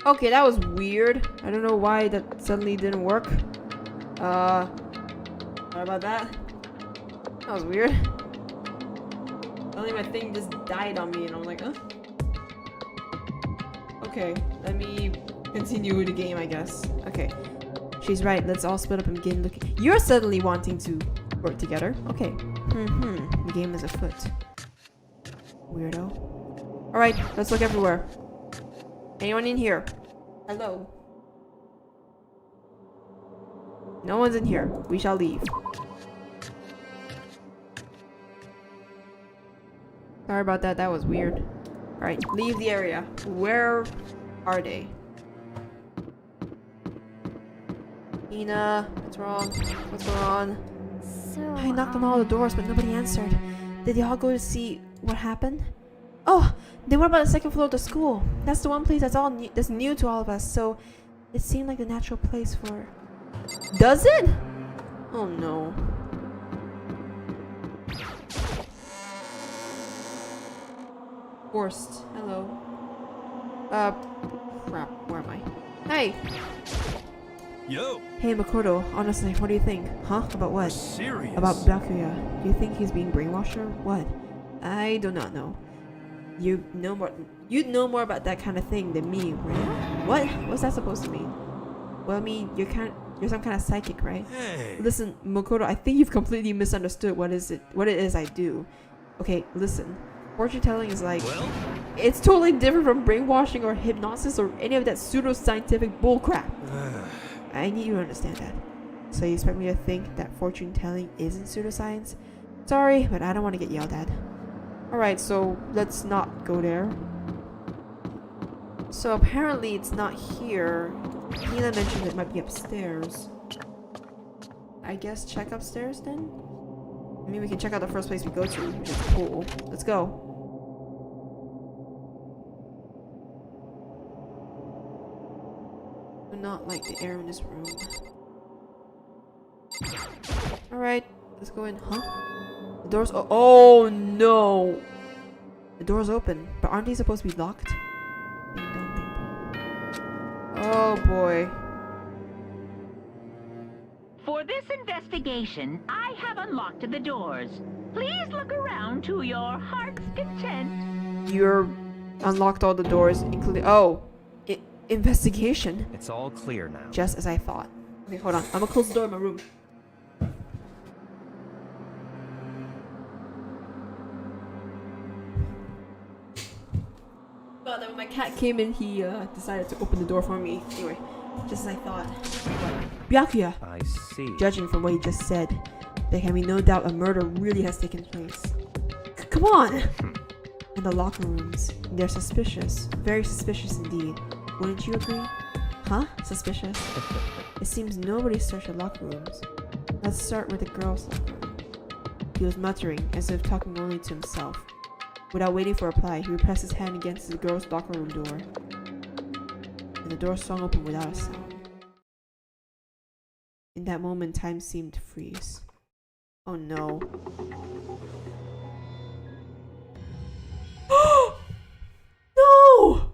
Okay, that was weird. I don't know why that suddenly didn't work. Sorry about that. That was weird. Suddenly my thing just died on me and I'm like, huh? Okay, let me continue with the game, I guess. Okay. She's right, let's all split up and begin looking. You're suddenly wanting to work together. Okay. The game is afoot. Weirdo. Alright, let's look everywhere. Anyone in here? Hello? No one's in here. We shall leave. Sorry about that. That was weird. Alright, leave the area. Where are they? Ina, what's wrong? What's going on? So, I knocked on all the doors, but nobody answered. Did they all go to see what happened? Oh, they went about the second floor of the school. That's the one place that's new to all of us, so it seemed like the natural place for... Does it? Oh no. Forced. Hello. Crap. Where am I? Hey! Yo! Hey Makoto, honestly, what do you think? Huh? About what? Serious? About Byakuya. Do you think he's being brainwashed or what? I do not know. You'd know more about that kind of thing than me, right? What? What's that supposed to mean? Well, I mean, you're some kind of psychic, right? Hey! Listen, Makoto, I think you've completely misunderstood what it is I do. Okay, listen. Fortune telling is like... Well? It's totally different from brainwashing or hypnosis or any of that pseudo-scientific bullcrap. I need you to understand that. So you expect me to think that fortune telling isn't pseudoscience? Sorry, but I don't want to get yelled at. Alright, so let's not go there. So apparently it's not here. Hina mentioned it might be upstairs. I guess check upstairs then? I mean, we can check out the first place we go to, which is cool. Let's go. Do not like the air in this room. Alright, let's go in. Huh? The door's oh no! The door's open, but aren't they supposed to be locked? Ding dong, ding dong. Oh boy. For this investigation, I have unlocked the doors. Please look around to your heart's content. You're unlocked all the doors, including investigation. It's all clear now. Just as I thought. Okay, hold on. I'm gonna close the door in my room. But then when my cat came in, he decided to open the door for me. Anyway, just as I thought. Byakuya! I see. Judging from what he just said, there can be no doubt a murder really has taken place. Come on! In the locker rooms, they're suspicious. Very suspicious indeed. Wouldn't you agree? Huh? Suspicious? It seems nobody searched the locker rooms. Let's start with the girls' locker room. He was muttering, as if talking only to himself. Without waiting for a reply, he pressed his hand against the girls' locker room door. And the door swung open without a sound. In that moment, time seemed to freeze. Oh no. No!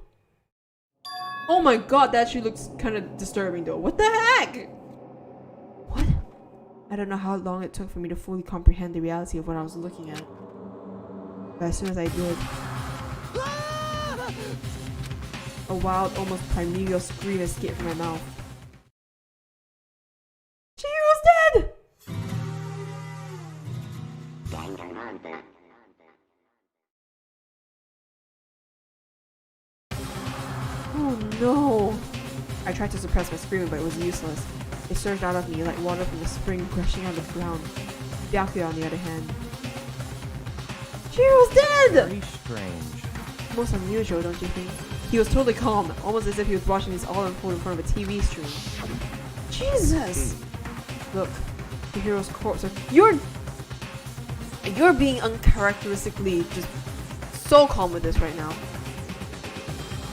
Oh my god, that actually looks kind of disturbing though. What the heck? What? I don't know how long it took for me to fully comprehend the reality of what I was looking at. But as soon as I did, a wild, almost primeval scream escaped from my mouth. Chihiro's dead! Danganronpa. Oh no! I tried to suppress my screaming, but it was useless. It surged out of me like water from a spring gushing out of the ground. Byakuya, on the other hand. Chihiro's dead! Very strange. Most unusual, don't you think? He was totally calm, almost as if he was watching this all unfold in front of a TV stream. Jesus! Look, Chihiro's corpse. You're being uncharacteristically just so calm with this right now.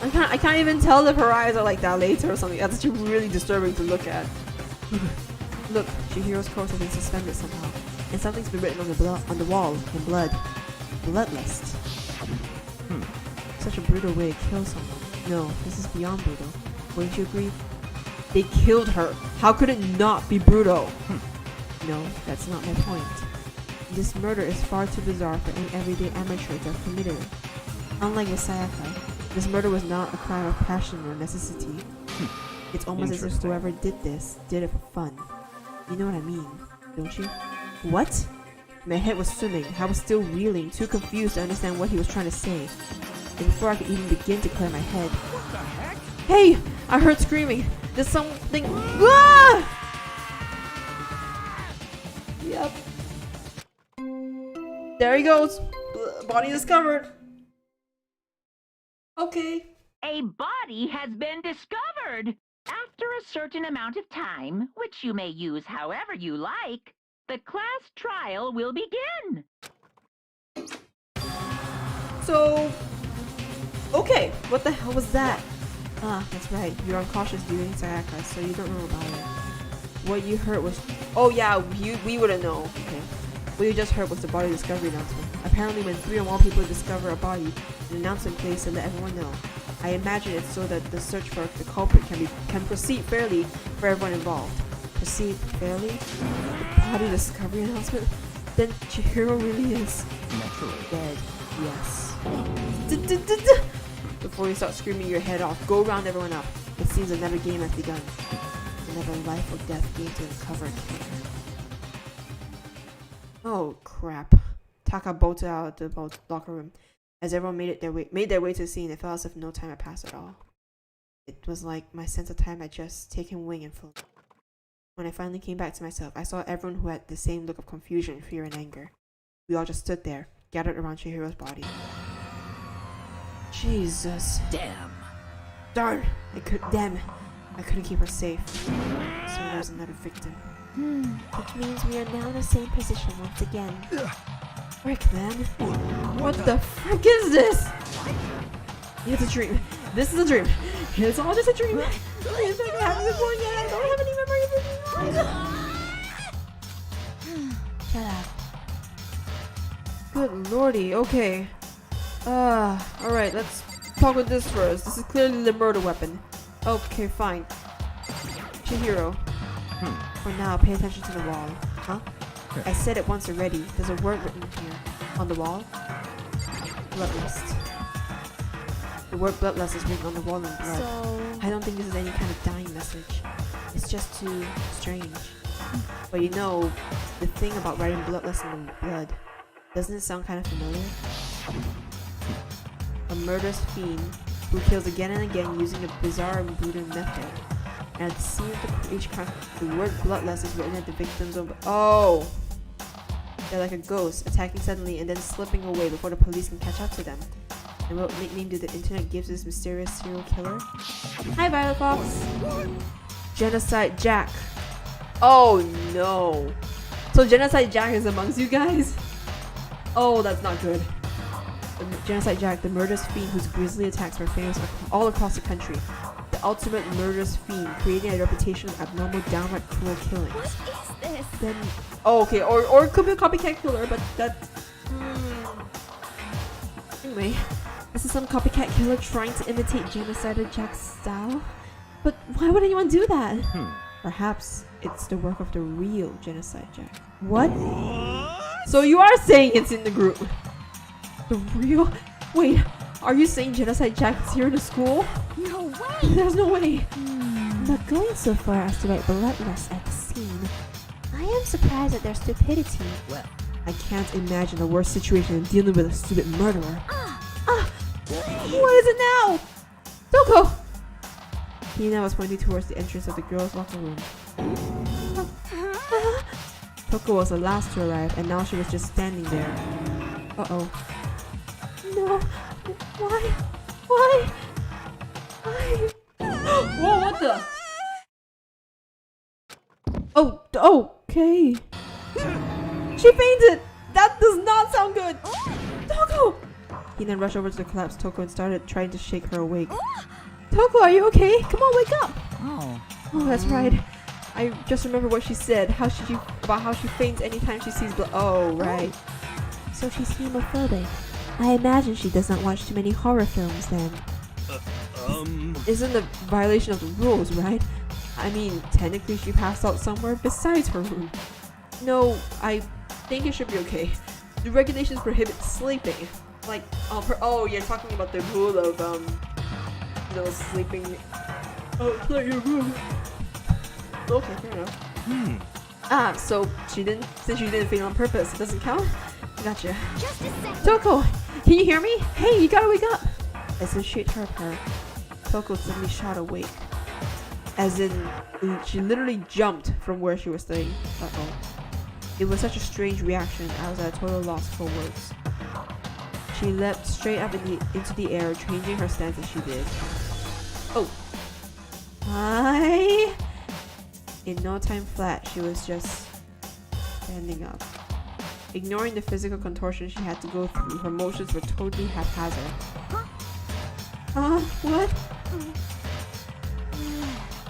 I can't even tell if her eyes are like dilated or something. That's actually really disturbing to look at. Look, Chihiro's corpse has been suspended somehow, and something's been written on the wall in blood. Bloodlust. Such a brutal way to kill someone. No, this is beyond brutal. Wouldn't you agree? They killed her. How could it not be brutal? No, that's not my point. This murder is far too bizarre for any everyday amateur to have committed it. Unlike with Sayaka, this murder was not a crime of passion or necessity. It's almost as if whoever did this did it for fun. You know what I mean, don't you? What? My head was swimming. I was still reeling, too confused to understand what he was trying to say. And before I could even begin to clear my head... What the heck? Hey! I heard screaming! There's something... Ah! Yep. There he goes! Body discovered! Okay. A body has been discovered! After a certain amount of time, which you may use however you like, the class trial will begin. So... Okay, what the hell was that? Ah, that's right. You're unconscious during Sayaka, so you don't know about it. What you heard was... Oh yeah, we wouldn't know. Okay. What you just heard was the body discovery announcement. Apparently when 3 or more people discover a body, an announcement plays to let everyone know. I imagine it's so that the search for the culprit can proceed fairly for everyone involved. Proceed fairly? The body discovery announcement? Then Chihiro really is... Naturally. dead. Yes. Before you start screaming your head off, go round everyone up. It seems another game has begun. Another life or death game to uncover a killer. Oh crap. Taka bolted out of the locker room. As everyone made their way to the scene, it felt as if no time had passed at all. It was like my sense of time had just taken wing and flown. When I finally came back to myself, I saw everyone who had the same look of confusion, fear, and anger. We all just stood there, gathered around Chihiro's body. Jesus. Damn. Darn! I couldn't keep her safe. So there's another victim. Which means we are now in the same position once again. Frick, man. What the frick is this? It's a dream. This is a dream. It's all just a dream. It's like I haven't been born yet. I don't have any memory of it. Shut up. Good lordy. Okay. Alright, let's talk with this first. This is clearly the murder weapon. Okay, fine. Chihiro. For now, pay attention to the wall. Huh? I said it once already. There's a word written here. On the wall. Bloodlust. The word bloodlust is written on the wall in blood. So... I don't think this is any kind of dying message. It's just too strange. But you know, the thing about writing bloodlust in the blood, doesn't it sound kind of familiar? A murderous fiend who kills again and again using a bizarre and brutal method. And at the scene of each crime, the word bloodlust is written at the victim's own... Oh! They're like a ghost, attacking suddenly and then slipping away before the police can catch up to them. And what nickname did the internet give this mysterious serial killer? Hi, Violet Fox! Genocide Jack. Oh no! So Genocide Jack is amongst you guys? Oh, that's not good. Genocide Jack, the murderous fiend whose grisly attacks were famous all across the country. The ultimate murderous fiend, creating a reputation of abnormal, downright cruel killings. What is this? Then, oh, okay, or it could be a copycat killer, but that. Anyway, this is some copycat killer trying to imitate Genocide Jack's style. But why would anyone do that? Perhaps it's the work of the real Genocide Jack. What? So you are saying it's in the group? The real? Wait, are you saying Genocide Jack is here in the school? No way! There's no way. I'm not going so far as to write bloodlust at the scene. I am surprised at their stupidity. Well, I can't imagine a worse situation than dealing with a stupid murderer. What is it now? Toko! Hina was pointing towards the entrance of the girls' locker room. Toko was the last to arrive, and now she was just standing there. Uh-oh. No. Why? Why? Whoa, what the? Oh, okay. She fainted! That does not sound good! Toko! He then rushed over to the collapsed Toko and started trying to shake her awake. Toko, are you okay? Come on, wake up! Oh, that's right. I just remember what she said. How she faints anytime she sees blood. Oh, right. So she's hemophobic. I imagine she does not watch too many horror films then. isn't a violation of the rules, right? I mean, technically she passed out somewhere besides her room. No, I think it should be okay. The regulations prohibit sleeping. Like, oh, you're talking about the rule of, sleeping outside your room. Okay, fair enough. So since she didn't faint on purpose, it doesn't count? Gotcha. Just a second. Toko, can you hear me? Hey, you gotta wake up! As if she had heard her, Toko suddenly shot awake. As in, she literally jumped from where she was staying. Uh-oh. It was such a strange reaction, I was at a total loss for words. She leapt straight up into the air, changing her stance as she did. Oh. Hi! In no time flat, she was just standing up. Ignoring the physical contortion she had to go through, her motions were totally haphazard. What?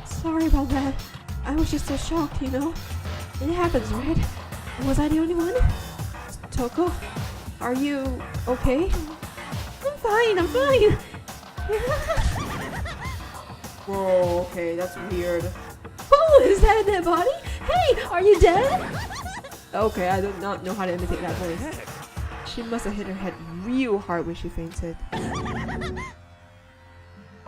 Sorry about that. I was just so shocked, you know? It happens, right? Was I the only one? Toko? Are you okay? I'm fine. Whoa, okay, that's weird. Oh, is that a dead body? Hey, are you dead? Okay, I do not know how to imitate that voice. She must have hit her head real hard when she fainted.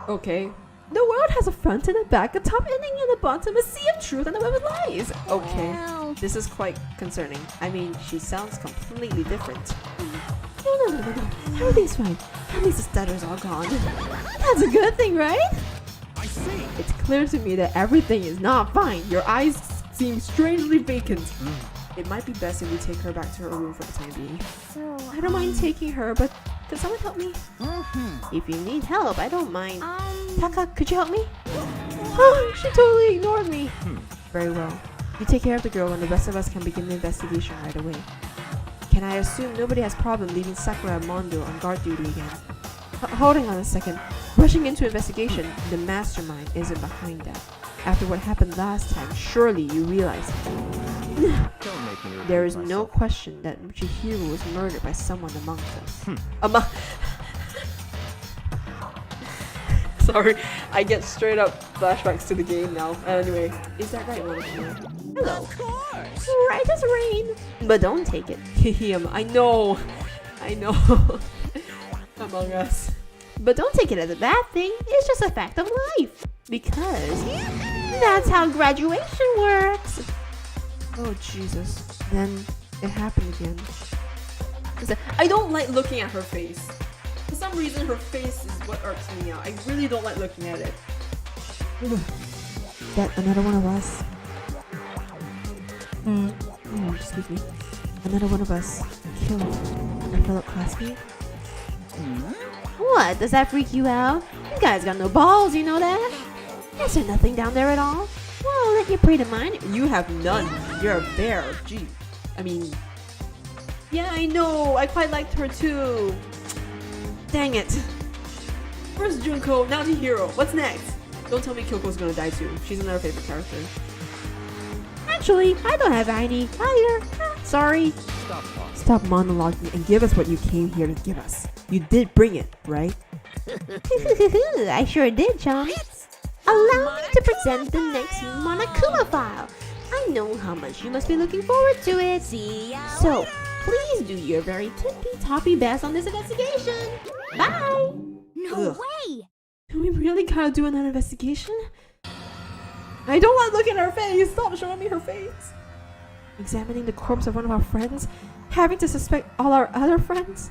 Okay. The world has a front and a back, a top ending and a bottom, a sea of truth and a web of lies. Okay, this is quite concerning. I mean, she sounds completely different. No. Everything's fine. At least the stutter's all gone. That's a good thing, right? I see. It's clear to me that everything is not fine. Your eyes seem strangely vacant. It might be best if we take her back to her room for the time being. So, I don't mind taking her, but could someone help me? If you need help, I don't mind. Taka, could you help me? Oh, she totally ignored me. Very well. You take care of the girl and the rest of us can begin the investigation right away. Can I assume nobody has problem leaving Sakura and Mondo on guard duty again? Holding on a second. Rushing into investigation, the mastermind isn't behind that. After what happened last time, surely you realize it. Don't make me repeat There is myself. no question that Chihiro was murdered by someone amongst us. Sorry, I get straight up flashbacks to the game now. Anyway, is that right, Monokuno? Hello. Of course. Right as rain. But don't take it. I know. Among Us. But don't take it as a bad thing. It's just a fact of life. Because that's how graduation works. Oh, Jesus. Then it happened again. I don't like looking at her face. For some reason, her face is what irks me out. I really don't like looking at it. That another one of us. Excuse me. Another one of us killed a fellow classmate. What? Does that freak you out? You guys got no balls, you know that? Is there nothing down there at all? Well, let you pray to mine. You have none. You're a bear. Gee. I mean... Yeah, I know. I quite liked her too. Dang it. First Junko, now Chihiro. What's next? Don't tell me Kyoko's gonna die too. She's another favorite character. Actually, I don't have any either. Sorry. Stop talking. Stop monologuing and give us what you came here to give us. You did bring it, right? I sure did, John. Allow me to present the next Monokuma file. I know how much you must be looking forward to it. So, please do your very tippy-toppy best on this investigation. Bye! no Ugh. way. Do we really gotta do another investigation? I don't want to look at her face! Stop showing me her face! Examining the corpse of one of our friends? Having to suspect all our other friends?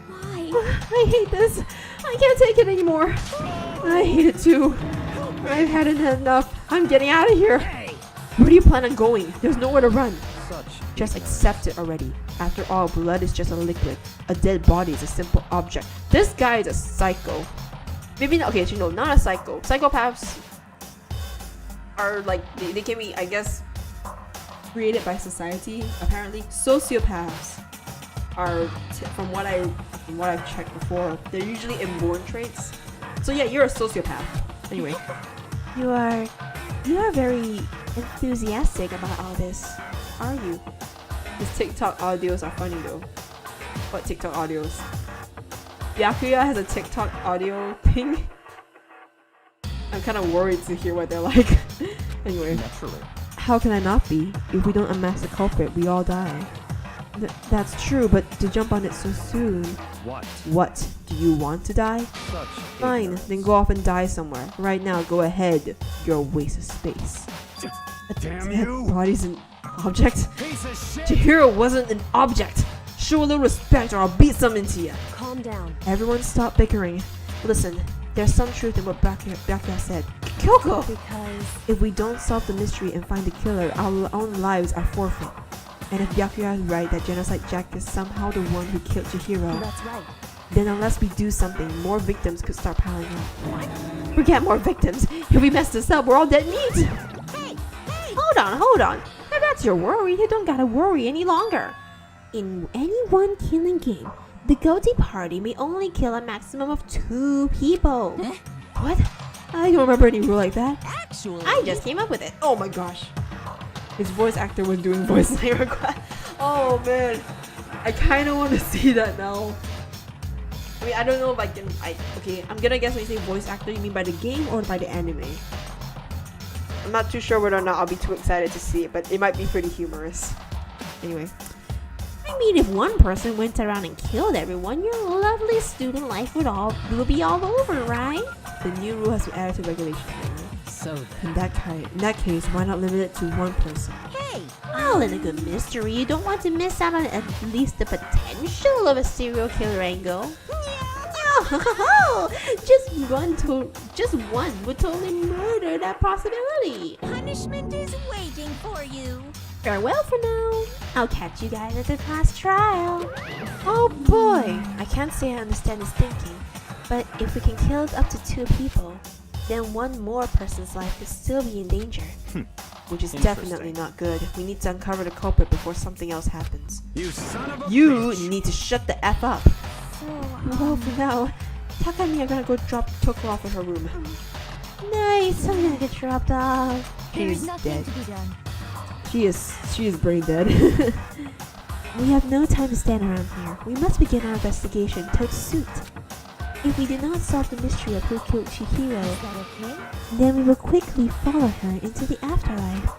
Why? I hate this! I can't take it anymore! I hate it too! I've had enough! I'm getting out of here! Where do you plan on going? There's nowhere to run! Such Just ignorance. accept it already. After all, blood is just a liquid. A dead body is a simple object. This guy is a psycho. Maybe not, okay, actually no, not a psycho. Psychopaths are like, they can be, I guess, created by society. Apparently, sociopaths are, from what I've checked before, they're usually inborn traits. So yeah, you're a sociopath. Anyway. You are very enthusiastic about all this, are you? His TikTok audios are funny though. What TikTok audios? Byakuya has a TikTok audio thing. I'm kind of worried to hear what they're like. Anyway, Naturally. how can I not be? If we don't unmask the culprit, we all die. That's true, but to jump on it so soon. What? What? Do you want to die? Such Fine, ignorance. then go off and die somewhere. Right now, go ahead. You're a waste of space. Damn That you! body's an object? Piece of shit! Chihiro wasn't an object! Show a little respect or I'll beat some into you. Calm down. Everyone stop bickering. Listen, there's some truth in what Byakuya said. Kyoko! Because If we don't solve the mystery and find the killer, our own lives are forfeit. And if Byakuya is right that Genocide Jack is somehow the one who killed Chihiro, that's right. then unless we do something, more victims could start piling up. Forget more victims. If we mess this up, we're all dead meat. Hey! Hold on. If that's your worry, you don't gotta worry any longer. In any one killing game, the guilty party may only kill a maximum of 2 people. What? I don't remember any rule like that. Actually, I just came up with it. Oh my gosh. His voice actor was doing voice line request. Oh man. I kind of want to see that now. I mean, I don't know if I can. Okay, I'm gonna guess when you say voice actor, you mean by the game or by the anime? I'm not too sure whether or not I'll be too excited to see it, but it might be pretty humorous. Anyway. I mean, if one person went around and killed everyone, your lovely student life would be all over, right? The new rule has been added to regulation. so then. In that case, why not limit it to one person? Hey, all in a good mystery, you don't want to miss out on at least the potential of a serial killer angle. Just one would totally murder that possibility. Punishment is waiting for you. Farewell for now. I'll catch you guys at the class trial. Oh boy! I can't say I understand his thinking, but if we can kill up to 2 people, then one more person's life could still be in danger. Which is Interesting. definitely not good. We need to uncover the culprit before something else happens. You son of a You bitch! need to shut the F up! So, Well, for now, Taka and me are gonna go drop Toko off at her room. nice, I'm gonna get dropped off. There is She's nothing dead. to be done. She is brain dead. We have no time to stand around here. We must begin our investigation to suit. If we do not solve the mystery of who killed Chihiro, Is that okay? then we will quickly follow her into the afterlife.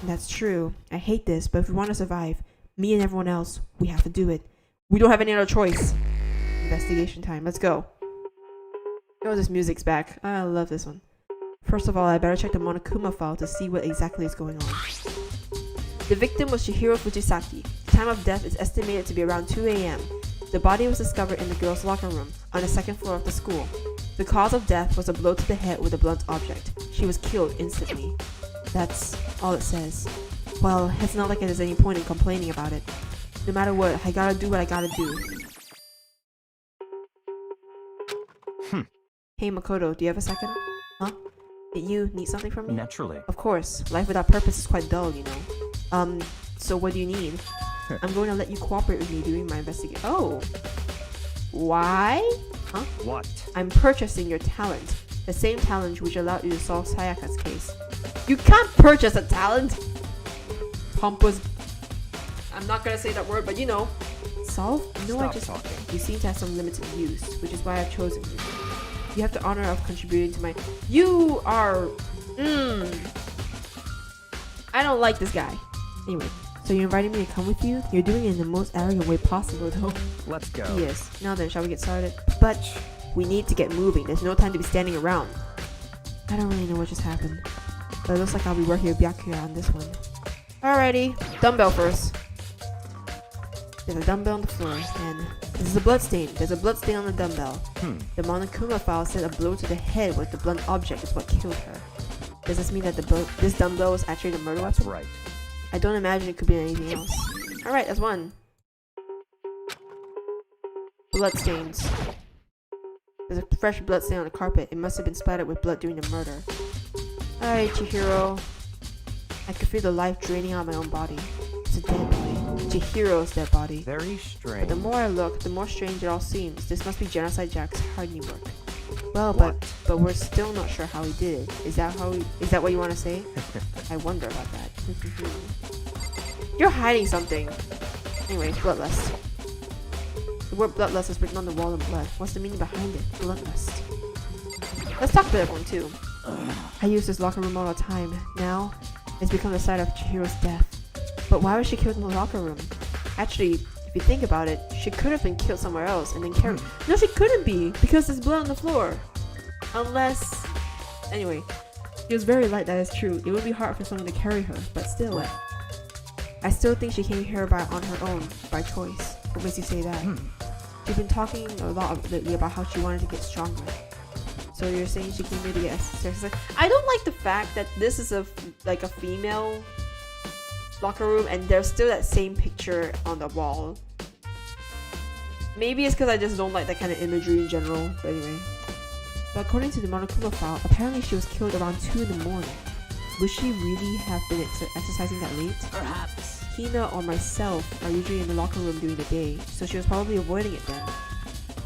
That's true. I hate this, but if we want to survive, me and everyone else, we have to do it. We don't have any other choice. Investigation time. Let's go. Oh, this music's back. I love this one. First of all, I better check the Monokuma file to see what exactly is going on. The victim was Chihiro Fujisaki. The time of death is estimated to be around 2 a.m. The body was discovered in the girls' locker room on the 2nd floor of the school. The cause of death was a blow to the head with a blunt object. She was killed instantly. That's all it says. Well, it's not like there's any point in complaining about it. No matter what, I gotta do what I gotta do. Hey Makoto, do you have a second? Huh? Did you need something from me? Naturally. Of course, life without purpose is quite dull, you know. So what do you need? I'm going to let you cooperate with me during my investigation. Oh. Why? Huh? What? I'm purchasing your talent. The same talent which allowed you to solve Sayaka's case. You can't purchase a talent! Pompous. I'm not gonna say that word, but you know. Solve? No, I Stop just. talking. You seem to have some limited use, which is why I've chosen you. You have the honor of contributing to my. You are. I don't like this guy. Anyway, so you're inviting me to come with you? You're doing it in the most arrogant way possible, though. Let's go. Yes. Now then, shall we get started? But we need to get moving. There's no time to be standing around. I don't really know what just happened, but it looks like I'll be working with Byakuya on this one. Alrighty, dumbbell first. There's a dumbbell on the floor, and this is a bloodstain. There's a bloodstain on the dumbbell. The Monokuma file said a blow to the head with the blunt object is what killed her. Does this mean that this dumbbell was actually the murder That's weapon? right. I don't imagine it could be anything else. Alright, that's one. Bloodstains. There's a fresh bloodstain on the carpet. It must have been splattered with blood during the murder. Alright, Chihiro. I could feel the life draining out of my own body. It's a dead body. Chihiro's dead body. Very But strange. the more I look, the more strange it all seems. This must be Genocide Jack's handiwork. Well, What? but we're still not sure how he did it. Is that what you want to say? I wonder about that. You're hiding something. Anyway, bloodlust. The word bloodlust is written on the wall in blood. What's the meaning behind it? Bloodlust. Let's talk to everyone too. I use this locker room all the time. Now, it's become the site of Chihiro's death. But why was she killed in the locker room? Actually, if you think about it, she could have been killed somewhere else and then carried. No, she couldn't be because there's blood on the floor. Unless, anyway, she was very light. That is true. It would be hard for someone to carry her, but still, I still think she came here on her own, by choice. What makes you say that? She's been talking a lot lately about how she wanted to get stronger. So you're saying she came here to get exercise? I don't like the fact that this is a female locker room and there's still that same picture on the wall. Maybe it's because I just don't like that kind of imagery in general. But anyway. But according to the Monokuma file, apparently she was killed around 2 in the morning. Would she really have been exercising that late? Perhaps. Hina or myself are usually in the locker room during the day, so she was probably avoiding it then.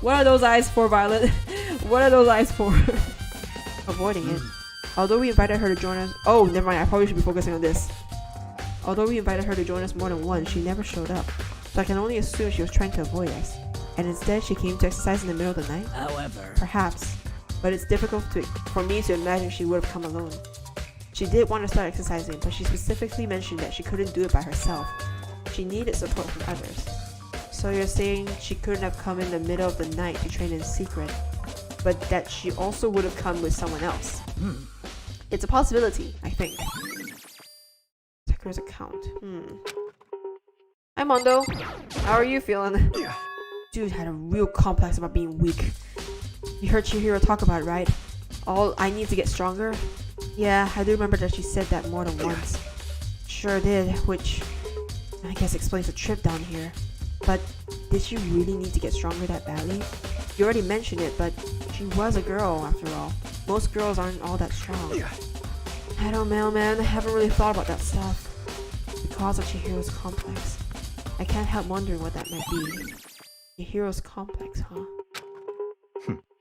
What are those eyes for, Violet? What are those eyes for? Avoiding it. Although we invited her to join us... Oh, never mind. I probably should be focusing on this. Although we invited her to join us more than once, she never showed up. So I can only assume she was trying to avoid us. And instead, she came to exercise in the middle of the night? However. Perhaps. But it's difficult for me to imagine she would have come alone. She did want to start exercising, but she specifically mentioned that she couldn't do it by herself. She needed support from others. So you're saying she couldn't have come in the middle of the night to train in secret, but that she also would have come with someone else. It's a possibility, I think. Sakura's account. Hi Mondo. How are you feeling? Dude had a real complex about being weak. You heard Chihiro talk about it, right? All I need to get stronger? Yeah, I do remember that she said that more than once. Sure did, which I guess explains the trip down here. But did she really need to get stronger that badly? You already mentioned it, but she was a girl after all. Most girls aren't all that strong. I don't know, man. I haven't really thought about that stuff. Because of Chihiro's complex. I can't help wondering what that might be. Chihiro's complex, huh?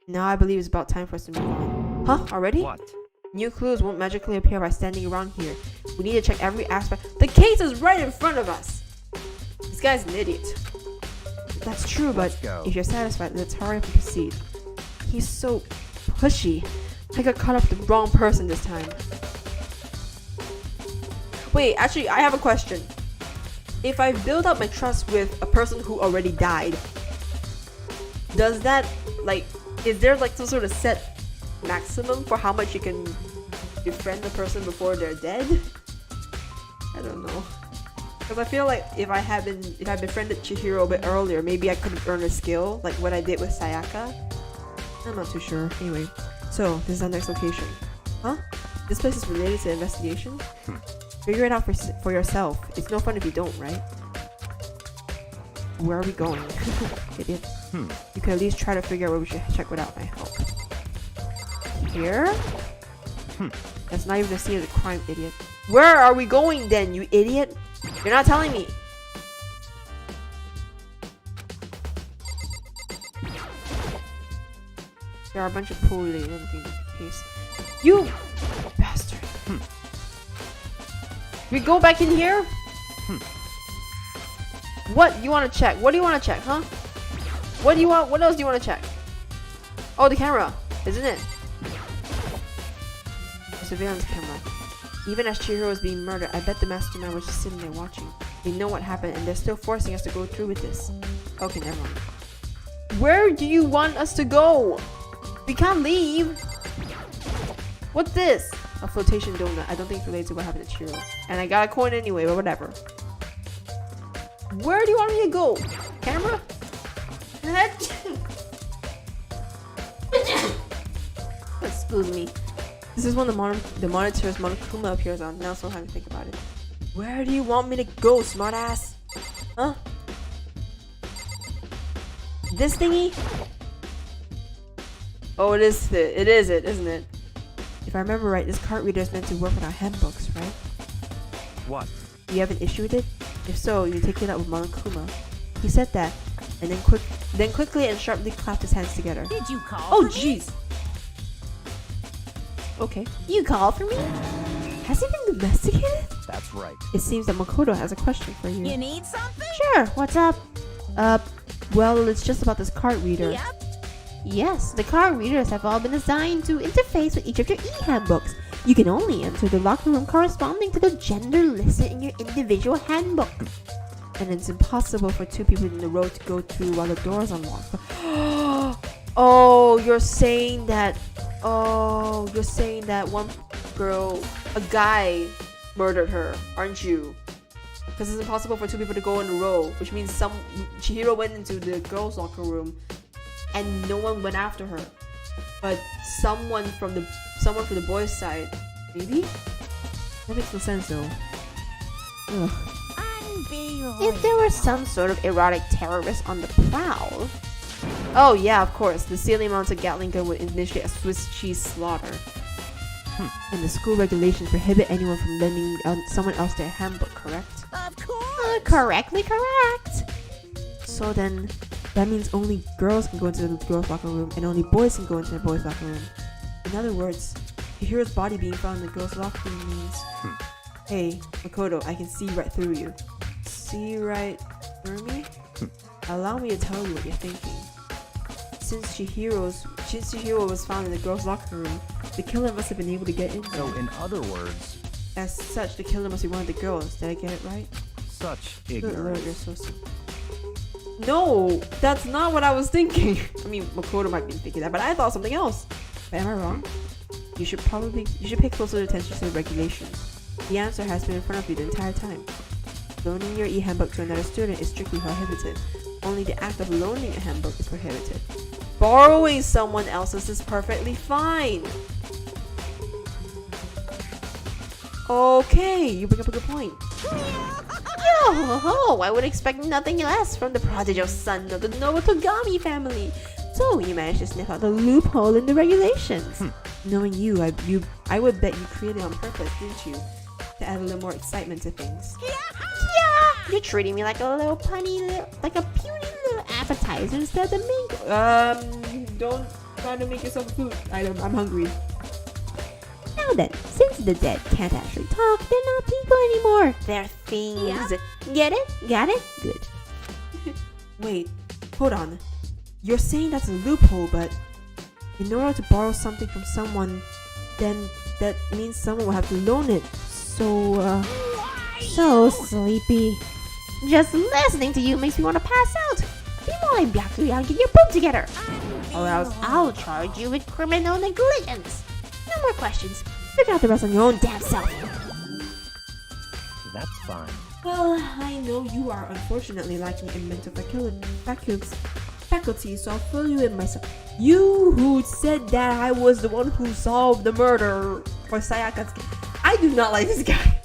Now I believe it's about time for us to move on. Huh? Already? What? New clues won't magically appear by standing around here. We need to check every aspect. The case is right in front of us! This guy's an idiot. That's true, but if you're satisfied, let's hurry up and proceed. He's so pushy. I got caught up with the wrong person this time. Wait, actually, I have a question. If I build up my trust with a person who already died, does that, is there some sort of set maximum for how much you can befriend the person before they're dead? I don't know. Because I feel like if I befriended Chihiro a bit earlier, maybe I could have earned a skill, like what I did with Sayaka. I'm not too sure. Anyway, so this is our next location. Huh? This place is related to investigation? Figure it out for yourself. It's no fun if you don't, right? Where are we going? Idiot. You could at least try to figure out where we should check without my help. Here? That's not even the scene of the crime, idiot. Where are we going then, you idiot? You're not telling me. There are a bunch of poorly anything case. You bastard. We go back in here? What you want to check? What do you want to check, huh? What do you want? What else do you want to check? Oh, the camera, isn't it? The surveillance camera. Even as Chihiro was being murdered, I bet the mastermind was just sitting there watching. They know what happened and they're still forcing us to go through with this. Okay, never mind. Where do you want us to go? We can't leave. What's this? A flotation donut. I don't think it's related to what happened to Chihiro. And I got a coin anyway, but whatever. Where do you want me to go? Camera? Excuse me. This is when the monitor's Monokuma appears on. Now so I have to think about it. Where do you want me to go, smartass? Huh? This thingy? Oh, it is it, isn't it? If I remember right, this card reader is meant to work with our handbooks, right? What? Do you have an issue with it? If so, you take it up with Monokuma. He said that, and then quickly and sharply clapped his hands together. Did you call Oh, for me? jeez. Okay. You call for me? Has he been domesticated? That's right. It seems that Makoto has a question for you. You need something? Sure, what's up? Well, it's just about this card reader. Yep. Yes, the card readers have all been assigned to interface with each of your e-handbooks. You can only enter the locker room corresponding to the gender listed in your individual handbook. And it's impossible for two people in a row to go through while the doors are locked. Oh, you're saying that one girl, a guy, murdered her, aren't you? Because it's impossible for two people to go in a row, which means Chihiro went into the girls' locker room and no one went after her, but someone from the boys' side, maybe? That makes no sense though. Ugh. If there were some sort of erotic terrorist on the prowl. Oh yeah, of course. The ceiling-mounted Gatling gun would initiate a Swiss cheese slaughter. And the school regulations prohibit anyone from lending someone else their handbook, correct? Of course. Correctly correct. So then, that means only girls can go into the girls' locker room, and only boys can go into the boys' locker room. In other words, Hiro's body being found in the girls' locker room means, hey, Makoto, I can see right through you. See right through me? Allow me to tell you what you're thinking. Since Chihiro was found in the girls' locker room, the killer must have been able to get in there. So, in other words, As such, the killer must be one of the girls. Did I get it right? such Good lord, you're ignorance. so simple. No, that's not what I was thinking. I mean, Makoto might be thinking that, but I thought something else. But am I wrong? You should pay closer attention to the regulations. The answer has been in front of you the entire time. Loaning your e-handbook to another student is strictly prohibited. Only the act of loaning a handbook is prohibited. Borrowing someone else's is perfectly fine. Okay, you bring up a good point. Yo, I would expect nothing less from the prodigal son of the Nobutogami family. So you managed to sniff out the loophole in the regulations. Knowing you, I would bet you created it on purpose, didn't you? To add a little more excitement to things. Yeah, you're treating me like a little puny, like a puny little appetizer instead of the main course. Don't try to make yourself food. I'm hungry. Now then, since the dead can't actually talk, they're not people anymore. They're things. Get it? Got it? Good. Wait, hold on. You're saying that's a loophole, but in order to borrow something from someone, then that means someone will have to loan it. So sleepy. Just listening to you makes me want to pass out. Be more like Byakuya and get your poop together. Or else I'll charge you with criminal negligence. No more questions. Figure out the rest on your own damn self. That's fine. Well, I know you are unfortunately lacking in mental faculty, so I'll fill you in myself. You who said that I was the one who solved the murder for Sayaka's case. I do not like this guy.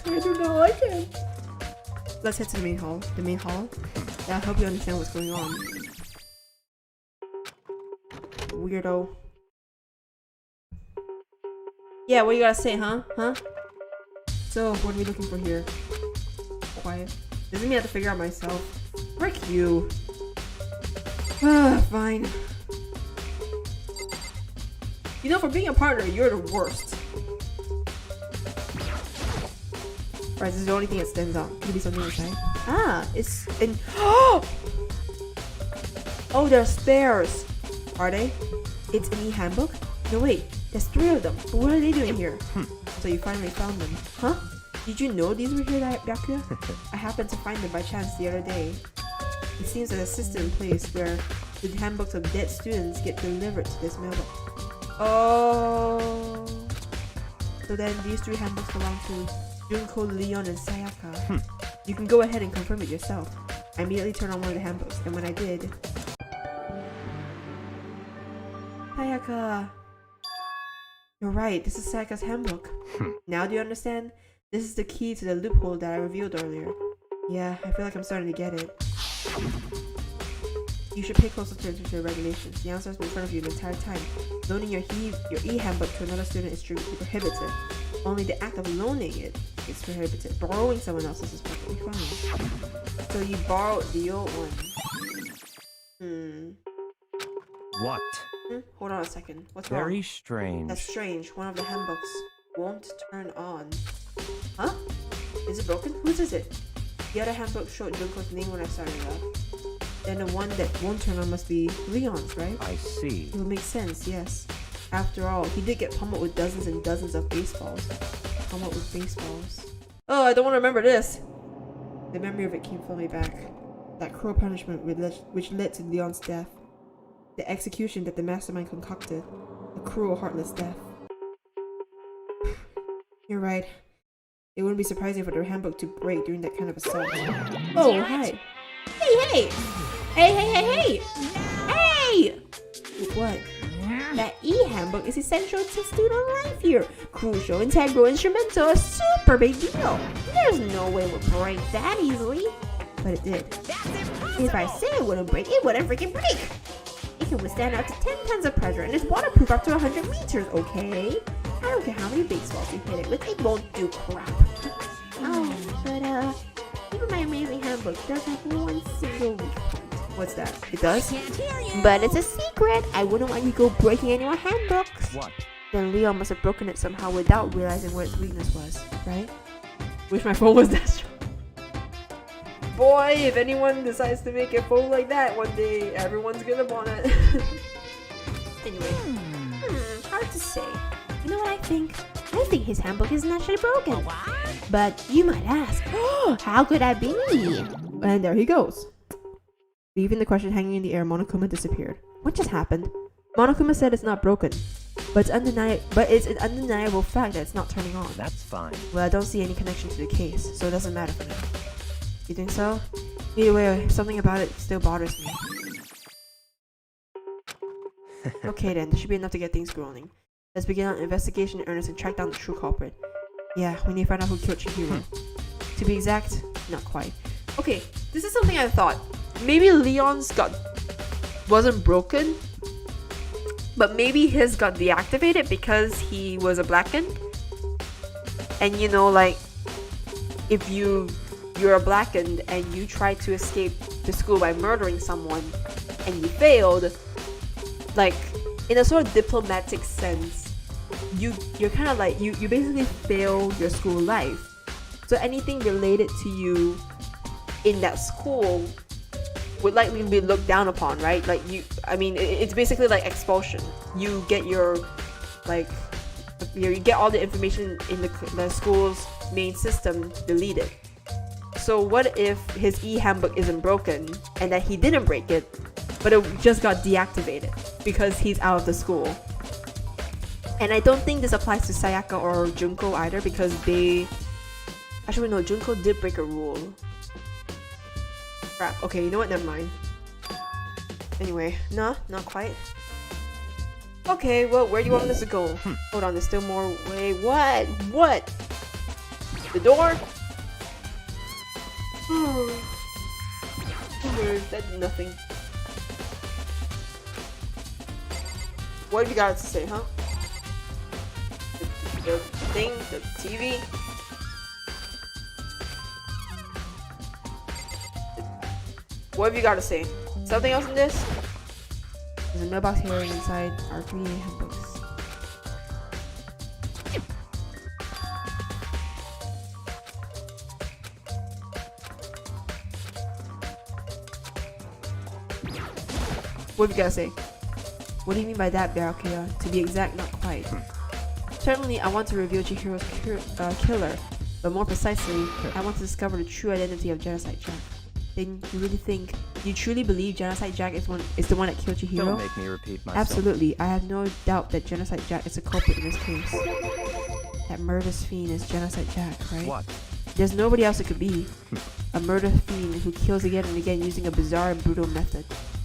I do not like him. Let's head to the main hall. That'll help you understand what's going on. Weirdo. Yeah, what you gotta say, huh? So, what are we looking for here? Quiet. Doesn't mean I have to figure out myself. Frick you. Fine. You know, for being a partner, you're the worst. Alright, this is the only thing that stands out. Could be something inside. Ah, it's in. Oh, they're spares. Are they? It's an e-handbook? No, wait. There's 3 of them. But what are they doing here? So you finally found them. Huh? Did you know these were here, Byakuya? I happened to find them by chance the other day. It seems there's a system in place where the handbooks of dead students get delivered to this mailbox. Oh. So then these 3 handbooks belong to Junko, Leon, and Sayaka. You can go ahead and confirm it yourself. I immediately turned on one of the handbooks, and when I did... Sayaka... You're right, this is Sayaka's handbook. Now do you understand? This is the key to the loophole that I revealed earlier. Yeah, I feel like I'm starting to get it. You should pay close attention to the regulations. The answer has been in front of you the entire time. Loaning your e-handbook to another student is strictly prohibited. Only the act of loaning it is prohibited. Borrowing someone else's is perfectly fine. So you borrowed the old one. What? Hold on a second. What's wrong? Very strange. That's strange. One of the handbooks won't turn on. Huh? Is it broken? Whose is it? The other handbook showed Junko's name when I started it up. Then the one that won't turn on must be Leon's, right? I see. It would make sense, yes. After all, he did get pummeled with dozens and dozens of baseballs. Pummeled with baseballs. Oh, I don't want to remember this! The memory of it came fully back. That cruel punishment which led to Leon's death. The execution that the mastermind concocted. A cruel, heartless death. You're right. It wouldn't be surprising for their handbook to break during that kind of assault. Oh, hi! Hey! Hey! Hey! What? That e-handbook is essential to student life here. Crucial, integral, instrumental, a super big deal. There's no way we'll break that easily. But it did. If I say it wouldn't break, it wouldn't freaking break. It can withstand up to 10 tons of pressure and is waterproof up to 100 meters, okay? I don't care how many baseballs you hit it with, it won't do crap. Oh, but even my amazing handbook does have one single weak point. What's that? It does? Can't hear you. But it's a secret. I wouldn't want you to go breaking any more handbooks. What? Then Leon must have broken it somehow without realizing what its weakness was, right? Wish my phone was that strong. Boy, if anyone decides to make a phone like that one day, everyone's gonna want it. Anyway. Hard to say. You know what I think? I think his handbook isn't actually broken. What? But you might ask, how could that be? And there he goes. Leaving the question hanging in the air, Monokuma disappeared. What just happened? Monokuma said it's not broken, but it's an undeniable fact that it's not turning on. That's fine. Well, I don't see any connection to the case, so it doesn't matter for now. You think so? Either way, something about it still bothers me. Okay then, this should be enough to get things rolling. Let's begin an investigation in earnest and track down the true culprit. Yeah, we need to find out who killed Chihiro. To be exact, not quite. Okay, this is something I thought. Maybe Leon's wasn't broken, but maybe his got deactivated because he was a blackened. And you know, like, if you're a blackened and you try to escape the school by murdering someone and you failed, like, in a sort of diplomatic sense, you're kind of like, you basically fail your school life. So anything related to you in that school would likely be looked down upon, right? Like, it's basically like expulsion. You get your, like, you get all the information in the school's main system deleted. So what if his e-handbook isn't broken and that he didn't break it, but it just got deactivated because he's out of the school? And I don't think this applies to Sayaka or Junko either, because they... Actually, no, Junko did break a rule. Crap. Okay, you know what? Never mind. Anyway, no, not quite. Okay, well, where do you want this to go? Hold on, there's still more. Wait, what? What? The door? That did nothing. What have you got to say, huh? The thing, the TV? What have you got to say? Something else in this? There's a mailbox here and inside our 3A handbooks. What have you got to say? What do you mean by that, Byakuya? To be exact, not quite. Certainly, I want to reveal Chihiro's killer, but more precisely, I want to discover the true identity of Genocide Jack. Then you truly believe Genocide Jack is the one that killed Chihiro? Don't make me repeat myself. Absolutely, I have no doubt that Genocide Jack is the culprit in this case. That murderous fiend is Genocide Jack, right? What? There's nobody else it could be. A murder fiend who kills again and again using a bizarre and brutal method.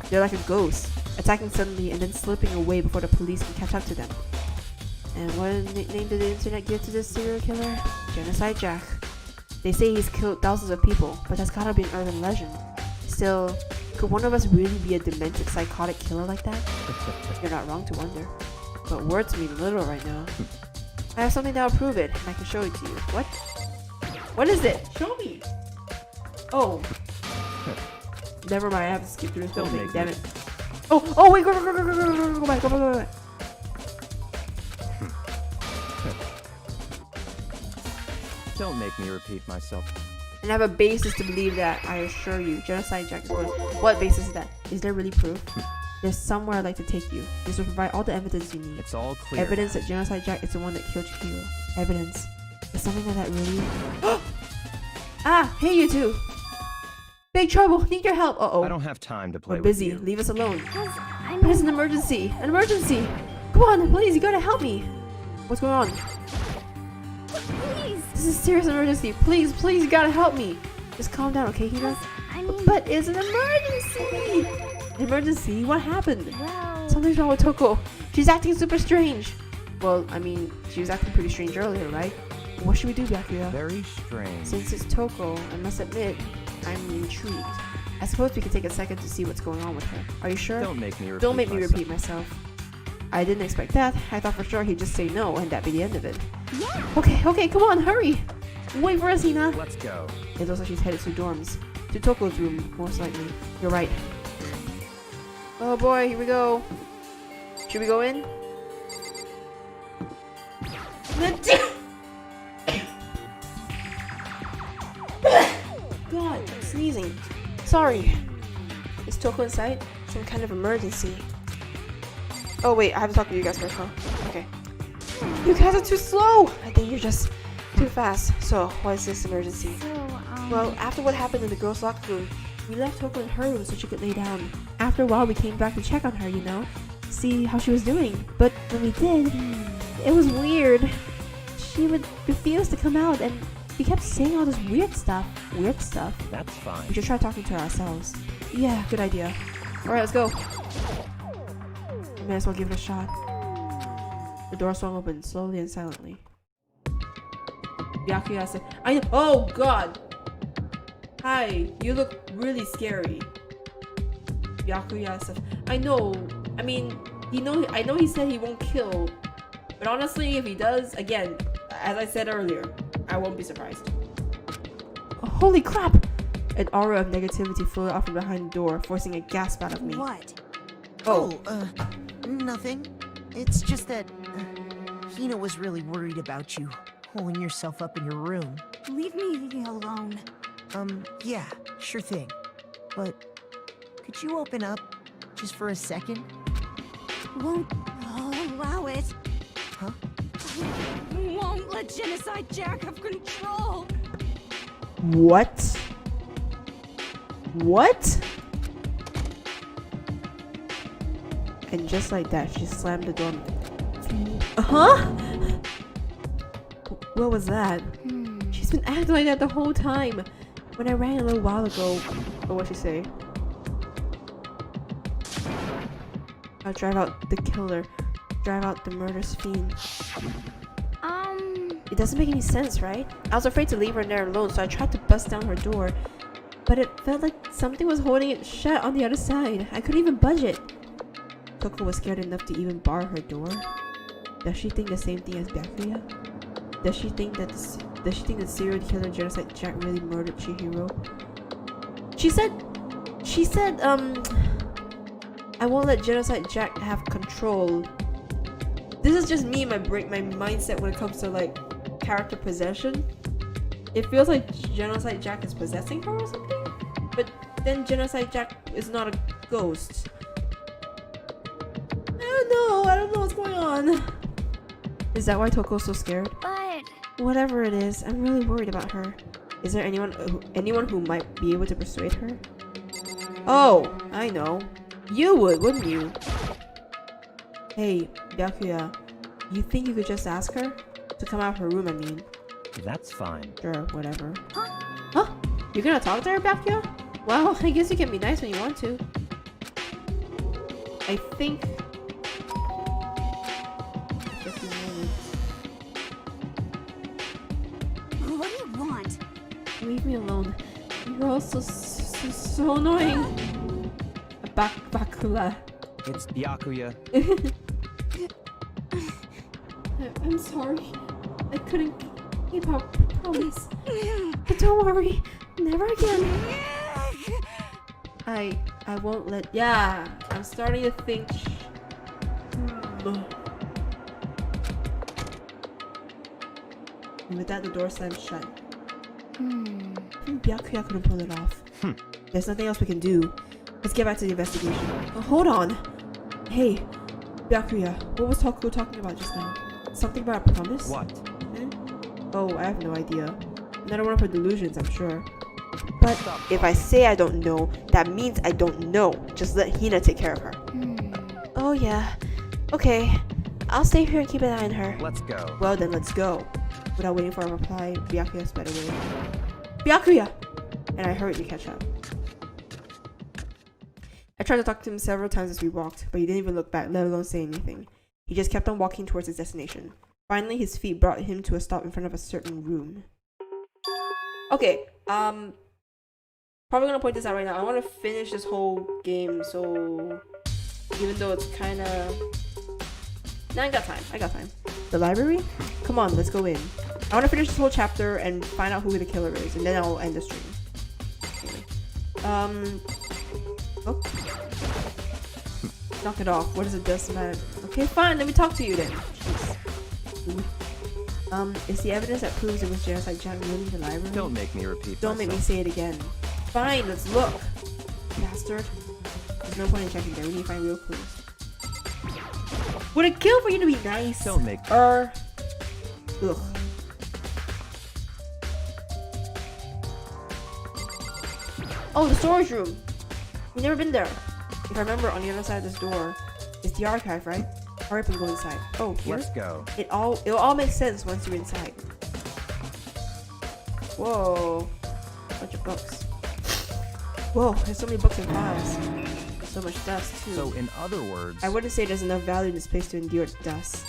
They're like a ghost, attacking suddenly and then slipping away before the police can catch up to them. And what nickname did the internet give to this serial killer? Genocide Jack. They say he's killed thousands of people, but that's gotta be an urban legend. Still, could one of us really be a demented psychotic killer like that? You're not wrong to wonder. But words mean little right now. I have something that'll prove it, and I can show it to you. What? What is it? Show me! Oh. Never mind, I have to skip through this Don't filming, make damn me. it. Oh, wait, go back. Don't make me repeat myself. And I have a basis to believe that, I assure you. Genocide Jack is going. What basis is that? Is there really proof? There's somewhere I'd like to take you. This will provide all the evidence you need. It's all clear. Evidence that Genocide Jack is the one that killed Chihiro. Evidence. Is something like that really? Ah! Hey, you two! Big trouble! Need your help! Uh-oh. I don't have time to play We're with busy. you. Leave us alone. I But it's mean, an emergency! An emergency! Come on, please, you gotta help me! What's going on? please. This is a serious emergency. Please, please, you gotta help me. Just calm down, okay, Hina? I mean, But it's an emergency! An emergency? What happened? well, Something's wrong with Toko. She's acting super strange. Well, I mean, she was acting pretty strange earlier, right? What should we do, Byakuya? Very strange. Since it's Toko, I must admit, I'm intrigued. I suppose we could take a second to see what's going on with her. Are you sure? Don't make me repeat Don't make me myself. repeat myself. I didn't expect that. I thought for sure he'd just say no and that'd be the end of it. yeah. Okay, come on, hurry! Wait for us, Hina! Let's go. It looks like she's headed to dorms. To Toko's room, most likely. You're right. Oh boy, here we go. Should we go in? God, I'm sneezing. Sorry. Is Toko inside? Some kind of emergency. Oh wait, I have to talk to you guys first, huh? Okay. You guys are too slow! I think you're just too fast. So, what is this emergency? So, Well, after what happened in the girls' locker room, we left Toko in her room so she could lay down. After a while, we came back to check on her, you know? See how she was doing. But when we did, it was weird. She would refuse to come out and we kept saying all this weird stuff. Weird stuff. That's fine. We should try talking to her ourselves. Yeah, good idea. Alright, let's go. May as well give it a shot. The door swung open slowly and silently. Byakuya said, Oh god! Hi, you look really scary. Byakuya said, I know he said he won't kill. But honestly, if he does, again, as I said earlier, I won't be surprised. Holy crap! An aura of negativity floated off from behind the door, forcing a gasp out of me. What? Oh. Nothing. It's just that Hina was really worried about you, holding yourself up in your room. Leave me alone. Yeah, sure thing. But could you open up just for a second? Won't allow it. Huh? Won't let Genocide Jack have control. What? What? And just like that, she slammed the door. Huh? What was that? She's been acting like that the whole time. When I ran a little while ago, what'd she say? I'll drive out the killer. Drive out the murderous fiend. It doesn't make any sense, right? I was afraid to leave her in there alone, so I tried to bust down her door. But it felt like something was holding it shut on the other side. I couldn't even budge it. Toko was scared enough to even bar her door. Does she think the same thing as Byakuya? Does she think that the serial killer Genocide Jack really murdered Chihiro? She said, I won't let Genocide Jack have control. This is just me, my mindset when it comes to like character possession. It feels like Genocide Jack is possessing her or something, but then Genocide Jack is not a ghost. I don't know what's going on. Is that why Toko's so scared? but Whatever it is, I'm really worried about her. Is there anyone who might be able to persuade her? Oh, I know. You would, wouldn't you? Hey, Byakuya, you think you could just ask her? To come out of her room, I mean. That's fine. Sure, whatever. Huh? You're gonna talk to her, Byakuya? Well, I guess you can be nice when you want to. I think... 50 minutes. What do you want? Leave me alone. You're all so annoying. Bakula. It's Byakuya. I'm sorry. I couldn't keep up. Promise. But don't worry. Never again. I won't let... Yeah. I'm starting to think... And with that, the door slammed shut. Byakuya couldn't pull it off. There's nothing else we can do. Let's get back to the investigation. Oh, hold on. Hey, Byakuya, what was Takuya talking about just now? Something about a promise? What? Oh, I have no idea. Another one of her delusions, I'm sure. But if I say I don't know, that means I don't know. Just let Hina take care of her. Oh yeah. Okay. I'll stay here and keep an eye on her. Let's go. Well then, let's go. Without waiting for a reply, Byakuya sped away. Byakuya! And I hurried to catch up. I tried to talk to him several times as we walked, but he didn't even look back, let alone say anything. He just kept on walking towards his destination. Finally, his feet brought him to a stop in front of a certain room. Okay, probably gonna point this out right now. I want to finish this whole game, so even though it's kind of... Nah, I got time. The library? Come on, let's go in. I want to finish this whole chapter and find out who the killer is, and then I'll end the stream. Anyway. Oh. Knock it off. What does it does matter? Okay, fine. Let me talk to you then. Jeez. Is the evidence that proves it was Genocide Jack really in the library? Don't make me repeat Don't make me myself. say it again. Fine, let's look. Bastard. There's no point in checking there. We need to find real clues. Would it kill for you to be nice? Don't make... Ugh. Oh, the storage room. We've never been there. If I remember, on the other side of this door is the archive, right? Hurry up and go inside. Oh, here? Let's go. It'll all make sense once you're inside. Whoa. Bunch of books. Whoa, there's so many books and files. There's so much dust, too. So, in other words... I wouldn't say there's enough value in this place to endure its dust.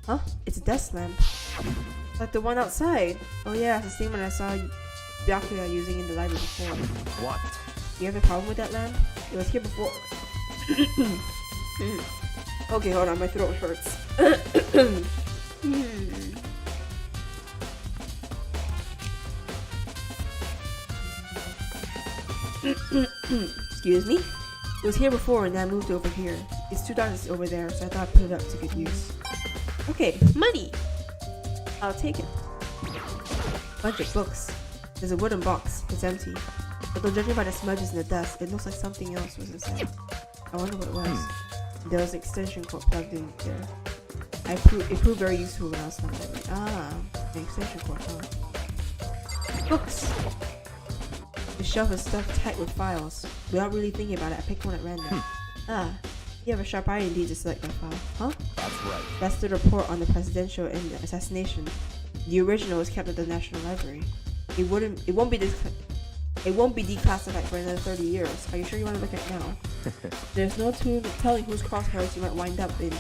Huh? It's a desk lamp. Like the one outside. Oh yeah, it's the same one I saw Byakuya using in the library before. What? Do you have a problem with that lamp? It was here before. Okay, hold on, my throat hurts. Excuse me? It was here before and then I moved over here. It's $2 over there, so I thought I'd put it up to good use. Okay, money! I'll take it. Bunch of books. There's a wooden box. It's empty. Although judging by the smudges in the dust, it looks like something else was inside. I wonder what it was. There was an extension cord plugged in there. It proved very useful when I was in the library. Ah, an extension cord, huh? Books! The shelf is stuffed tight with files. Without really thinking about it, I picked one at random. Ah, you have a sharp eye indeed to select that file. Huh? That's right. That's the report on the presidential assassination. The original is kept at the National Library. It won't be declassified for another 30 years. Are you sure you want to look at it now? There's no telling whose crosshairs you might wind up in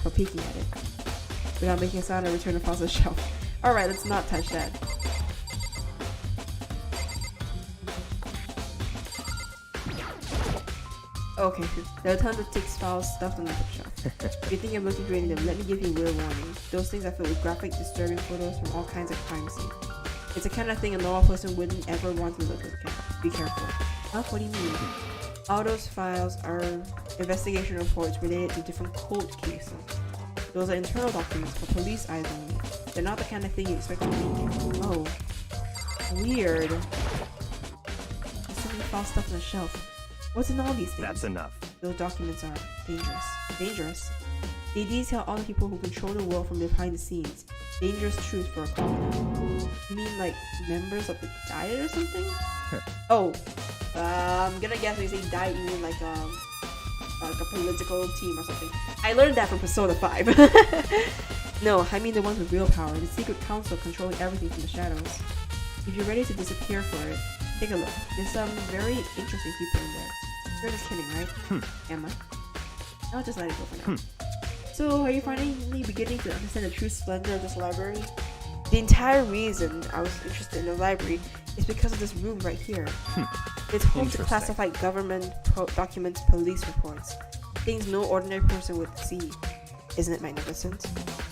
for peeking at it. Without making a sound, I return the file to the shelf. Alright, let's not touch that. Okay, there are tons of text files stuffed on the bookshelf. If you think I'm looking through any of them, let me give you a real warning. Those things are filled with graphic, disturbing photos from all kinds of crime scenes. It's the kind of thing a normal person wouldn't ever want to look at. Be careful. Huh? What do you mean? All those files are investigation reports related to different cold cases. Those are internal documents for police eyes only. They're not the kind of thing you expect to read. Oh. Weird. There's so many files stuffed on the shelf. What's in all these things? That's enough. Those documents are dangerous. Dangerous? They detail all the people who control the world from behind the scenes. Dangerous truth for a criminal. You mean like members of the diet or something? Oh, I'm gonna guess when you say diet, you mean like a political team or something. I learned that from Persona 5. No, I mean the ones with real power. The secret council controlling everything from the shadows. If you're ready to disappear for it, take a look. There's some very interesting people in there. You're just kidding, right? Am I? I'll just let it go for now. So, are you finally beginning to understand the true splendor of this library? The entire reason I was interested in the library is because of this room right here. It's home to Interesting. classified government documents, police reports, things no ordinary person would see. Isn't it magnificent?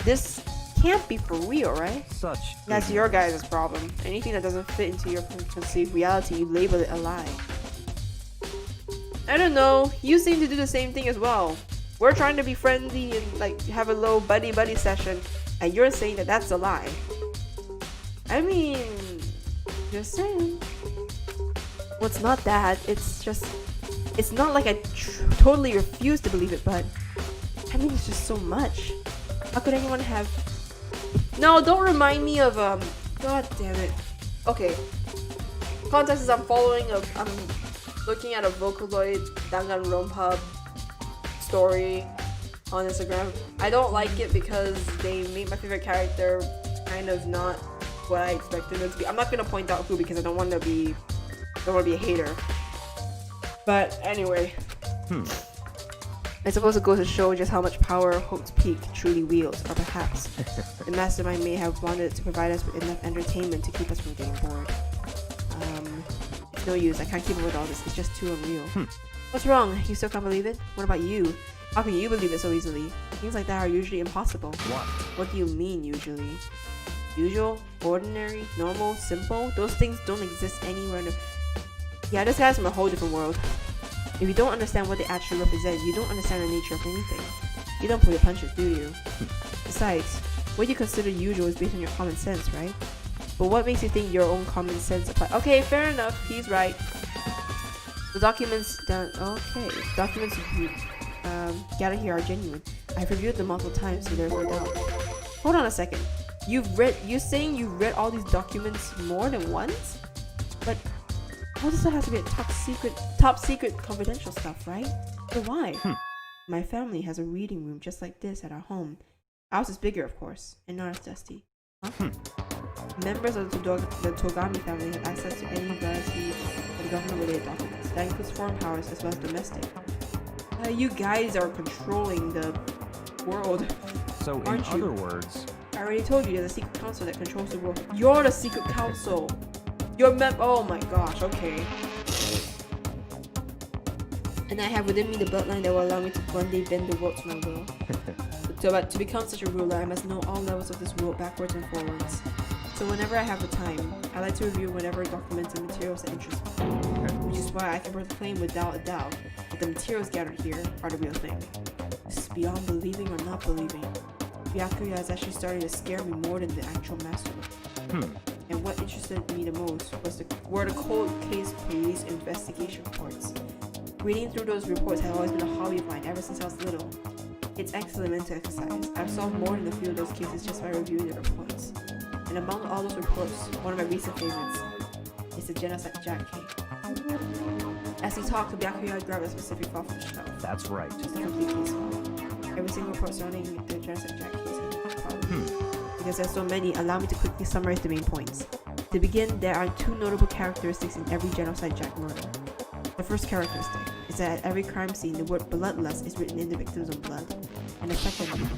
This can't be for real, right? Such... That's your guys' problem. Anything that doesn't fit into your conceived reality, you label it a lie. I don't know. You seem to do the same thing as well. We're trying to be friendly and like have a little buddy session, and you're saying that that's a lie. I mean, just saying. Well, it's not that. It's just, it's not like I totally refuse to believe it, but I mean, it's just so much. How could anyone have? No, don't remind me of God damn it. Okay. Context is I'm looking at a Vocaloid Danganronpa story on Instagram. I don't like it because they made my favorite character kind of not what I expected them to be. I'm not gonna point out who because I don't want to be a hater. But anyway, I suppose it goes to show just how much power Hope's Peak truly wields, or perhaps the mastermind may have wanted to provide us with enough entertainment to keep us from getting bored. It's no use. I can't keep up with all this. It's just too unreal. What's wrong? You still can't believe it? What about you? How can you believe it so easily? Things like that are usually impossible. What do you mean usually? Usual? Ordinary? Normal? Simple? Those things don't exist anywhere. Yeah, this guy's from a whole different world. If you don't understand what they actually represent, you don't understand the nature of anything. You don't pull your punches, do you? Besides, what you consider usual is based on your common sense, right? But what makes you think your own common sense applies? Okay, fair enough. He's right. The documents gathered here are genuine. I've reviewed them multiple times, so there's no doubt. Hold on a second. You're saying you've read all these documents more than once? But all this stuff has to be a top secret confidential stuff, right? But why? My family has a reading room just like this at our home. Ours is bigger, of course, and not as dusty. Huh? Members of the Togami family have access to any variety of government-related documents. That includes foreign powers as well as domestic. You guys are controlling the world. So, in other words, I already told you there's a secret council that controls the world. You're the secret council. Oh my gosh, okay. And I have within me the bloodline that will allow me to one day bend the world to my will. But to become such a ruler, I must know all levels of this world backwards and forwards. So whenever I have the time, I like to review whatever documents and materials that interest me. Which is why I can proclaim without a doubt that the materials gathered here are the real thing. This is beyond believing or not believing. Byakuya is actually starting to scare me more than the actual master. And what interested me the most were the cold case police investigation reports. Reading through those reports had always been a hobby of mine ever since I was little. It's excellent mental exercise. I've solved more than a few of those cases just by reviewing the reports. And among all those reports, one of my recent favorites is the Genocide Jack case. As we talked, Byakuya grabbed a specific file from the shelf. that's right. Just a complete case file. Every single report surrounding the Genocide Jack case is a problem. Because there's so many, allow me to quickly summarize the main points. To begin, there are two notable characteristics in every Genocide Jack murder. The first characteristic is that at every crime scene, the word bloodlust is written in the victim's own blood. And the second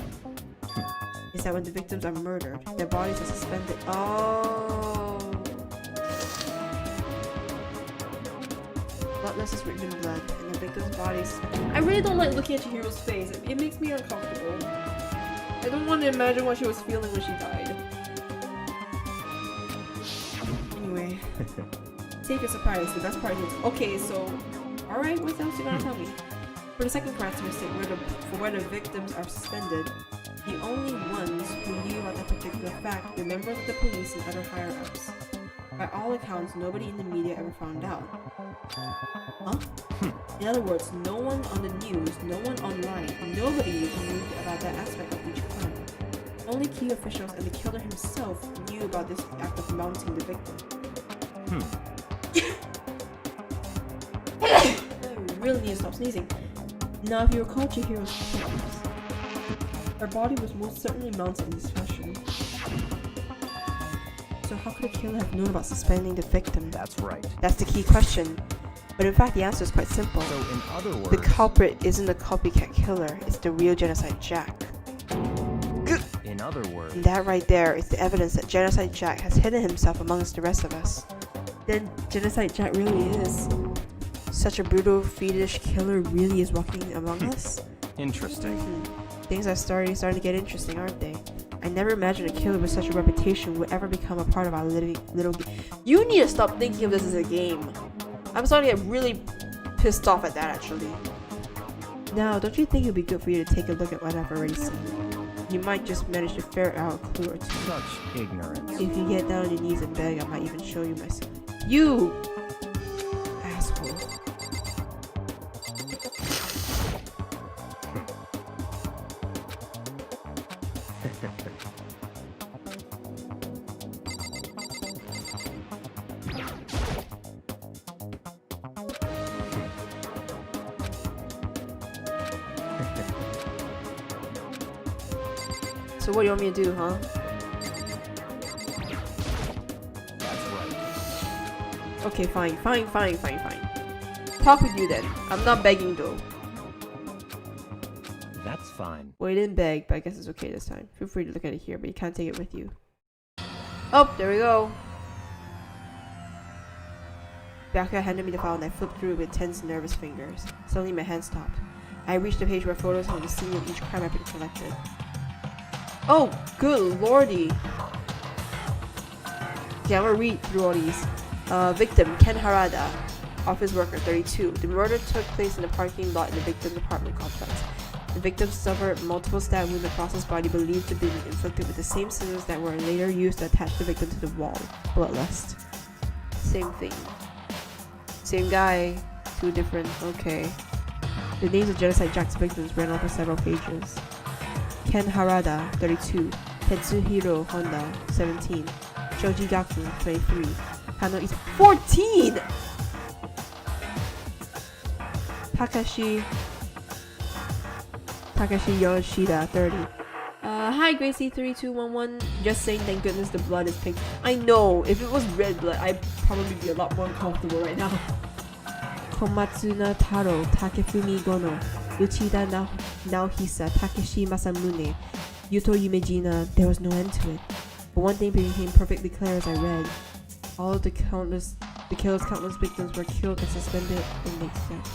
is that when the victims are murdered, their bodies are suspended. Oh. Bloodlust is written in blood, and the victim's bodies. I really don't like looking at Chihiro's face. It makes me uncomfortable. I don't want to imagine what she was feeling when she died. Anyway. Take your surprise, the best part is okay, so alright, what else you gonna tell me? For the second characteristic, where the victims are suspended, the only ones who knew about that particular fact were members of the police and other higher-ups. By all accounts, nobody in the media ever found out. Huh? In other words, no one on the news, no one online, nobody knew about that aspect of each crime. Only key officials and the killer himself knew about this act of mounting the victim. I really need to stop sneezing. Now, if you recall Chihiro's corpse, her body was most certainly mounted in this fashion. So how could a killer have known about suspending the victim? That's right. That's the key question. But in fact, the answer is quite simple. So, in other words, The culprit isn't the copycat killer, it's the real Genocide Jack. in other words, And that right there is the evidence that Genocide Jack has hidden himself amongst the rest of us. Then Genocide Jack really is. Such a brutal, fiendish killer really is walking among us? interesting. Things are starting to get interesting, aren't they? I never imagined a killer with such a reputation would ever become a part of our little game. You need to stop thinking of this as a game. I'm starting to get really pissed off at that, actually. Now, don't you think it would be good for you to take a look at what I've already seen? You might just manage to ferret out a clue or two. Such ignorance. If you get down on your knees and beg, I might even show you myself. You! Asshole. So what do you want me to do, huh? That's right. Okay, fine. Talk with you then. I'm not begging though. That's fine. Well, you didn't beg, but I guess it's okay this time. Feel free to look at it here, but you can't take it with you. Oh, there we go. Byakuya handed me the file and I flipped through it with tense, nervous fingers. Suddenly my hand stopped. I reached the page where photos of the scene of each crime had been collected. Oh, good lordy. Okay, I'm gonna read through all these. Victim, Ken Harada. Office worker, 32. The murder took place in the parking lot in the victim's apartment complex. The victim suffered multiple stab wounds across his body believed to be inflicted with the same scissors that were later used to attach the victim to the wall. Bloodlust. Same thing. Same guy. Two different. Okay. The names of Genocide Jack's victims ran over several pages. Ken Harada, 32. Tetsuhiro Honda, 17. Shoji Gaku, 23. Kano Isa, 14! Takashi Yoshida, 30. Hi Gracie3211. Just saying thank goodness the blood is pink. I know, if it was red blood, I'd probably be a lot more comfortable right now. Komatsuna Taro, Takefumi Gono, Uchida Naohisa, Takeshi Masamune, Yuto Yumejina. There was no end to it. But one thing became perfectly clear as I read. All of the killer's countless victims were killed and suspended in makes sense.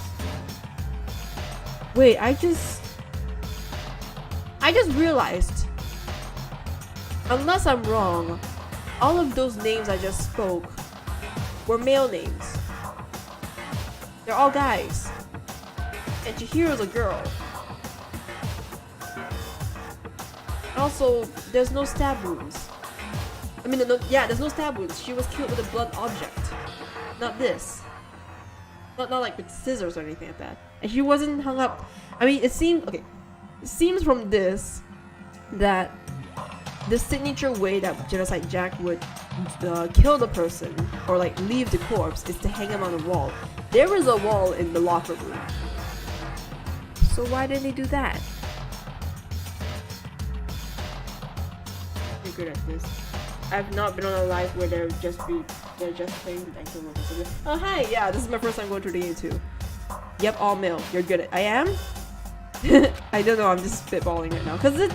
Wait, I just realized, unless I'm wrong, all of those names I just spoke were male names. They're all guys. And Chihiro's a girl. Also, there's no stab wounds. I mean, there's no stab wounds. She was killed with a blunt object. Not this. Not like with scissors or anything like that. And she wasn't hung up. I mean, it seems from this that the signature way that Genocide Jack would kill the person or like leave the corpse is to hang him on a wall. There is a wall in the locker room. So why didn't they do that? You're good at this. I've not been on a live where they're just playing Danganronpa. Oh hi, yeah, this is my first time going through the game too. Yep, all male. You're good at. I am. I don't know. I'm just spitballing right now because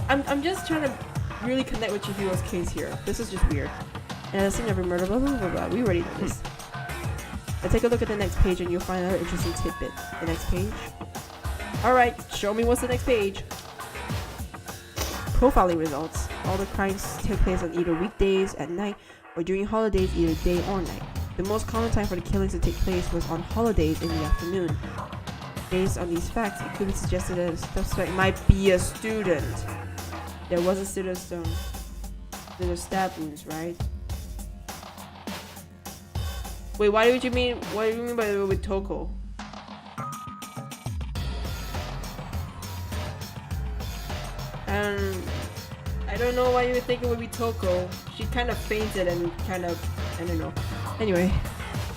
I'm just trying to really connect with Chihiro's case here. This is just weird. And I've seen every murder. Blah blah blah blah. We already know this. Now take a look at the next page and you'll find another interesting tidbit. The next page. All right, show me what's the next page. Profiling results. All the crimes take place on either weekdays at night or during holidays, either day or night. The most common time for the killings to take place was on holidays in the afternoon. Based on these facts, it could be suggested that the suspect might be a student. There was a citizen. There were stab wounds, right? Wait, what do you mean by with Toko? I don't know why you would think it would be Toko. She kind of fainted and I don't know. Anyway,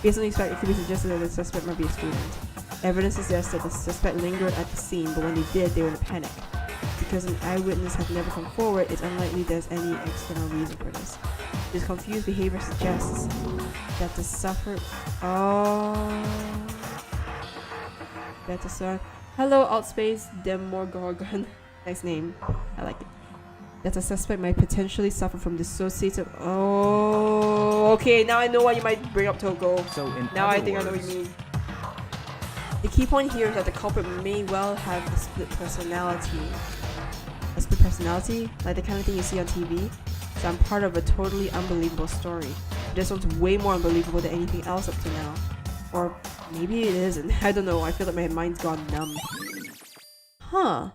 based on these facts, it could be suggested that the suspect might be a student. Evidence suggests that the suspect lingered at the scene, but when they did, they were in a panic. Because an eyewitness has never come forward, it's unlikely there's any external reason for this. This confused behavior suggests that the sufferer... Hello, Altspace Demogorgon. Nice name. I like it. That the suspect might potentially suffer from dissociative... Oh, okay, now I know why you might bring up Toko. So Now I think I know what you mean. The key point here is that the culprit may well have a split personality. A split personality? Like the kind of thing you see on TV? So I'm part of a totally unbelievable story. This one's way more unbelievable than anything else up to now. Or maybe it isn't. I don't know. I feel like my mind's gone numb. Huh.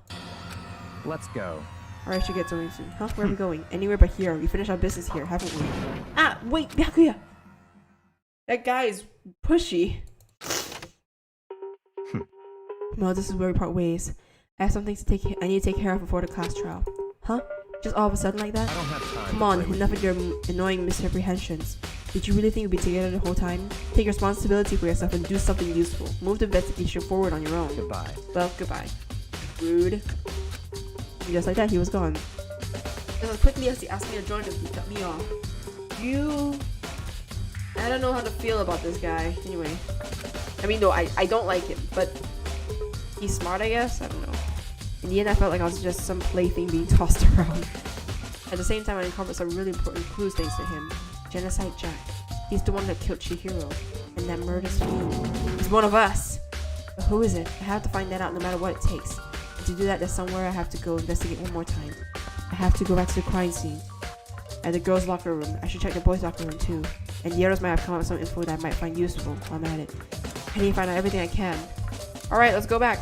Let's go. Alright, I should get something soon. Huh? Where are we going? Anywhere but here. We finished our business here, haven't we? Ah, wait, Byakuya! That guy is pushy. Well, this is where we part ways. I have something to I need to take care of before the class trial. Huh? Just all of a sudden like that? I don't have time. Come on, enough of your annoying misapprehensions. Did you really think we'd be together the whole time? Take responsibility for yourself and do something useful. Move the investigation forward on your own. Goodbye. Well, goodbye. Rude. And just like that, he was gone. And as quickly as he asked me to join him, he cut me off. I don't know how to feel about this guy. Anyway. I mean, no, I don't like him, but he's smart, I guess? I don't know. In the end, I felt like I was just some plaything being tossed around. At the same time, I uncovered some really important clues thanks to him. Genocide Jack. He's the one that killed Chihiro. And that murders me. He's one of us. But who is it? I have to find that out no matter what it takes. And to do that, there's somewhere I have to go investigate one more time. I have to go back to the crime scene. At the girls' locker room. I should check the boys' locker room too. And the others might have come up with some info that I might find useful while I'm at it. I need to find out everything I can. Alright, let's go back.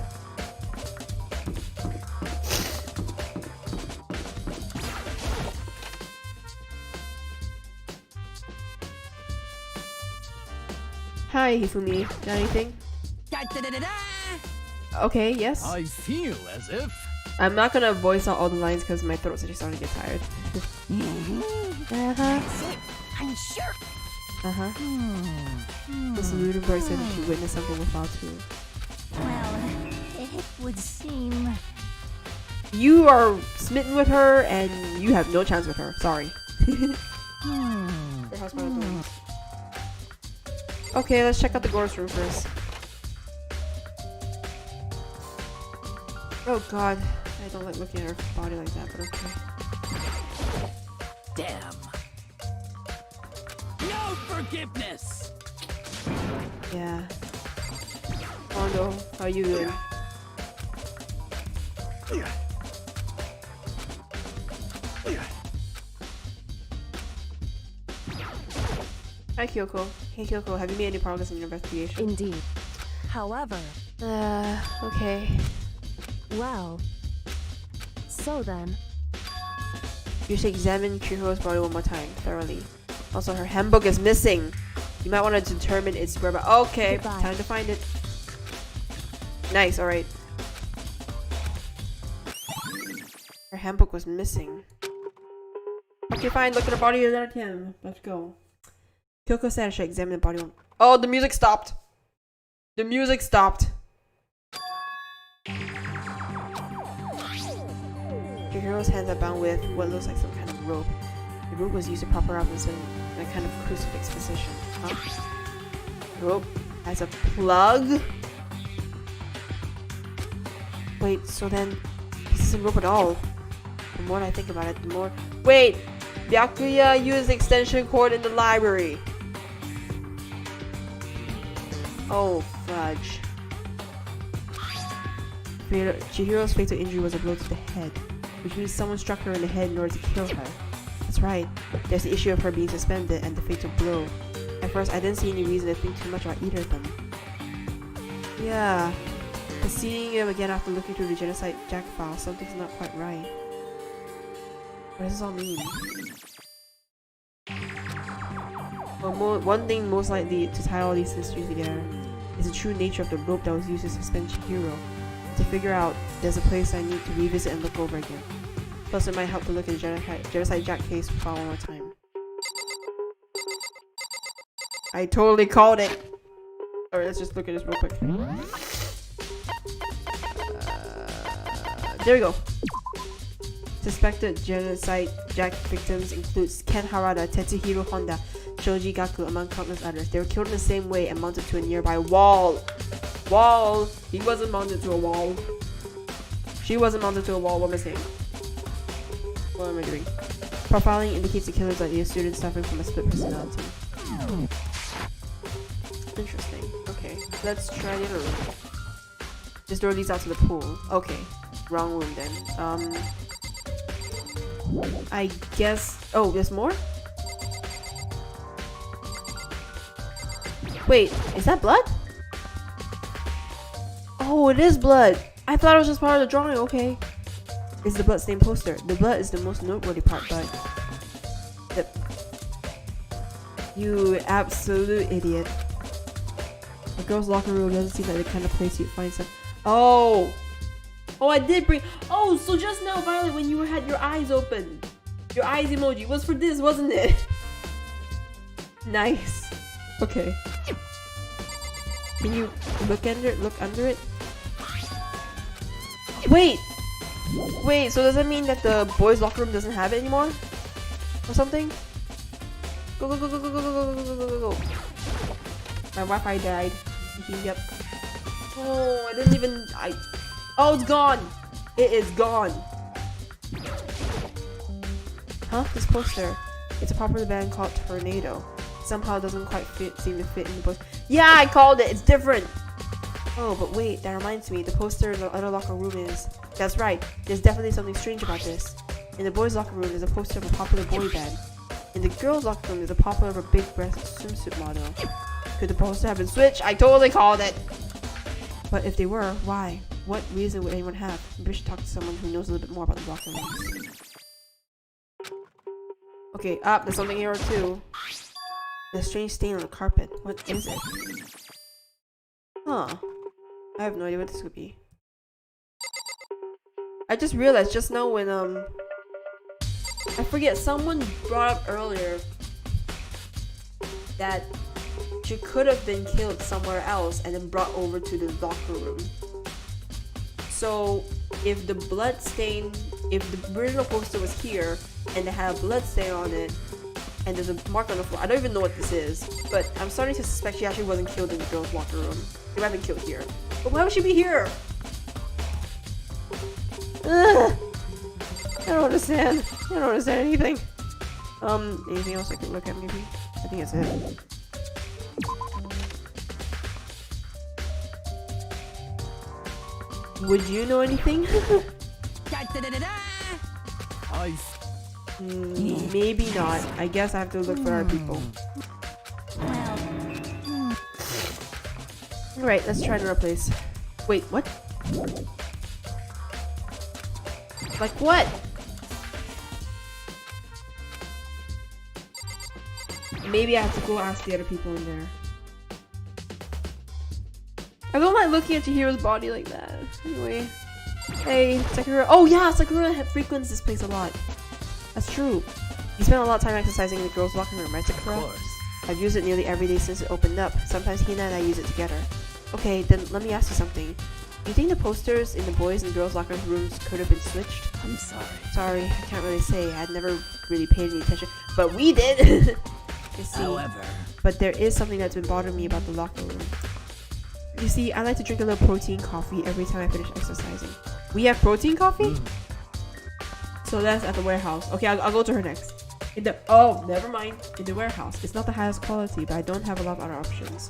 Hi, Hifumi. Got anything? Okay, yes. I feel as if. I'm not gonna voice out all the lines because my throat's actually starting to get tired. I'm sure. This Ludenberg said that she witnessed something with File 2. Well, it would seem. You are smitten with her and you have no chance with her. Sorry. Okay, let's check out the Gorse room first. Oh god, I don't like looking at her body like that, but okay. Damn. No forgiveness. Yeah. Mondo, how you doing? Hi Kyoko. Hey Kyoko, have you made any progress in your investigation? Indeed. However, Okay. well, so then, You should examine Chihiro's body one more time, thoroughly. Also, her handbook is missing. You might want to determine its whereabouts. Okay, Goodbye. time to find it. Nice, alright. Her handbook was missing. Okay, fine, look at the body of that Kim. Let's go. Kyoko said I should examine the body one. Oh, the music stopped! The music stopped! Chihiro's hands are bound with what looks like some kind of rope. The rope was used to prop her up in a kind of crucifix position. Huh? The rope has a plug? Wait, so then this isn't rope at all. The more I think about it, the more. Wait! Byakuya used the extension cord in the library. Oh, fudge. Chihiro's fatal injury was a blow to the head, which means someone struck her in the head in order to kill her. That's right. There's the issue of her being suspended and the fatal blow. At first, I didn't see any reason to think too much about either of them. Yeah. But seeing him again after looking through the Genocide Jack file, something's not quite right. What does this all mean? Well, one thing most likely to tie all these mysteries together is the true nature of the rope that was used to suspend Chihiro. To figure out, there's a place I need to revisit and look over again. Plus, it might help to look at the Genocide Jack case file one more time. I totally called it! Alright, let's just look at this real quick. There we go. Suspected Genocide Jack victims includes Ken Harada, Tetsuhiro Honda, Shoji Gaku, among countless others. They were killed in the same way and mounted to a nearby wall. Wall! He wasn't mounted to a wall. She wasn't mounted to a wall. What am I saying? What am I doing? Profiling indicates the killers are either students suffering from a split personality. Interesting. Okay, let's try the other room. Just throw these out to the pool. Okay, wrong room then. I guess. Oh, there's more? Wait, is that blood? Oh, it is blood. I thought it was just part of the drawing, okay. It's the bloodstained poster. The blood is the most noteworthy part, but... Yep. You absolute idiot. A girl's locker room doesn't seem like the kind of place you'd find some... Oh! Oh, I did bring... Oh, so just now, Violet, when you had your eyes open. Your eyes emoji was for this, wasn't it? Nice. Okay. Can you look under it? Look under it? Wait! Wait, so does that mean that the boys' locker room doesn't have it anymore? Or something? Go, go, go, go, go, go, go, go, go, go, go, go. My Wi-Fi died. Yep. Oh, I didn't even... Oh, it's gone! It is gone! Huh? This poster. It's a popular band called Tornado. Somehow it doesn't quite seem to fit in the poster. Yeah, I called it! It's different! Oh, but wait, that reminds me. The poster in the other locker room is... That's right. There's definitely something strange about this. In the boys' locker room, there's a poster of a popular boy band. In the girls' locker room, there's a popular of a big-breast swimsuit model. Could the poster have been switched? I totally called it! But if they were, why? What reason would anyone have? Maybe we should talk to someone who knows a little bit more about the locker rooms. Okay, there's something here too. A strange stain on the carpet. What is it? Huh. I have no idea what this could be. I just realized just now when I forget, someone brought up earlier that she could have been killed somewhere else and then brought over to the locker room. So if the blood stain, if the original poster was here and they had a blood stain on it and there's a mark on the floor, I don't even know what this is, but I'm starting to suspect she actually wasn't killed in the girls' locker room. She might have been killed here. But why would she be here? Ugh. I don't understand. I don't understand anything. Anything else I could look at maybe? I think that's it. Would you know anything? Maybe not. I guess I have to look for our people. Alright, let's try another place. Wait, what? Like what? Maybe I have to go ask the other people in there. I don't like looking at Chihiro's body like that. Anyway. Hey, Sakura. Oh yeah, Sakura frequents this place a lot. That's true. You spend a lot of time exercising in the girls' locker room, right, Sakura? Of course. I've used it nearly every day since it opened up. Sometimes Hina and I use it together. Okay, then let me ask you something. Do you think the posters in the boys' and girls' locker rooms could have been switched? I'm sorry. Sorry, I can't really say. I'd never really paid any attention. But we did! You see. However, But there is something that's been bothering me about the locker room. You see, I like to drink a little protein coffee every time I finish exercising. We have protein coffee? So that's at the warehouse. Okay, I'll go to her next. Oh, never mind. In the warehouse. It's not the highest quality, but I don't have a lot of other options.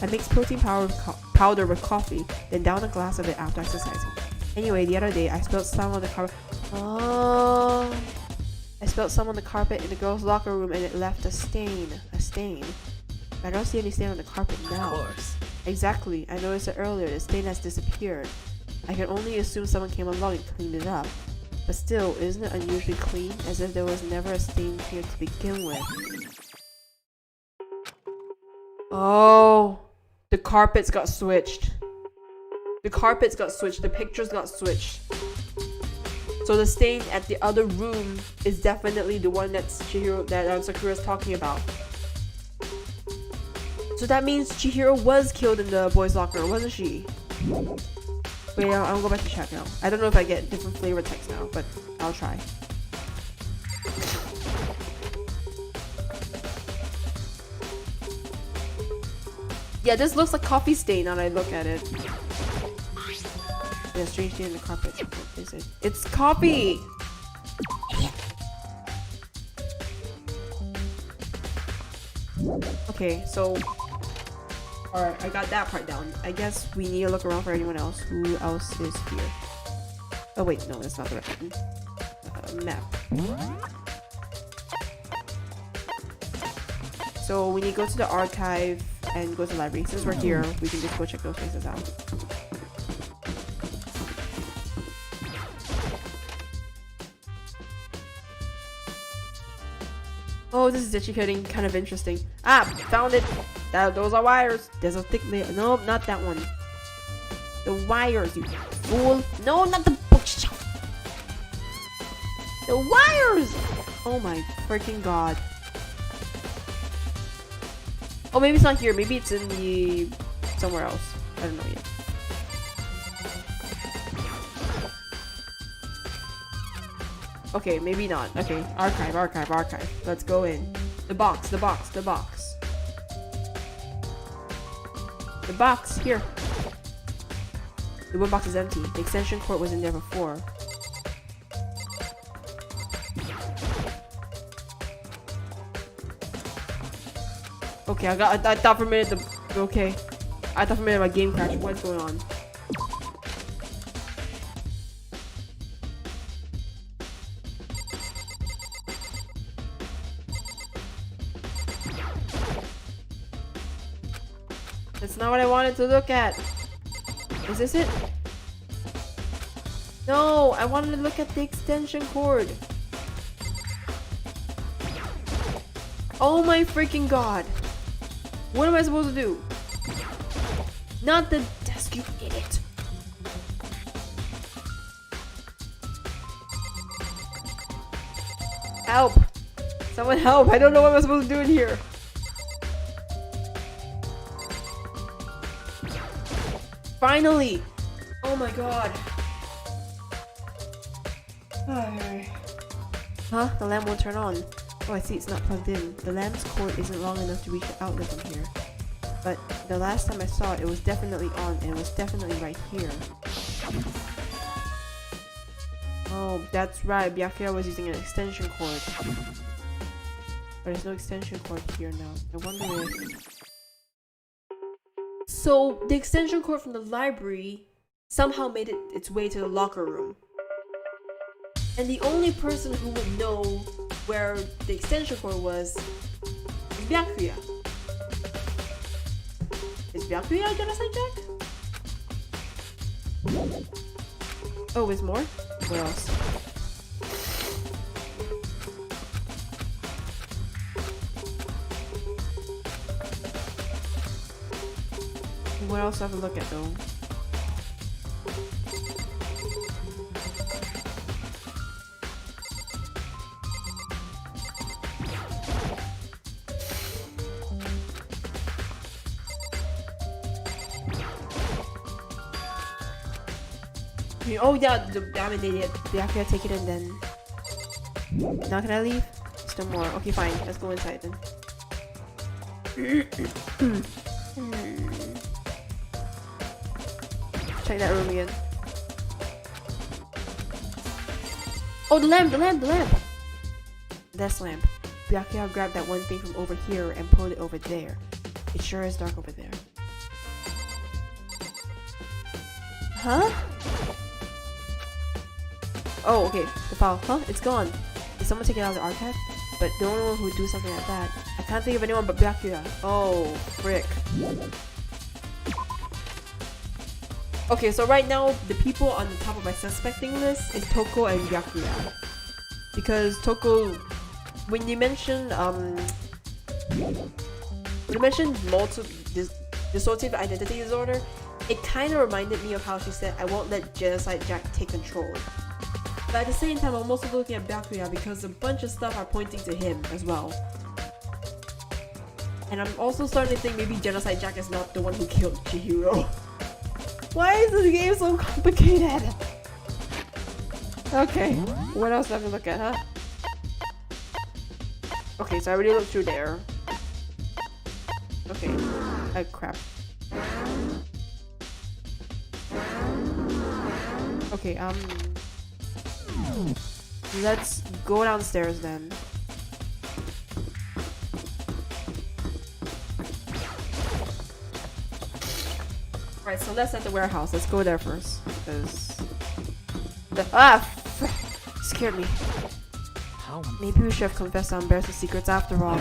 I mix protein powder with coffee, then down a glass of it after exercising. Anyway, the other day, I spilled some on the carpet. Oh, I spilled some on the carpet in the girls' locker room and it left a stain. A stain. I don't see any stain on the carpet now. of course. Exactly. I noticed it earlier. The stain has disappeared. I can only assume someone came along and cleaned it up. But still, isn't it unusually clean? As if there was never a stain here to begin with. Oh, the carpets got switched. The carpets got switched. The pictures got switched. So the stain at the other room is definitely the one that Sakura's talking about. So that means Chihiro was killed in the boys' locker room, wasn't she? Wait, I'll go back to chat now. I don't know if I get different flavor text now, but I'll try. Yeah, this looks like coffee stain now that I look at it. Yeah, strange stain in the carpet. What is it? It's coffee! Okay, so... Alright, I got that part down. I guess we need to look around for anyone else. Who else is here? Oh wait, no, that's not the right button. Map. So we need to go to the archive and go to the library. Since we're here, we can just go check those places out. Oh, this is actually getting kind of interesting. Ah, found it. Those are wires. There's a thick layer. No, not that one. The wires, you fool. No, not the bookshelf. The wires. Oh my freaking god. Oh, maybe it's not here. Maybe it's in the somewhere else. I don't know yet. Okay, maybe not. Okay, archive. Let's go in. The box. The box, here. The one box is empty. The extension cord was in there before. Okay, I thought for a minute okay. I thought for a minute my game crashed. What's going on? That's not what I wanted to look at. Is this it? No, I wanted to look at the extension cord. Oh my freaking god. What am I supposed to do? Not the desk, you idiot. Help. Someone help. I don't know what I'm supposed to do in here. Finally! Oh my god. Huh? The lamp won't turn on. Oh, I see it's not plugged in. The lamp's cord isn't long enough to reach the outlet from here. But the last time I saw it, it was definitely on, and it was definitely right here. Oh, that's right. Byakuya was using an extension cord. But there's no extension cord here now. I wonder if... So, the extension cord from the library somehow made its way to the locker room. And the only person who would know where the extension cord was is Byakuya. Is Byakuya a genocide jack? Oh, there's more? Where else? What else do I have to look at though? Oh yeah, damn it, idiot. Yeah, can I take it in then? Now can I leave? Still more. Okay, fine. Let's go inside then. Check that room again. Oh, the lamp! This lamp. Byakuya grabbed that one thing from over here and pulled it over there. It sure is dark over there. Huh? Oh, okay. The file. Huh? It's gone. Did someone take it out of the archive? But the only one who would do something like that. I can't think of anyone but Byakuya. Oh, frick. Okay, so right now, the people on the top of my suspecting list is Toko and Byakuya. Because Toko... When you mentioned, dissociative identity disorder, it kind of reminded me of how she said, I won't let Genocide Jack take control. But at the same time, I'm also looking at Byakuya because a bunch of stuff are pointing to him as well. And I'm also starting to think maybe Genocide Jack is not the one who killed Chihiro. Why is this game so complicated? Okay, what else do I have to look at, huh? Okay, so I already looked through there. Okay, crap. Okay, let's go downstairs then. Alright, so let's at the warehouse. Let's go there first. Because... scared me. Maybe we should have confessed our embarrassing secrets after all.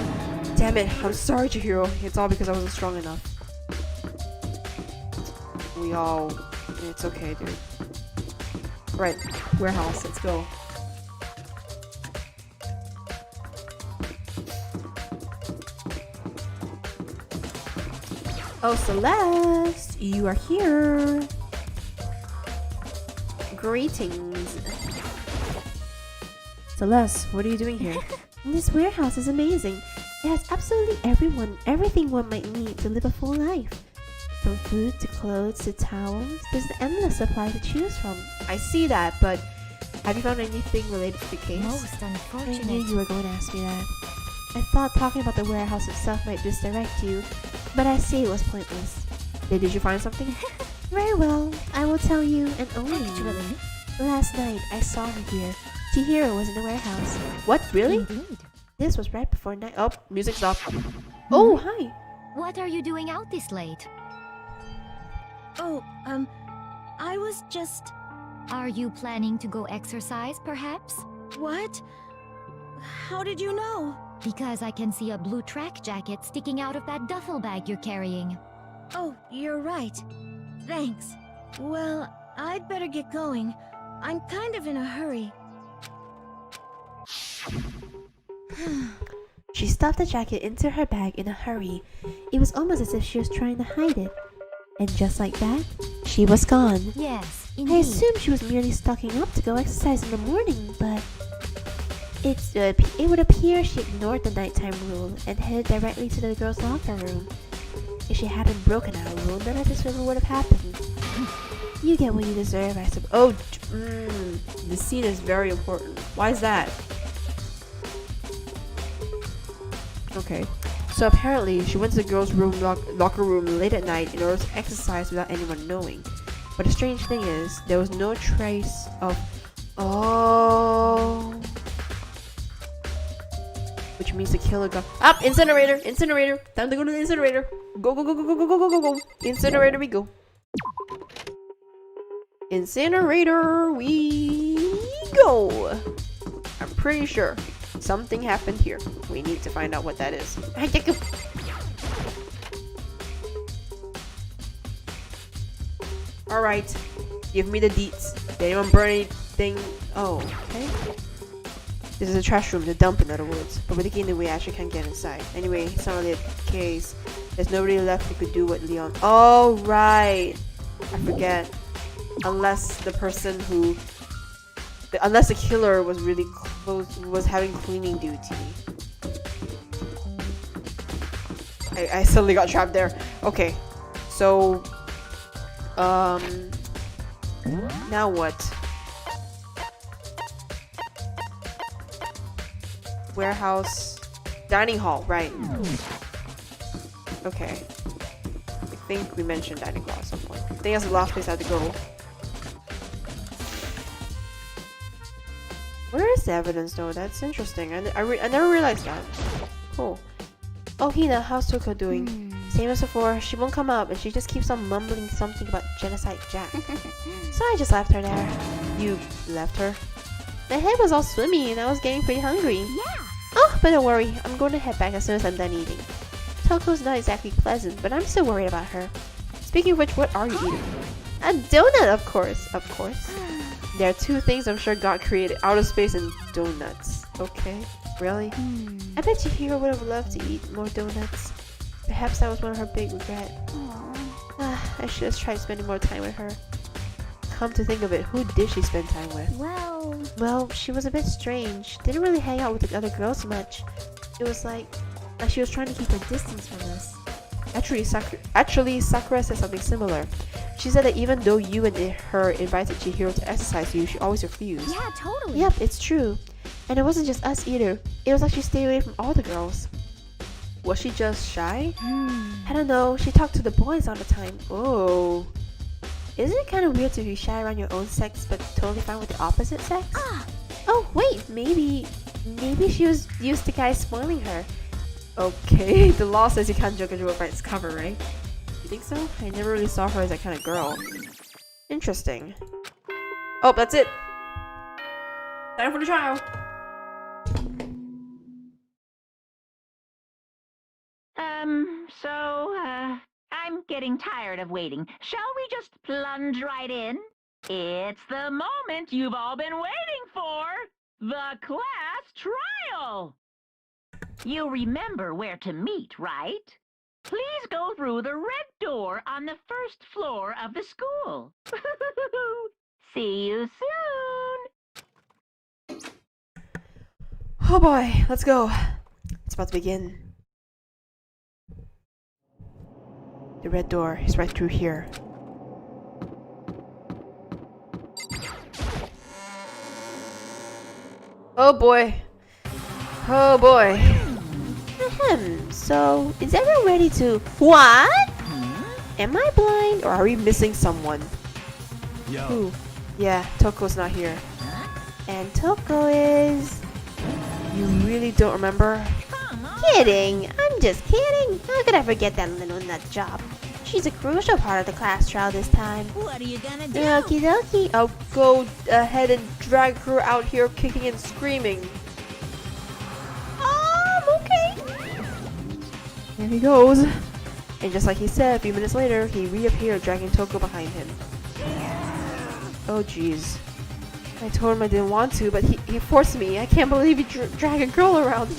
Damn it, I'm sorry, Chihiro. It's all because I wasn't strong enough. It's okay, dude. Right, warehouse, let's go. Oh, Celeste, you are here. Greetings. Celeste, what are you doing here? This warehouse is amazing. It has absolutely everything one might need to live a full life. From food to clothes to towels, there's an endless supply to choose from. I see that, but have you found anything related to the case? Most I knew unfortunate. you were going to ask me that. I thought talking about the warehouse itself might misdirect you, but I see it was pointless. Did you find something? Very well, I will tell you and only you. Actually, Last night, I saw her here. Chihiro was in the warehouse. What, really? indeed. This was right before night. Oh, music stopped. Oh, hi. What are you doing out this late? Oh, I was just. Are you planning to go exercise, perhaps? What? How did you know? Because I can see a blue track jacket sticking out of that duffel bag you're carrying. Oh, you're right. Thanks. Well, I'd better get going. I'm kind of in a hurry. She stuffed the jacket into her bag in a hurry. It was almost as if she was trying to hide it. And just like that, she was gone. Yes, I indeed. assumed she was merely stocking up to go exercise in the morning, but it would appear she ignored the nighttime rule and headed directly to the girls' locker room. If she hadn't broken our rule, none of this really would have happened. You get what you deserve, I suppose. Oh, this scene is very important. Why is that? Okay. So apparently, she went to the girls' room locker room late at night in order to exercise without anyone knowing. But the strange thing is, there was no trace of... Oh... Which means the killer got... Up! Incinerator! Incinerator! Time to go to the incinerator! Go, go, go, go, go, go, go, go, go, go! Incinerator we go! Incinerator we go! I'm pretty sure something happened here. We need to find out what that is. Alright. Give me the deets. Did anyone burn anything? Oh, okay. This is a trash room, the dump in other words. But with the key in the way, I actually can't get inside. Anyway, it's not really a case. There's nobody left who could do what Leon... Oh, right. I forget. Unless the person who... Unless the killer was really close, was having cleaning duty. I suddenly got trapped there. Okay. So... Now what? Warehouse... Dining hall, right. Okay. I think we mentioned dining hall at some point. I think that's the last place I had to go. Where is the evidence though? That's interesting. I never realized that. Cool. Oh, Hina, how's Toko doing? Same as before, she won't come up and she just keeps on mumbling something about Genocide Jack. So I just left her there. You left her? My head was all swimmy and I was getting pretty hungry. Yeah. Oh, but don't worry, I'm going to head back as soon as I'm done eating. Toko's not exactly pleasant, but I'm still worried about her. Speaking of which, what are you eating? A donut, of course. Of course. There are two things I'm sure God created: outer space and donuts. Okay, really? I bet Chihiro would have loved to eat more donuts. Perhaps that was one of her big regrets. I should have tried spending more time with her. Come to think of it, who did she spend time with? Well, she was a bit strange. Didn't really hang out with the other girls much. It was like she was trying to keep her distance from us. Actually, Sakura said something similar. She said that even though you and her invited Chihiro to exercise you, she always refused. Yeah, totally. Yep, it's true. And it wasn't just us either. It was like she stayed away from all the girls. Was she just shy? I don't know, she talked to the boys all the time. Oh. Isn't it kind of weird to be shy around your own sex but totally fine with the opposite sex? Oh, wait, maybe she was used to guys spoiling her. Okay, the law says you can't judge a book by its cover, right? You think so? I never really saw her as that kind of girl. Interesting. Oh, that's it! Time for the trial! I'm getting tired of waiting. Shall we just plunge right in? It's the moment you've all been waiting for! The class trial! You remember where to meet, right? please go through the red door on the first floor of the school. See you soon. Oh boy, let's go. It's about to begin. The red door is right through here. Oh boy. Oh boy. So, is everyone ready to... What? Am I blind or are we missing someone? Yo. Ooh. Yeah, Toko's not here. And Toko is... You really don't remember? Kidding! I'm just kidding! How could I forget that little nut job? She's a crucial part of the class trial this time. What are you gonna do? Okie dokie. I'll go ahead and drag her out here kicking and screaming. Okay. There he goes. And just like he said, a few minutes later, he reappeared dragging Toko behind him. Oh jeez. I told him I didn't want to, but he forced me. I can't believe he dragged a girl around.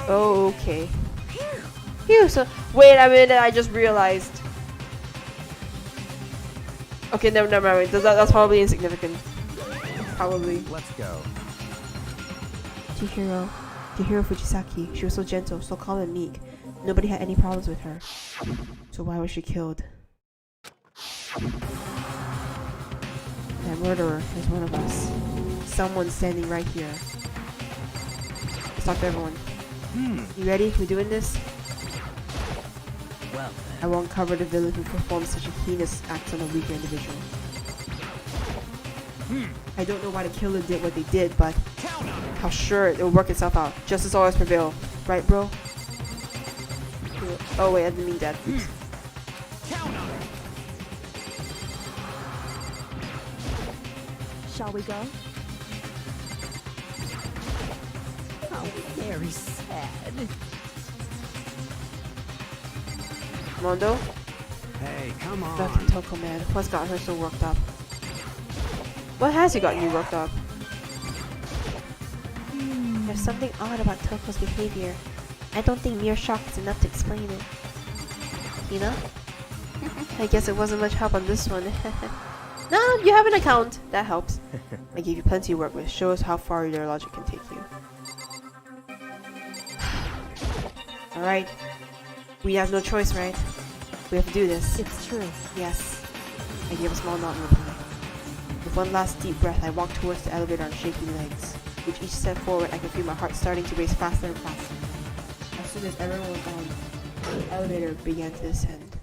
Oh, okay. Phew, so wait a minute, I just realized. Okay, never mind. That's probably insignificant. Probably. Let's go. Chihiro Fujisaki. She was so gentle, so calm and meek. Nobody had any problems with her. So why was she killed? That murderer is one of us. Someone standing right here. Let's talk to everyone. You ready? We doing this? Well, I won't cover the villain who performs such a heinous act on a weaker individual. I don't know why the killer did what they did, but how sure it will work itself out. Justice always prevail. Right, bro? Oh wait, I didn't mean that. Oops. Shall we go? Very sad. Mondo? Hey, come on. Fucking Toko, man. What's got her so worked up? What has you gotten you worked up? There's something odd about Toko's behavior. I don't think mere shock is enough to explain it. You know? I guess it wasn't much help on this one. No, you have an account. That helps. I gave you plenty to work with. Shows how far your logic can take you. Alright. We have no choice, right? We have to do this. It's true. Yes. I gave a small nod in reply. With one last deep breath, I walked towards the elevator on shaky legs. With each step forward, I could feel my heart starting to race faster and faster. As soon as everyone was gone, the elevator began to descend.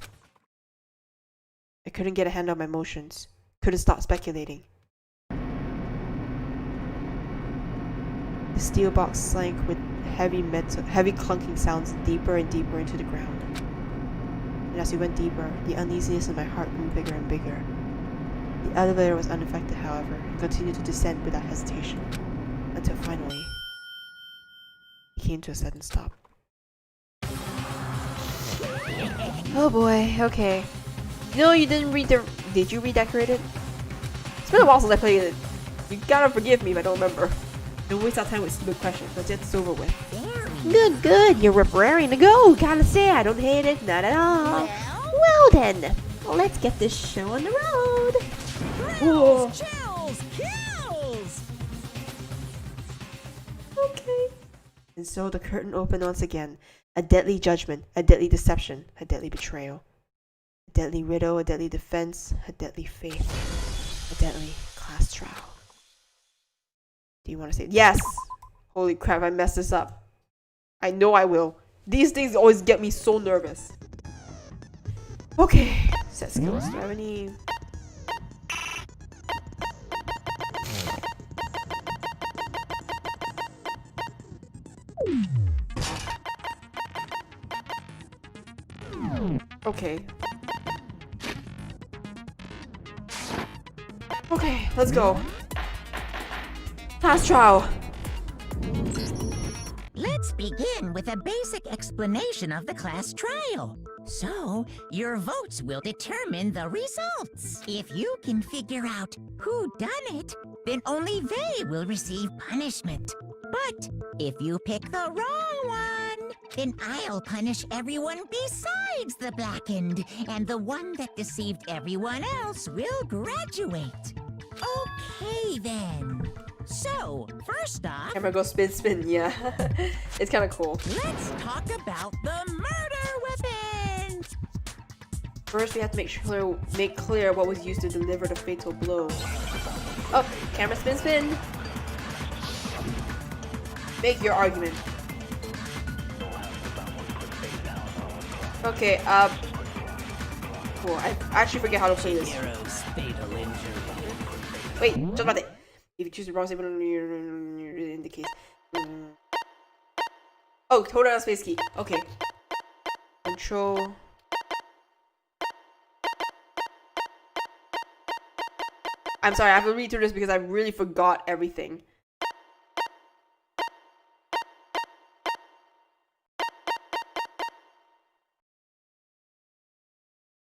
I couldn't get a handle on my emotions. Couldn't stop speculating. The steel box sank with heavy clunking sounds deeper and deeper into the ground. And as we went deeper, the uneasiness in my heart grew bigger and bigger. The elevator was unaffected, however, and continued to descend without hesitation, until finally, it came to a sudden stop. Oh boy, okay. No, you didn't read the... Did you redecorate it? It's been a while since I played it. You gotta forgive me if I don't remember. Don't waste our time with stupid questions. Let's get this over with. Good. You're raring to go. Gotta say, I don't hate it. Not at all. Well then, let's get this show on the road. Whoa. Chills! Kills! Okay. And so the curtain opened once again. A deadly judgment, a deadly deception, a deadly betrayal. A deadly riddle, a deadly defense, a deadly faith, a deadly class trial. Do you want to say it? Yes! Holy crap, I messed this up. I know I will. These things always get me so nervous. Okay. Set skills. Do I have any... Okay. Okay, let's go. Class trial. Let's begin with a basic explanation of the class trial. So, your votes will determine the results. If you can figure out who done it, then only they will receive punishment. But if you pick the wrong one, then I'll punish everyone besides the blackened, and the one that deceived everyone else will graduate. Okay, then. So, first off, Camera goes spin, spin. Yeah, it's kind of cool. let's talk about the murder weapon. First, we have to make clear what was used to deliver the fatal blow. Oh, camera spin, spin. Make your argument. Okay, cool. I actually forget how to play this. Hero's fatal injury. Wait, just about it. If you choose the wrong staple in the case. Oh, hold down space key. Okay. Control. I'm sorry, I have to read through this because I really forgot everything.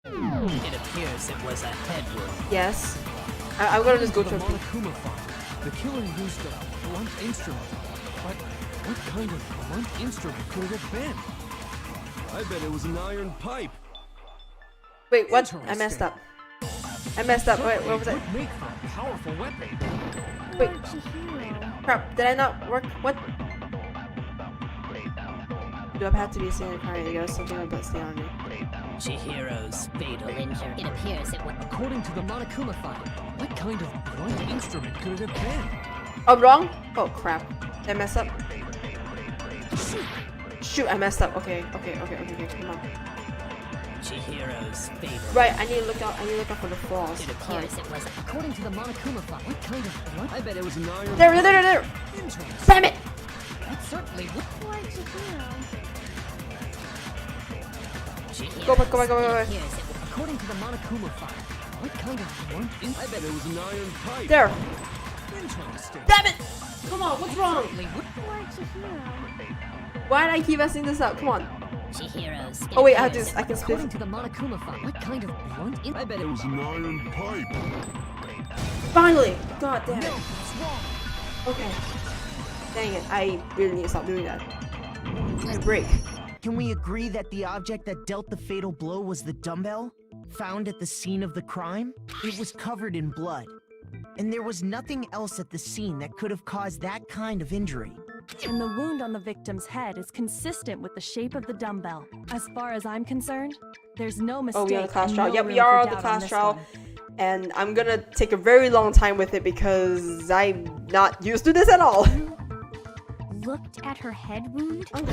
It appears it was a head wound. Yes. I'm gonna just go to a Monokuma file. The killer used a blunt instrument. But what kind of blunt instrument could it have been? I bet it was an iron pipe. Wait, what? I messed up. I messed up. Wait, what was It that? would make for a powerful weapon. Wait. Chihiro. Crap, did I not work? What? Do I have to be a standard card? I guess something like that stay on me. Chihiro's fatal injury. It appears it was. According to the Monokuma file, what kind of blunt instrument could it have been? Oh, wrong? Oh, crap. Did I mess up? Shoot, I messed up. Okay, come on. Chihiro's fatal. Right, I need to look out for the flaws. It appears it was. According to the Monokuma file, what kind of blunt? I bet it was an iron. There! Interesting. Damn it! That certainly would. Why Chihiro? Go back. According to the Monokuma file, what kind of blunt instrument? I bet it was an iron pipe. There! Interesting. Damn it! Come on, what's wrong? Why Chihiro? Why did I keep messing this up? Come on. Chihiro's. Oh wait, I have to. I can According split. to the Monokuma file, what kind of blunt instrument? I bet it was an iron pipe. Finally! God damn it. Okay. Dang it, I really need to stop doing that. I break. Can we agree that the object that dealt the fatal blow was the dumbbell? Found at the scene of the crime? It was covered in blood. And there was nothing else at the scene that could have caused that kind of injury. And the wound on the victim's head is consistent with the shape of the dumbbell. As far as I'm concerned, there's no mistake. Oh, we are on the class and trial. no Yeah, we room are for on the doubt class this trial. one. And I'm gonna take a very long time with it because I'm not used to this at all. Looked at her head wound? That's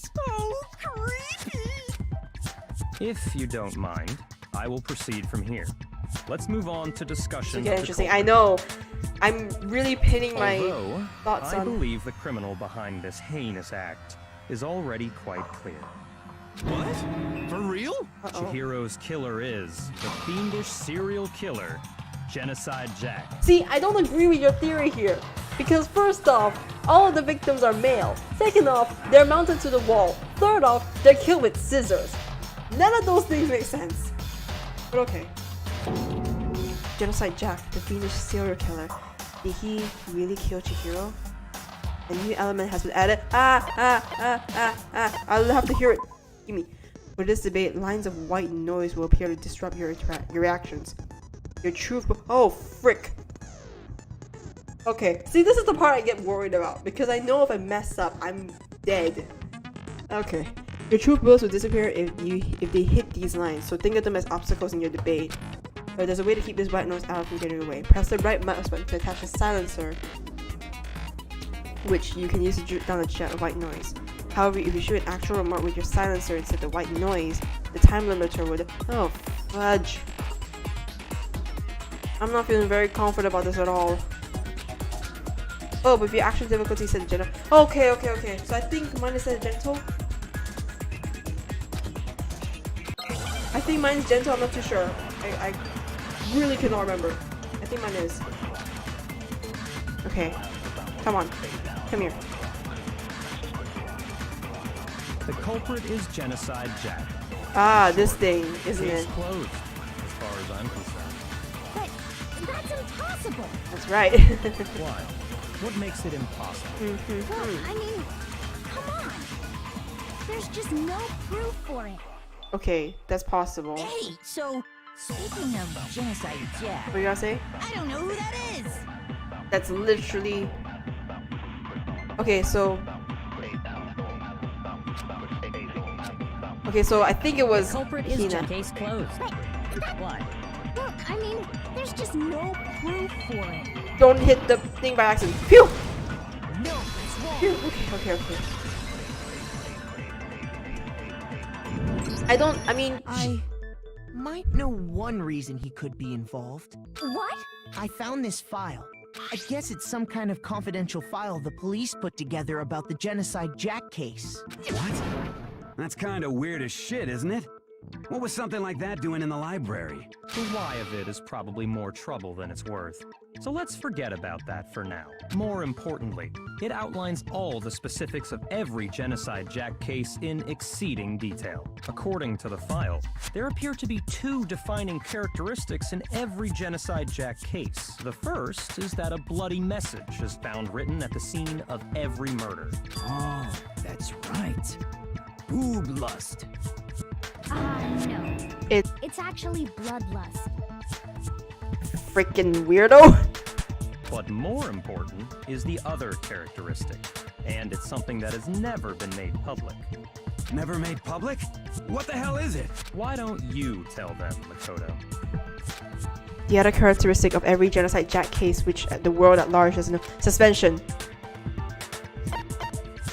so creepy. If you don't mind, I will proceed from here. Let's move on to discussion. Okay, of the interesting. culprit. I know. I'm really pinning my Although, thoughts I on. believe the criminal behind this heinous act is already quite clear. What? For real? Uh-oh. Chihiro's killer is the fiendish serial killer, Genocide Jack. See, I don't agree with your theory here. Because first off, all of the victims are male. Second off, they're mounted to the wall. Third off, they're killed with scissors. None of those things make sense. But okay. Genocide Jack, the fiendish serial killer. Did he really kill Chihiro? A new element has been added. I'll have to hear it. Give me. For this debate, lines of white noise will appear to disrupt your reactions. Your truth. Oh, frick. Okay, see, this is the part I get worried about because I know if I mess up, I'm dead. Okay. Your truth bullets will disappear if they hit these lines, so think of them as obstacles in your debate. But there's a way to keep this white noise out from getting away. Press the right mouse button to attach a silencer, which you can use to droop down the jet of white noise. However, if you shoot an actual remark with your silencer instead of the white noise, the time limiter would. Oh, fudge. I'm not feeling very confident about this at all. Oh, but if your action difficulty set gentle. Okay. So I think mine is set gentle. I think mine's gentle, I'm not too sure. I really cannot remember. I think mine is. Okay. Come on. Come here. The culprit is Genocide Jack. Ah, this thing, isn't Case it? closed, as far as I'm concerned. But that's impossible. That's right. Why? What makes it impossible? Well, I mean, Come on. There's just no proof for it. Okay, that's possible. Hey, so speaking of Genocide Jack, What you gotta say? I don't know who that is. That's literally. Okay, so. Okay, so I think it was Culprit is Hina. case closed. Why? Look, I mean, there's just no proof for it. Don't hit the thing by accident. Phew! No, it's wrong. Phew! Okay. I mean, I might know one reason he could be involved. What? I found this file. I guess it's some kind of confidential file the police put together about the Genocide Jack case. What? That's kind of weird as shit, isn't it? What was something like that doing in the library? The why of it is probably more trouble than it's worth. So let's forget about that for now. More importantly, it outlines all the specifics of every Genocide Jack case in exceeding detail. According to the file, there appear to be two defining characteristics in every Genocide Jack case. The first is that a bloody message is found written at the scene of every murder. Oh, that's right. Boob lust. No. It- It's actually bloodlust. freaking weirdo. But more important is the other characteristic, and it's something that has never been made public. Never made public? What the hell is it? Why don't you tell them, Makoto? The other characteristic of every Genocide Jack case, which the world at large doesn't know, suspension.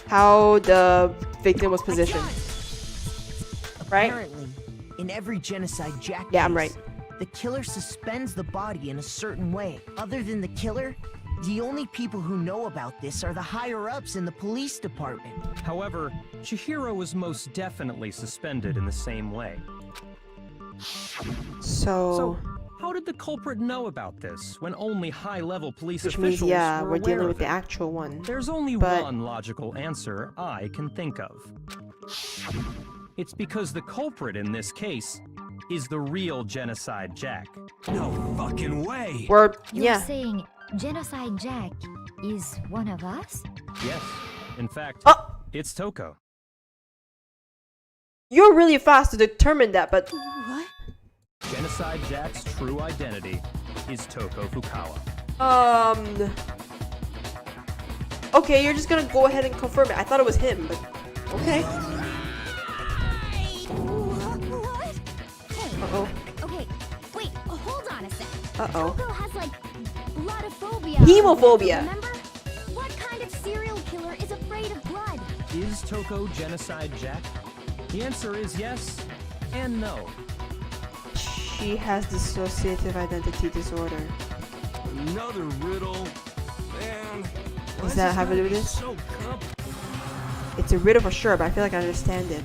How the victim was positioned. Right? Apparently, in every Genocide Jack Yeah, I'm case, right. the killer suspends the body in a certain way. Other than the killer, the only people who know about this are the higher-ups in the police department. However, Chihiro was most definitely suspended in the same way. So How did the culprit know about this when only high-level police which officials means, yeah, were we're aware dealing of with the it? actual one. There's only But- one logical answer I can think of. It's because the culprit in this case is the real Genocide Jack. No fucking way. We're, You're yeah. saying Genocide Jack is one of us? Yes. In fact, Oh! it's Toko. You're really fast to determine that, but What? Genocide Jack's true identity is Toko Fukawa. okay, you're just gonna go ahead and confirm it. I thought it was him, but okay. What? Hey, Uh-oh. okay, wait, hold on a sec. Uh-oh. Toko has like bloodophobia. Hemophobia. Remember? What kind of serial killer is afraid of blood? Is Toko Genocide Jack? The answer is yes and no. She has dissociative identity disorder. Another riddle. Man. why Does that have to do with gotta be this? So It's a riddle for sure, but I feel like I understand it.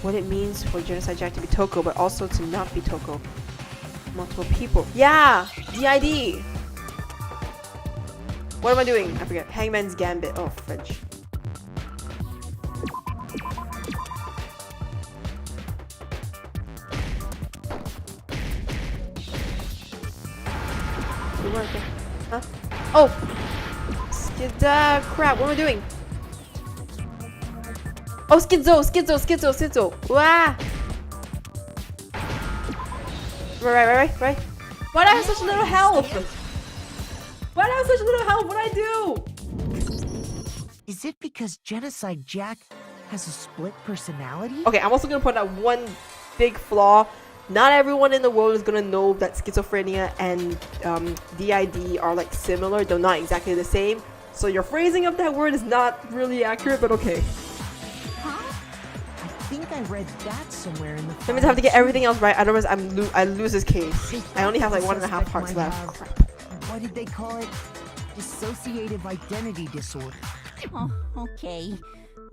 What it means for Genocide Jack to be Toko, but also to not be Toko. Multiple people. Yeah! DID! What am I doing? I forget. Hangman's Gambit. Oh, French. We weren't there. Huh? Oh! Crap, what am I doing? Oh, schizo! Wah! Right. Why do I have such little health? What'd I do? Is it because Genocide Jack has a split personality? Okay, I'm also gonna point out one big flaw. Not everyone in the world is gonna know that schizophrenia and DID are like similar, though not exactly the same. So your phrasing of that word is not really accurate, but okay. I think I read that somewhere in the That means I have to get everything else right, otherwise I lose this case. I only have like 1.5 parts might left. have- What did they call it? Dissociative identity disorder. Oh, okay.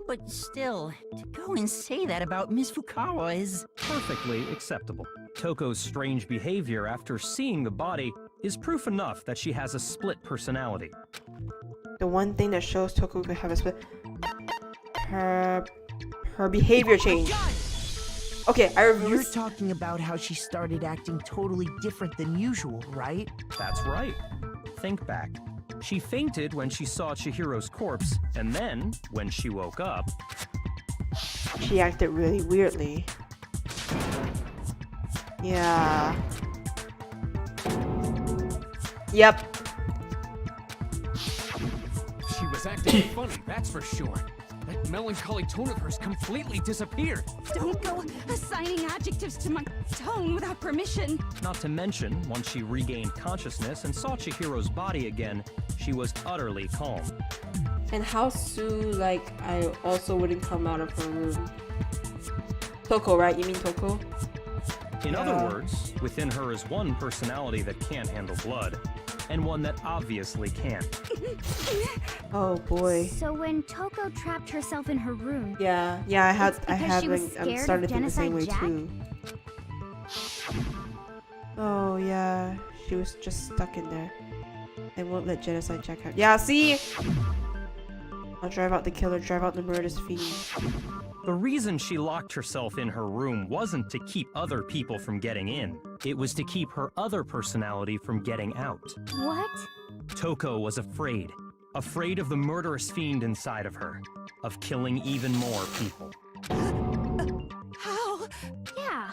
But still, to go and say that about Miss Fukawa is... Perfectly acceptable. Toko's strange behavior after seeing the body is proof enough that she has a split personality. The one thing that shows Toko could have a split, her behavior change. Okay, I You're reviewed. talking about how she started acting totally different than usual, right? That's right. Think back. She fainted when she saw Chihiro's corpse, and then, when she woke up, She acted really weirdly. Yeah. Yep. She was acting funny, that's for sure. That melancholy tone of hers completely disappeared. Don't go assigning adjectives to my tone without permission. not to mention, once she regained consciousness and saw Chihiro's body again, she was utterly calm. And how Sue, like, I also wouldn't come out of her room. Toko, right? You mean Toko? In other words, within her is one personality that can't handle blood, and one that obviously can. Oh boy. So when Toko trapped herself in her room, Yeah, I'm starting to think the same way too. Oh yeah, she was just stuck in there. They won't let Genocide Jack out. Yeah, see? I'll drive out the killer, drive out the murderous fiend. The reason she locked herself in her room wasn't to keep other people from getting in. It was to keep her other personality from getting out. what? Toko was afraid. Afraid of the murderous fiend inside of her. Of killing even more people. How? Yeah.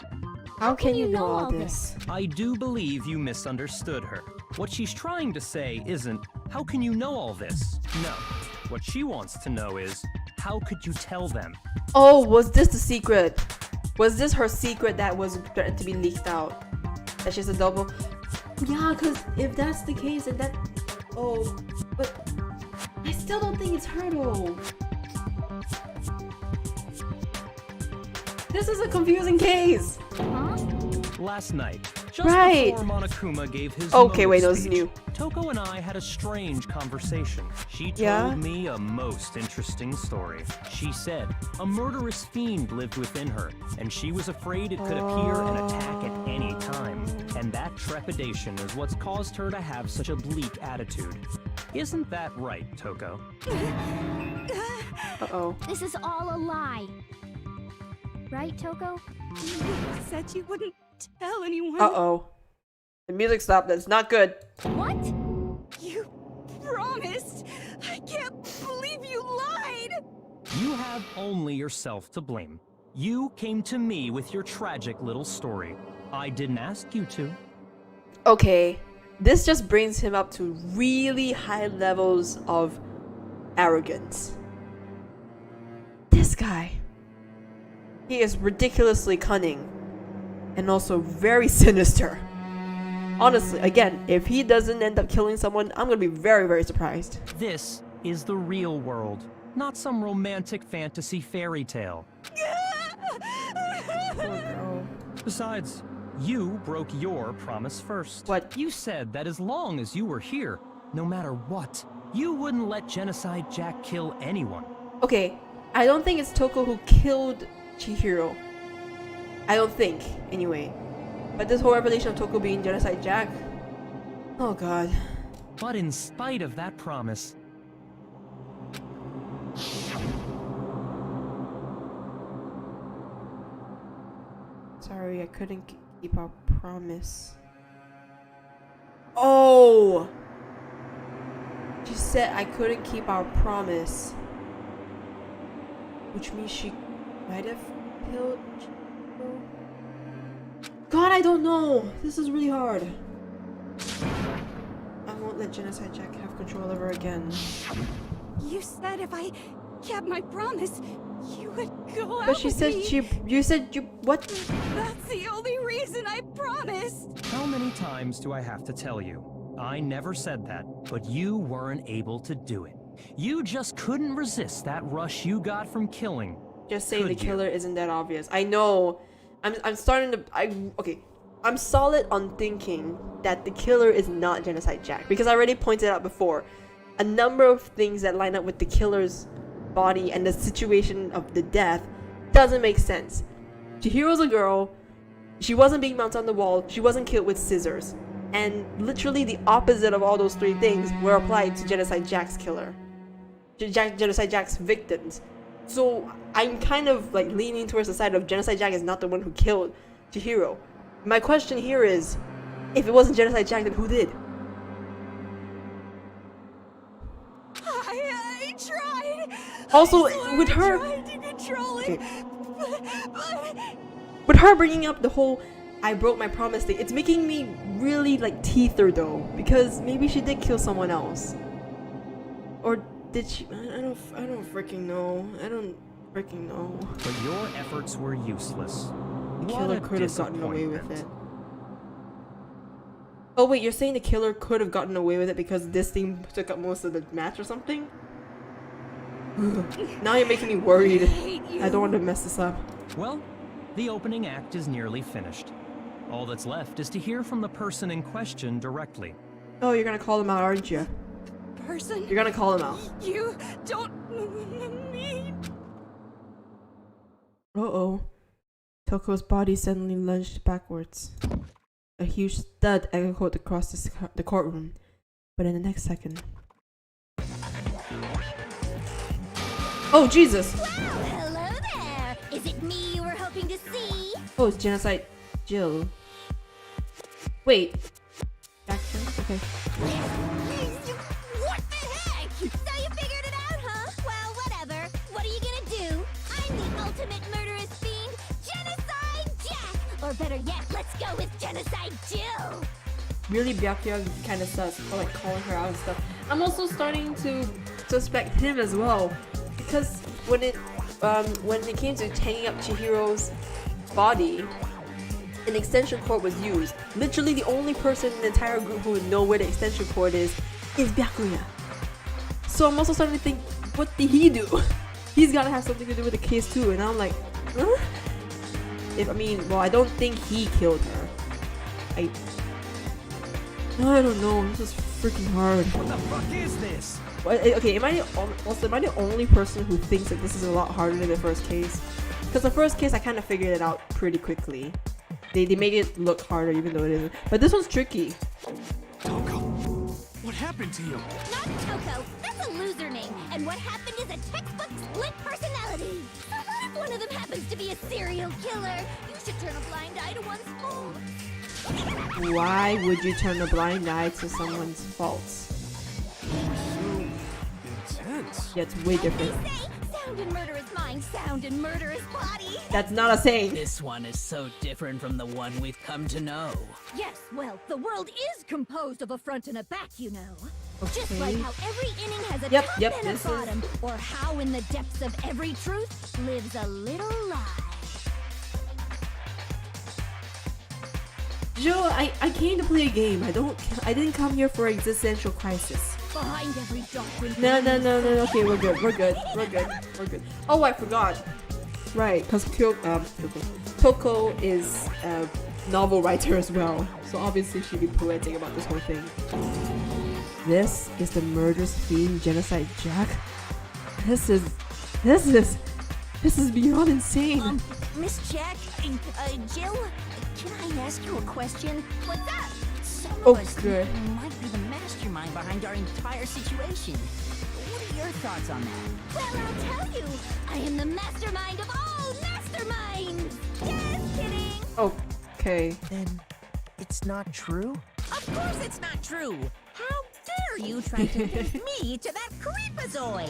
How can you know all this? I do believe you misunderstood her. What she's trying to say isn't, how can you know all this? No. What she wants to know is, how could you tell them? Oh, was this the secret? Was this her secret that was threatened to be leaked out? That she's a double? Yeah, because if that's the case, and that... Oh, but... I still don't think it's her though. This is a confusing case. Huh? Last night, just Right. before Monokuma gave his Okay, wait, that motive was speech, new. Toko and I had a strange conversation. She told Yeah? me a most interesting story. She said a murderous fiend lived within her, and she was afraid it could appear and attack at any time. And that trepidation is what's caused her to have such a bleak attitude. Isn't that right, Toko? Uh-oh. This is all a lie. Right, Toko? You said you wouldn't tell anyone. Uh-oh. The music stopped. That's not good. What? You promised. I can't believe you lied. You have only yourself to blame. You came to me with your tragic little story. I didn't ask you to. Okay. This just brings him up to really high levels of arrogance. This guy. He is ridiculously cunning. And also very sinister. Honestly, again, if he doesn't end up killing someone, I'm gonna be very, very surprised. This is the real world, not some romantic fantasy fairy tale. Poor girl. Besides, you broke your promise first. What? You said that as long as you were here, no matter what, you wouldn't let Genocide Jack kill anyone. Okay, I don't think it's Toko who killed Chihiro. I don't think, anyway. But this whole revelation of Toko being Genocide Jack... Oh god. But in spite of that promise, Sorry, I couldn't keep our promise. Oh! She said I couldn't keep our promise. Which means she might have killed Chihiro? God, I don't know! This is really hard. I won't let Genocide Jack have control over again. You said if I kept my promise, you would go out But she with said me. you said you... What? That's the only reason I promised. how many times do I have to tell you? I never said that, but you weren't able to do it. You just couldn't resist that rush you got from killing. Just saying the Could you? killer isn't that obvious. I know. I'm starting to... Okay. I'm solid on thinking that the killer is not Genocide Jack. Because I already pointed out before. A number of things that line up with the killer's body and the situation of the death doesn't make sense. Chihiro's a girl. She wasn't being mounted on the wall. She wasn't killed with scissors. And literally the opposite of all those three things were applied to Genocide Jack's killer. Genocide Jack's victims. So I'm kind of like leaning towards the side of Genocide Jack is not the one who killed Chihiro. My question here is, if it wasn't Genocide Jack, then who did? Also, with her, okay. With her bringing up the whole "I broke my promise" thing, it's making me really like teether though, because maybe she did kill someone else, or did she? I don't freaking know. I don't freaking know. But your efforts were useless. The killer could have gotten away with it. Oh wait, you're saying the killer could have gotten away with it because this thing took up most of the match or something? Now you're making me worried. I don't want to mess this up. Well, the opening act is nearly finished. All that's left is to hear from the person in question directly. Oh, you're gonna call them out, aren't you? Person? You're gonna call them out. You don't mean... Uh-oh. Toko's body suddenly lunged backwards. A huge thud echoed across the courtroom, but in the next second... Oh, Jesus! Well, hello there! Is it me you were hoping to see? Oh, it's Genocide Jill. Wait. Jackson? Okay. What the heck? So you figured it out, huh? Well, whatever. What are you gonna do? I'm the ultimate murderous fiend, Genocide Jack! Or better yet, let's go with Genocide Jill! Really, Byakuya kind of sus for like calling her out and stuff. I'm also starting to suspect him as well, because when it came to hanging up Chihiro's body, an extension cord was used. Literally, the only person in the entire group who would know where the extension cord is Byakuya. So I'm also starting to think, what did he do? He's gotta have something to do with the case too. And I'm like, huh? I don't think he killed her. I don't know. This is freaking hard. What the fuck is this? Okay, am I the only person who thinks that this is a lot harder than the first case? Because the first case I kind of figured it out pretty quickly. They made it look harder even though it isn't. But this one's tricky. Toko, what happened to you? Not Toko, that's a loser name. And what happened is a textbook split personality. So what if one of them happens to be a serial killer? You should turn a blind eye to one's faults. Why would you turn a blind eye to someone's faults? Intense. Yeah, it's way different. They say, sound in murderous mind, sound in murderous body. That's not a saying. This one is so different from the one we've come to know. Yes, well, the world is composed of a front and a back, you know. Okay. Just like how every inning has a Yep, top yep, and a this is- bottom, or how in the depths of every truth lives a little lie. Joe, I came to play a game. I didn't come here for existential crisis. Behind every doctrine. No. Okay, we're good. Oh, I forgot. Right, because Toko is a novel writer as well, so obviously she'd be poetic about this whole thing. This is the murderous fiend Genocide Jack. This is beyond insane. Miss Jack, Jill, can I ask you a question? What's up? Some Oh, of us good. might be the mastermind behind our entire situation. What are your thoughts on that? Well, I'll tell you. I am the mastermind of all masterminds. Just kidding. Okay. Then it's not true? Of course it's not true! How dare you try to link me to that creepazoid?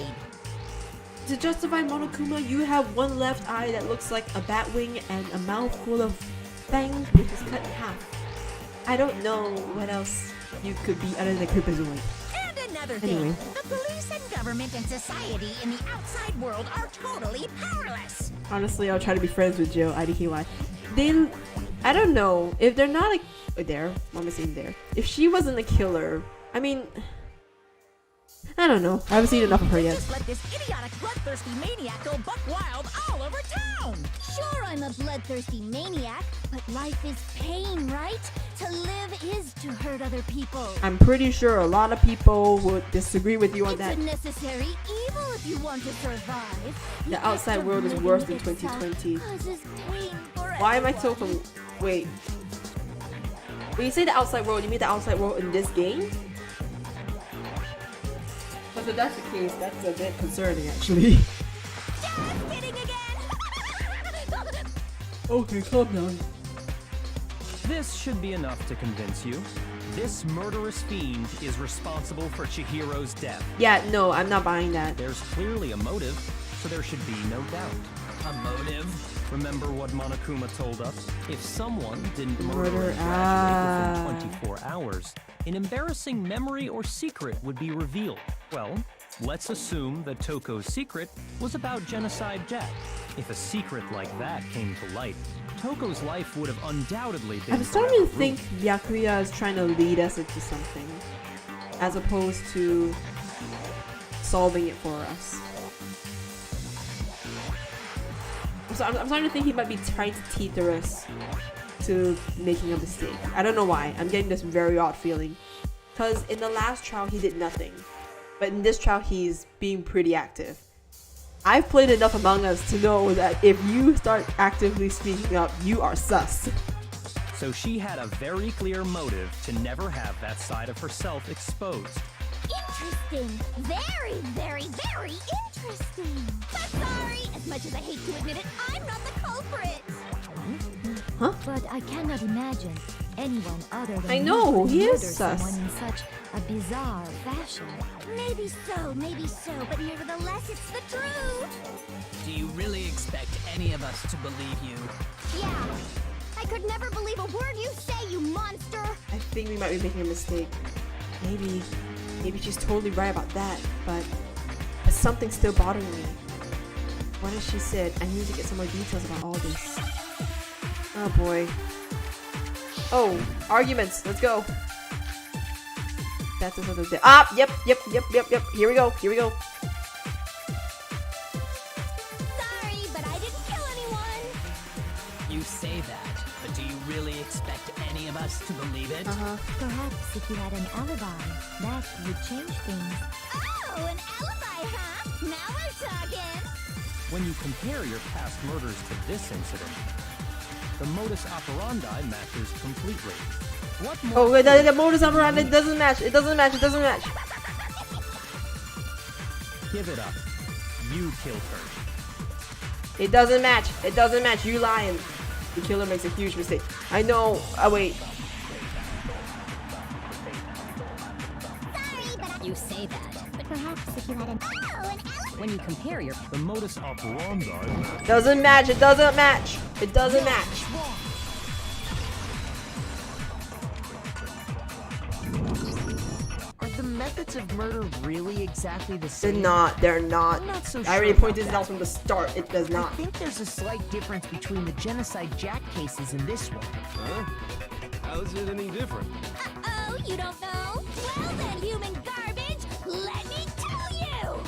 To justify Monokuma, you have one left eye that looks like a bat wing and a mouth full of fangs which is cut in half. I don't know what else you could be other than a creepazoid. And another thing, Anyway. the police and government and society in the outside world are totally powerless. Honestly, I'll try to be friends with Jill, IDKY. I don't know, if they're not there, what am I saying there? If she wasn't a killer, I mean, I don't know. I haven't seen enough of her yet. Just let this idiotic, bloodthirsty maniac go buck wild all over town. Sure, I'm a bloodthirsty maniac, but life is pain, right? To live is to hurt other people. I'm pretty sure a lot of people would disagree with you on It's that. a necessary evil if you want to survive. The outside world is worse than 2020. Why am I so wait. When you say the outside world, you mean the outside world in this game? But if that's the case, that's a bit concerning actually. Just kidding again. Okay, calm down. This should be enough to convince you. This murderous fiend is responsible for Chihiro's death. Yeah, no, I'm not buying that. There's clearly a motive, so there should be no doubt. A motive? Remember what Monokuma told us? If someone didn't Murder, murder and graduate within 24 hours, an embarrassing memory or secret would be revealed. Well, let's assume that Toko's secret was about Genocide Jack. If a secret like that came to light, Toko's life would have undoubtedly been I'm starting to forever think Byakuya is trying to lead us into something, as opposed to solving it for us. I'm starting to think he might be trying to teeter us to making a mistake. I don't know why. I'm getting this very odd feeling. Because in the last trial, he did nothing. But in this trial, he's being pretty active. I've played enough Among Us to know that if you start actively speaking up, you are sus. So she had a very clear motive to never have that side of herself exposed. Interesting. Very, very, very interesting. But sorry, as much as I hate to admit it, I'm not the culprit. Huh? But I cannot imagine anyone other than I know, you he would is murder sus. someone in such a bizarre fashion. Maybe so, but nevertheless, it's the truth. Do you really expect any of us to believe you? Yeah. I could never believe a word you say, you monster. I think we might be making a mistake. Maybe she's totally right about that, but something's still bothering me. What if she said, I need to get some more details about all this? Oh boy. Oh, arguments. Let's go. That's another day. Ah, yep. Here we go. Sorry, but I didn't kill anyone. You say that, but do you really expect any of us to believe it? Perhaps if you had an alibi, that would change things. Oh, an alibi, huh? Now we're talking. When you compare your past murders to this incident, the modus operandi matches completely. What more? Oh, wait, the modus operandi, it doesn't match. It doesn't match. Give it up. You killed her. It doesn't match. You lying. The killer makes a huge mistake. I know. Oh, wait. Sorry, but You say that, but perhaps if you had an alibi. when you compare your The modus operandi. Doesn't match. It doesn't match. Are the methods of murder really exactly the same? They're not. I'm not so I already sure pointed about this out that. from the start. It does I not. think there's a slight difference between the Genocide Jack cases and this one. Huh? How is it any different? Oh, you don't know? Well then, human garbage, let me tell you!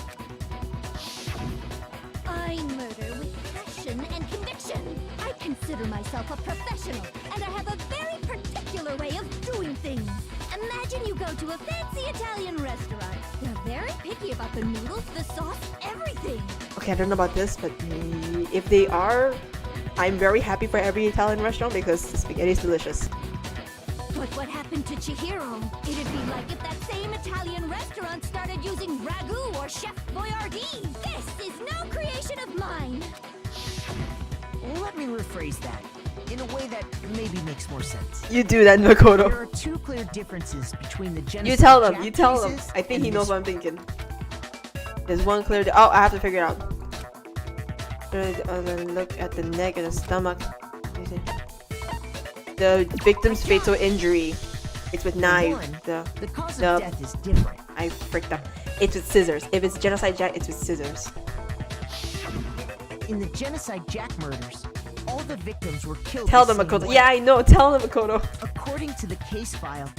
I murder with passion and conviction. I consider myself a professional, and I have a very particular way of doing things. Imagine you go to a fancy Italian restaurant. They're very picky about the noodles, the sauce, everything. Okay, I don't know about this, but if they are, I'm very happy for every Italian restaurant because the spaghetti is delicious. But what happened to Chihiro? It'd be like if that same Italian restaurant started using ragu or Chef Boyardee. This is no creation of mine. Let me rephrase that in a way that maybe makes more sense. You do that, Makoto. There are two clear differences between the Genocide You tell them. Jack You tell them. cases I think and he knows this what I'm thinking. There's one clear. Oh, I have to figure it out. Look at the neck and the stomach. The victim's fatal injury. It's with knife. one, The cause the- of death is different. I freaked up. It's with scissors. If it's Genocide Jack, it's with scissors. In the Genocide Jack murders, all the victims were killed Tell the them, same Makoto. way. Yeah, I know. Tell them, Makoto. According to the case file,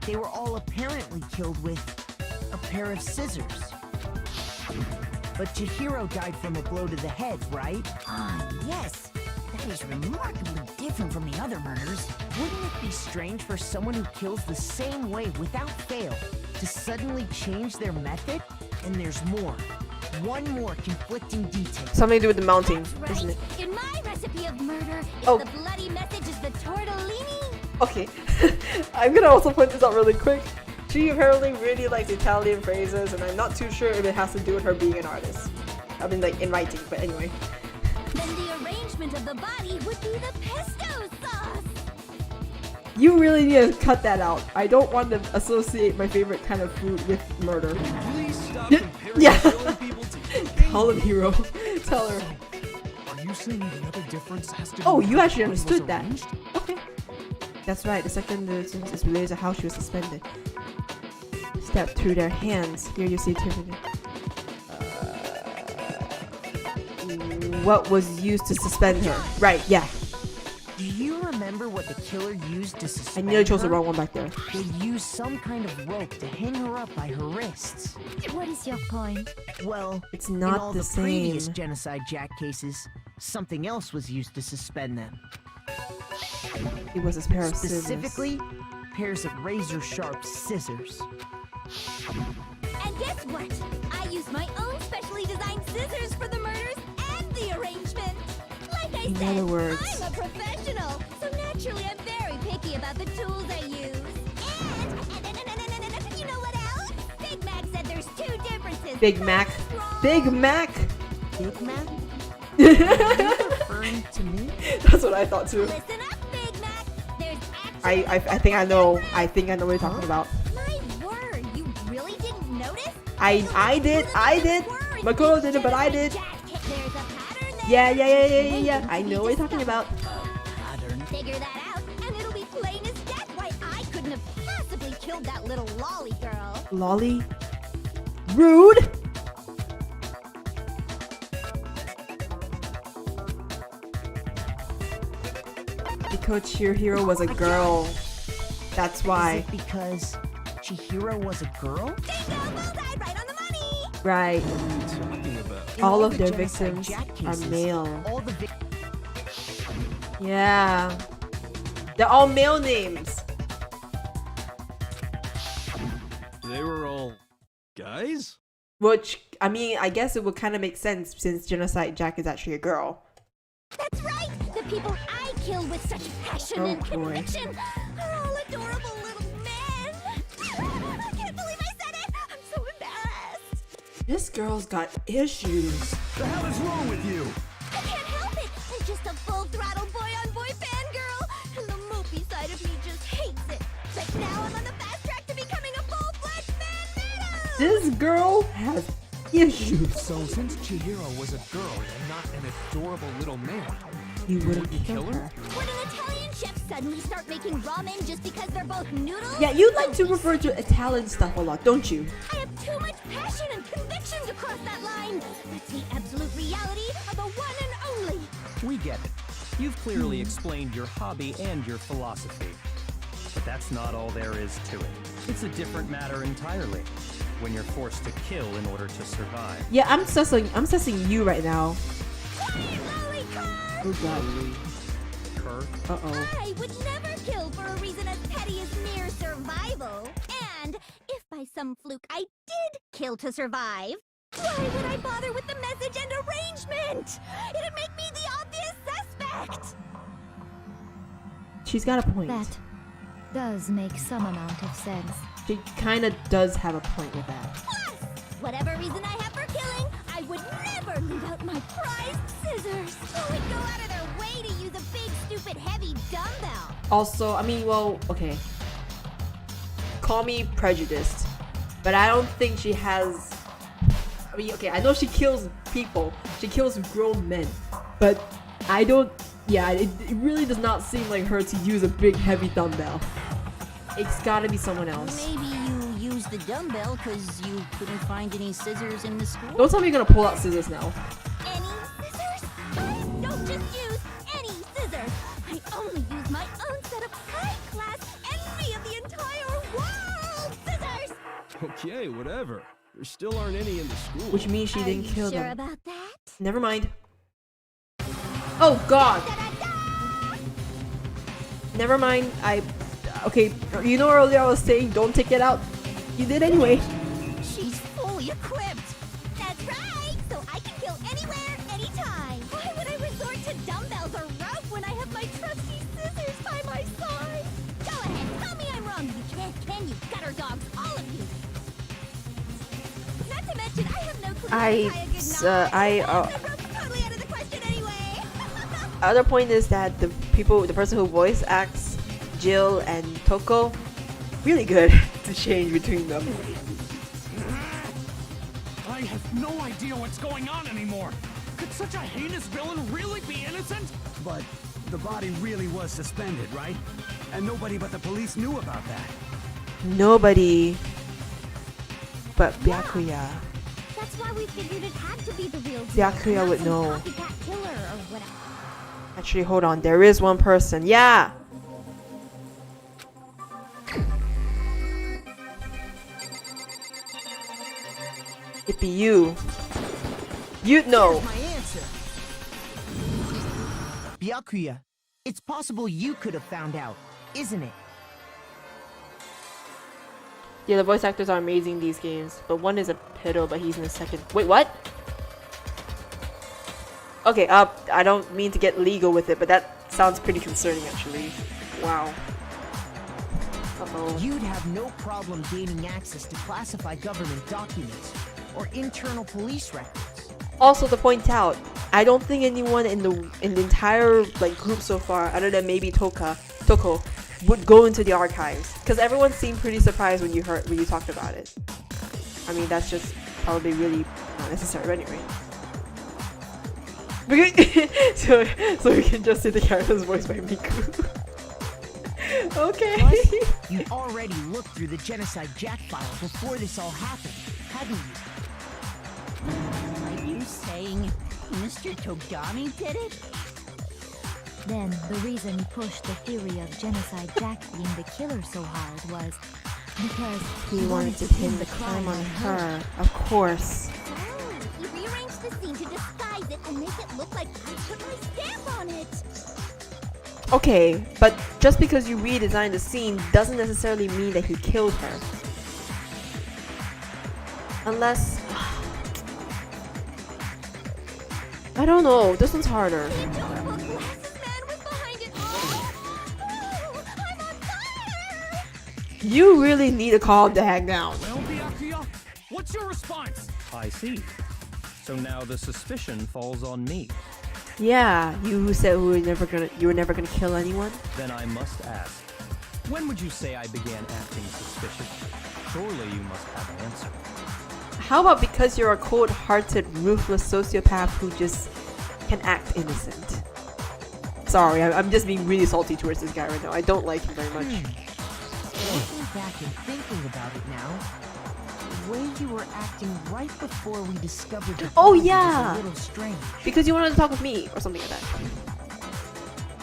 they were all apparently killed with a pair of scissors. But Chihiro died from a blow to the head, right? Ah, yes. That is remarkably different from the other murders. Wouldn't it be strange for someone who kills the same way without fail to suddenly change their method? And there's more. One more conflicting detail. Something to do with the mounting, Right. isn't it? In my recipe of murder, if Oh. the bloody message is the tortellini, Okay. I'm gonna also point this out really quick. She apparently really likes Italian phrases, and I'm not too sure if it has to do with her being an artist. I mean, like, in writing, but anyway. then the arrangement of the body would be the pesto sauce. You really need to cut that out. I don't want to associate my favorite kind of food with murder. Please stop Yeah. comparing Yeah. killing people to Call him hero. Tell her. Are you saying the other difference has to do Oh, with you how actually it was understood that. arranged? Okay. That's right. The second instance is related to how she was suspended. Step through their hands. Here you see Tiffany. What was used to suspend her? Right, yeah. Do you remember what the killer used to I suspend nearly chose the her? wrong one back there. They used some kind of rope to hang her up by her wrists. What is your point? Well, It's in not all the the previous same. genocide Jack cases, something else was used to suspend them. It was a pair of scissors. Specifically, pairs of razor-sharp scissors. And guess what? I used my own specially designed scissors for the murders and the arrangement. Like I In said, other words- I'm a professional, so naturally I'm very picky about the tools I use. And you know what else? Big Mac said there's 2 differences. Big Mac. Big Mac. Big man? Are you referring to me? That's what I thought too. Listen up, Big Mac. There's actually I think I know. I think I know what you're talking about. my word. You really didn't notice? I did. Makoto did it, but I did. Jack, there's a pattern there. Yeah. I know what you're talking about. Pattern. Figure that out, and it'll be plain as death why I couldn't have possibly killed that little lolly girl. Lolly. Rude. Because your hero was a girl. That's why. Is it because Chihiro was a girl? Bingo, bullseye, right on the money. Right. What are you talking about? In All all of the their genocide victims Jack are cases, male. All the Yeah. They're all male names. They were all guys? Which, I mean, I guess it would kind of make sense since Genocide Jack is actually a girl. That's right. The people I killed with such passion and Oh, boy. conviction are all adorable little men. I can't believe I said it. I'm so embarrassed. This girl's got issues. The hell is wrong with you? I can't help it. I'm just a full-throttle boy-on-boy fangirl, and the mopey side of me just hates it. But now I'm on the fast track to becoming a full-fledged fan meadow. This girl has issues. So since Chihiro was a girl and not an adorable little man, You wouldn't you kill kill her. her? Would an Italian chef suddenly start making ramen just because they're both noodles? Yeah, you like to refer to Italian stuff a lot, don't you? I have too much passion and conviction to cross that line. That's the absolute reality of the one and only. We get it. You've clearly explained your hobby and your philosophy. But that's not all there is to it. It's a different matter entirely. When you're forced to kill in order to survive. Yeah, I'm sussing you right now. Oh god. Kerr? Uh-oh. I would never kill for a reason as petty as mere survival. And if by some fluke I did kill to survive, why would I bother with the message and arrangement? It'd make me the obvious suspect. She's got a point. That does make some amount of sense. She kind of does have a point with that. Plus, whatever reason I have for killing, I would never leave out my prized scissors. Who would go out of their way to use a big, stupid, heavy dumbbell? Also, I mean, well, okay. Call me prejudiced, but I don't think she has... I mean, okay, I know she kills people. She kills grown men. But I don't... Yeah, it really does not seem like her to use a big, heavy dumbbell. It's gotta be someone else. Maybe you used the dumbbell because you couldn't find any scissors in the school? Don't tell me you're gonna pull out scissors now. Any scissors? I don't just use any scissors. I only use my own set of high-class envy of the entire world scissors. Okay, whatever. There still aren't any in the school. Which means she didn't kill Sure them. about that? Never mind. Oh god! Never mind, okay, you know earlier I was saying don't take it out. You did anyway. She's fully equipped. That's right. So I can kill anywhere, anytime. Why would I resort to dumbbells or rope when I have my trusty scissors by my side? Go ahead, tell me I'm wrong. You can't, can you? Gutter dogs, all of you. Not to mention, I have no clue how to tie a good knot. The rope's totally out of the question anyway. Other point is that the person who voice acts Jill and Toko, really good to change between them. I have no idea what's going on anymore. Could such a heinous villain really be innocent? But the body really was suspended, right? And nobody but the police knew about that. Nobody but Byakuya. That's why we figured it had to be the real deal. Byakuya not would some know. copycat killer or whatever. Actually, hold on. There is one person. Yeah! It'd be you. You'd know. Here's my answer. Byakuya, it's possible you could have found out, isn't it? Yeah, the voice actors are amazing in these games. But one is a pedo, but he's in the second. Wait, what? Okay, I don't mean to get legal with it, but that sounds pretty concerning, actually. Wow. Uh-oh. You'd have no problem gaining access to classified government documents or internal police records. Also, to point out, I don't think anyone in the entire like group so far, other than maybe Toko, would go into the archives, because everyone seemed pretty surprised when you talked about it. I mean, that's just probably really not necessary, but anyway. so we can just see the character's voice by Miku. Okay. Plus, you already looked through the Genocide Jack file before this all happened, hadn't you? Are you saying Mr. Togami did it? Then, the reason he pushed the theory of Genocide Jack being the killer so hard was because He wanted to pin the crime on her, of course. Oh, he rearranged the scene to disguise it and make it look like I put my stamp on it. Okay, but just because you redesigned the scene doesn't necessarily mean that he killed her. Unless... I don't know, this one's harder. The adorable glasses man was behind it all. Oh, I'm on fire! You really need to calm the heck down. Well, Byakuya, what's your response? I see. So now the suspicion falls on me. Yeah, you who said you were never gonna kill anyone. Then I must ask, when would you say I began acting suspicious? Surely you must have an answer. How about because you're a cold-hearted, ruthless sociopath who just can act innocent? Sorry, I'm just being really salty towards this guy right now. I don't like him very much. Looking back and thinking about it now, the way you were acting right before we discovered the Oh, body yeah! was a little strange. Because you wanted to talk with me, or something like that.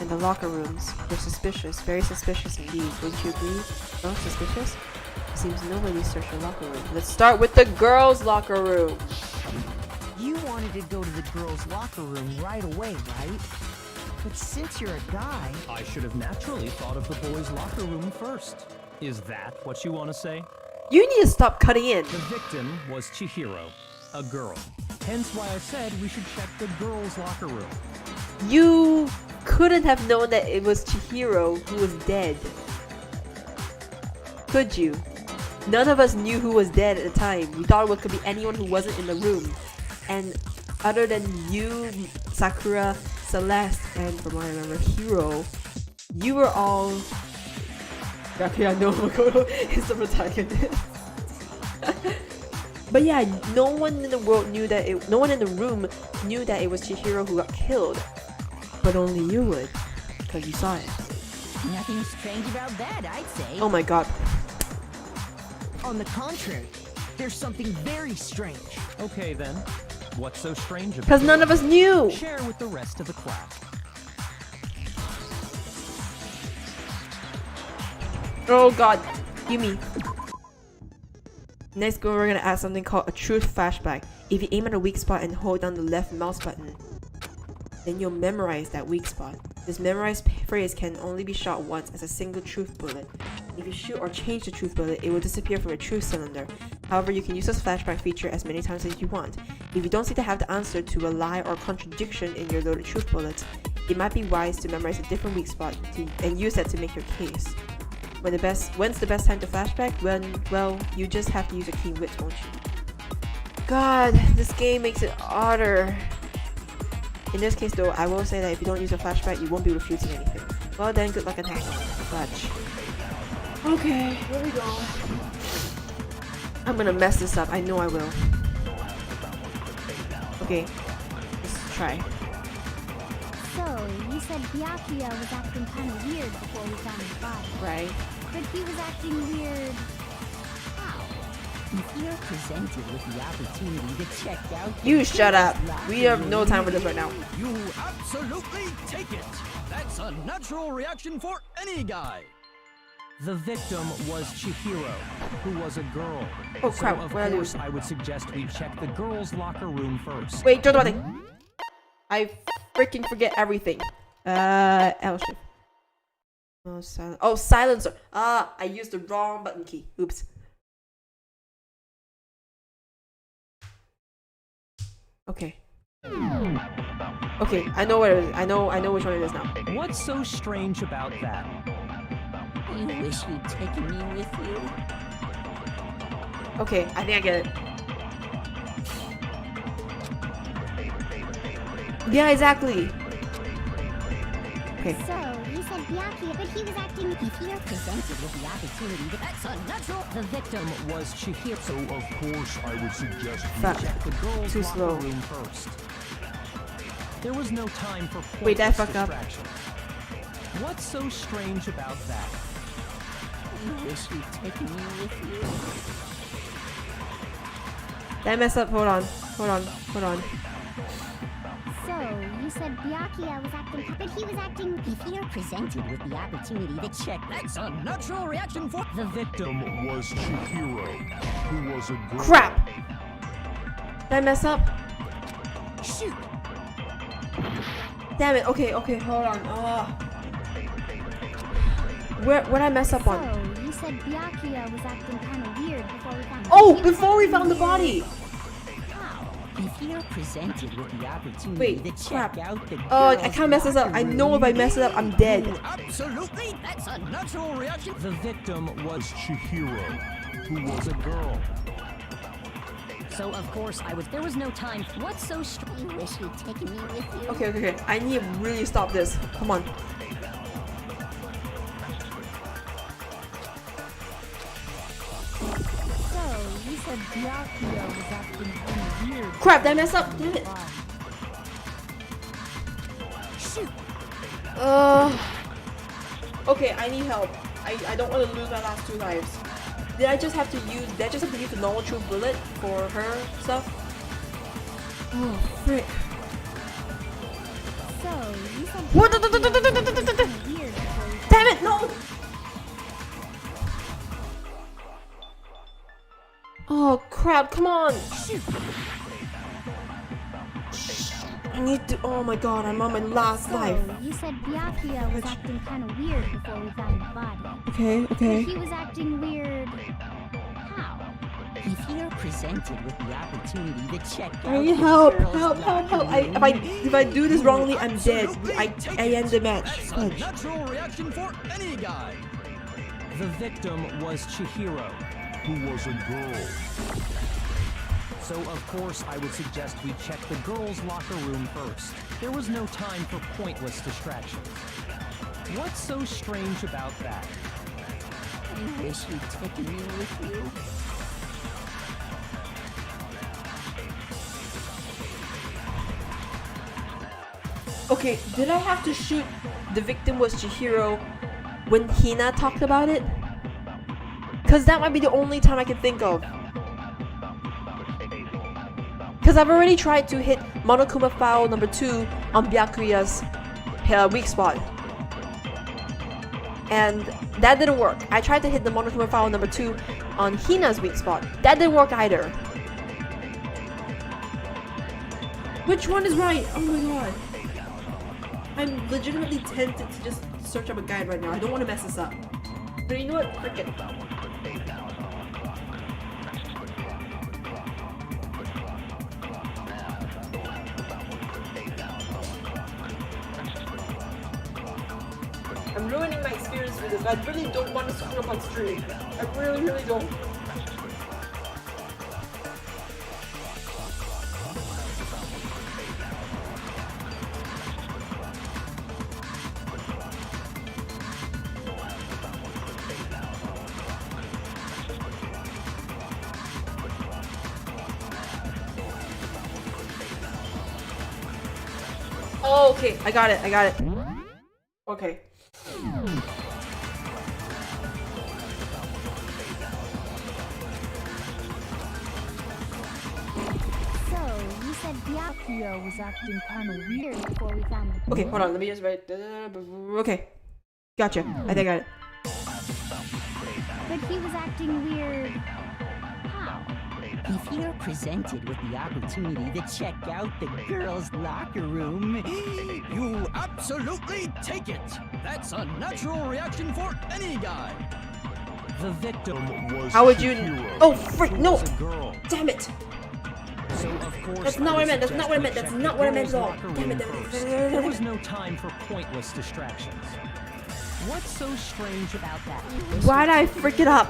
In the locker rooms, you're suspicious, very suspicious indeed. Wouldn't you agree? No, suspicious? It seems nobody searched your locker room. Let's start with the girls' locker room. You wanted to go to the girls' locker room right away, right? But since you're a guy... I should have naturally thought of the boys' locker room first. Is that what you want to say? You need to stop cutting in. The victim was Chihiro, a girl. Hence why I said we should check the girls' locker room. You couldn't have known that it was Chihiro who was dead. Could you? None of us knew who was dead at the time. We thought it could be anyone who wasn't in the room. And other than you, Sakura, Celeste, and from what I remember, Hiro, you were all... Byakuya no Makoto is the protagonist. But yeah, no one in the world knew that no one in the room knew that it was Chihiro who got killed. But only you would, because you saw it. Nothing strange about that, I'd say. Oh my god. On the contrary, there's something very strange. Okay then, what's so strange about it? Because none of us knew! Share with the rest of the class. Oh god, Yumi. Next we're gonna add something called a truth flashback. If you aim at a weak spot and hold down the left mouse button, then you'll memorize that weak spot. This memorized phrase can only be shot once as a single truth bullet. If you shoot or change the truth bullet, it will disappear from a truth cylinder. However, you can use this flashback feature as many times as you want. If you don't seem to have the answer to a lie or contradiction in your loaded truth bullets, it might be wise to memorize a different weak spot and use that to make your case. When's the best time to flashback? Well, you just have to use a keen wit, won't you? God, this game makes it harder. In this case though, I will say that if you don't use a flashback, you won't be refusing anything. Well then, good luck and have fun. Fudge. Okay, here we go. I'm gonna mess this up. I know I will. Okay, let's try. So, you said Byakuya was acting kind of weird before we found his body. Right. But he was acting weird. How? If you're presented with the opportunity to check out... You shut up. We have no time for this right now. You absolutely take it. That's a natural reaction for any guy. The victim was Chihiro, who was a girl. Oh crap, So of what do I do? course, I would suggest we check the girls' locker room first. Wait, don't do anything. I freaking forget everything. L shift. Oh, oh, silencer. Ah, I used the wrong button key. Oops. Okay. Okay, I know what it is. I know which one it is now. What's so strange about that? You wish you'd taken me with you. Okay, I think I get it. Yeah, exactly. Okay. So, you said Byakuya, but he was acting... If you're presented with the opportunity to... That's unnatural. The victim was Chihiro. So of course I would suggest Fuck. Check the girls' Too locker slow. room first. There was no time for Wait, did I pointless fuck up? distractions. What's so strange about that? You wish you'd taken me with you. Did I mess up? Hold on. Hold on. Hold on. So, you said Byakuya was acting... But he was acting... If you're presented with the opportunity to check... That's a natural reaction for The victim was Chihiro, who was a girl. Crap! Did I mess up? Shoot! Damn it. Okay, okay, hold on. Where'd I mess up on? So, you said Byakuya was acting kind of weird before we found... Oh, before we found the body! How? If you're presented with the opportunity Wait, to check crap. out the Oh, I girls' can't mess this up. I know if I mess it up, I'm dead. Absolutely, that's a natural reaction. The victim was Chihiro, who was a girl. So of course I was. There was no time. What's so strange? You wish you'd taken me with you. Okay, okay, okay. I need to really stop this. Come on. So, you said Byakuya was acting kind of weird. Crap, did I mess up? Damn it. Shoot! Okay, I need help. I don't want to lose my last 2 lives. Did I just have to use the normal true bullet for her stuff? Oh, frick. So, you said What? Byakuya was acting kind of weird before we... Damn it, no! Oh crap, come on! I need to, oh my god, I'm on my last life. So, you said Byakuya was acting kind of weird before we found his body. Okay, okay. But he was acting weird... How? If you're presented with the opportunity to check out I need the help, girls' help, help, help. locker If I do this wrongly, I'm dead. I end the match. That's a Fudge. natural reaction for any guy. The victim was Chihiro, Who was a girl. so of course I would suggest we check the girls' locker room first. There was no time for pointless distractions. What's so strange about that? I wish you'd taken me with you. Okay, did I have to shoot the victim was Chihiro when Hina talked about it? Cause that might be the only time I can think of. Cause I've already tried to hit Monokuma file number 2 on Byakuya's weak spot. And that didn't work. I tried to hit the Monokuma file number 2 on Hina's weak spot. That didn't work either. Which one is right? Oh my god. I'm legitimately tempted to just search up a guide right now. I don't want to mess this up. But you know what? Frick it. I'm ruining my experience with this. I really don't want to screw up on stream. I really, really don't. Oh, okay. I got it. Okay. So, you said Byakuya was acting kind of weird before we found the Okay, hold on. Let me just write. Okay. Gotcha. I think I got it. But he was acting weird. How? If you're presented with the opportunity to check out the girls' locker room, You absolutely take it. That's a natural reaction for any guy. The victim was How would you? Chihiro, Oh, frick! who No! was a girl. Damn it! So of course That's not what I meant. That's would not what I meant. suggest That's we not check what I the meant at all. girls' locker Damn it! room first. There was no time for pointless distractions. What's so strange about that? Why'd I freak it up?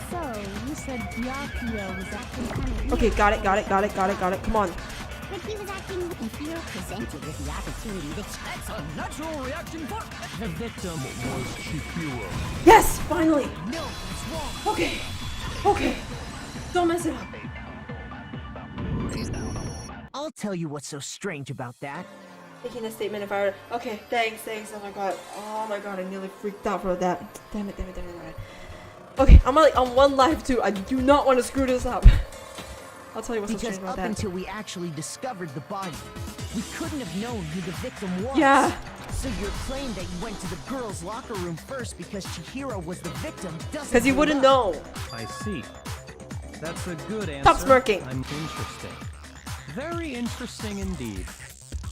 So, you said Byakuya was acting kind of weird. Okay, got it. Come on. But he was acting. if you're presented with the opportunity to check That's a natural reaction for The victim was Chihiro. Yes, finally. no. It's wrong. Okay. Don't mess it up. I'll tell you what's so strange about that. Making a statement if I were. Okay, thanks. Oh my god, I nearly freaked out for that. Damn it. Okay, I'm like on one life too. I do not want to screw this up. I'll tell you what's so Because strange about up that. until we actually discovered the body, we couldn't have known who the victim was. Yeah. So your claim that you went to the girls' locker room first because Chihiro was the victim doesn't. Because you hold wouldn't up. know. I see. That's a good answer. Stop smirking. I'm interesting. Very interesting indeed.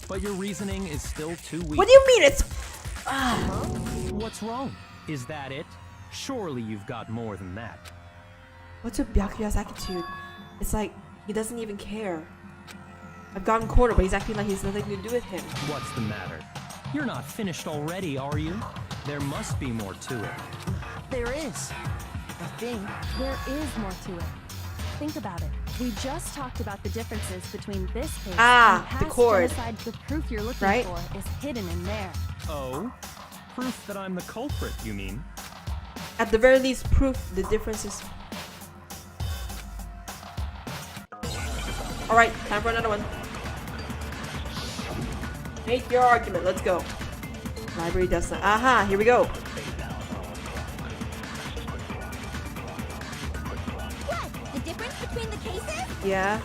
But your reasoning is still too weak. What do you mean it's? What's wrong? Is that it? Surely you've got more than that. What's with Byakuya's attitude? It's like he doesn't even care. I've gotten quarter, but he's acting like he's nothing to do with him. What's the matter? You're not finished already, are you? There must be more to it. There is. I think. There is more to it. Think about it. We just talked about the differences between this case Ah, and the past cord. genocide. The proof you're looking Right? for is hidden in there. Oh? Proof that I'm the culprit, you mean? At the very least, proof the differences. Alright, time for another one. Make your argument, let's go. Library does not. Aha, here we go. What? The difference between the cases? Yeah.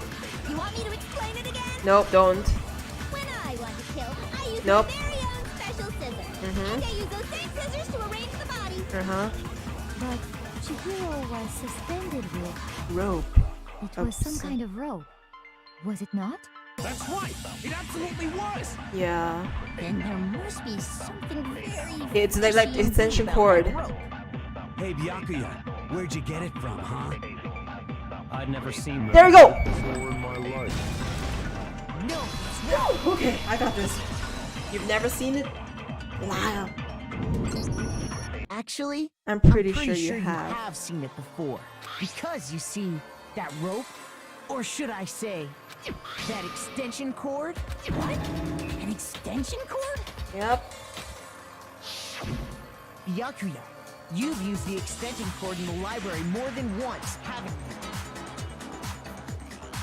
You want me to explain it again? Nope, don't. When I want to kill, I use Nope. my very own special scissors. And I use those same scissors to arrange the body. Uh-huh. But Chihiro was suspended with. Rope. It was some kind of rope. Was it not? That's right. It absolutely was. Yeah. Then there must be something very It's like fishy extension about cord. that rope. Hey, Byakuya, where'd you get it from, huh? I'd never seen that There we go! before in my life. Okay, I got this. You've never seen it? Liar. Actually, I'm pretty, I'm sure you have. seen it before. Because you see, that rope, or should I say, that extension cord? What? An extension cord? Yep. Byakuya, you've used the extension cord in the library more than once, haven't you?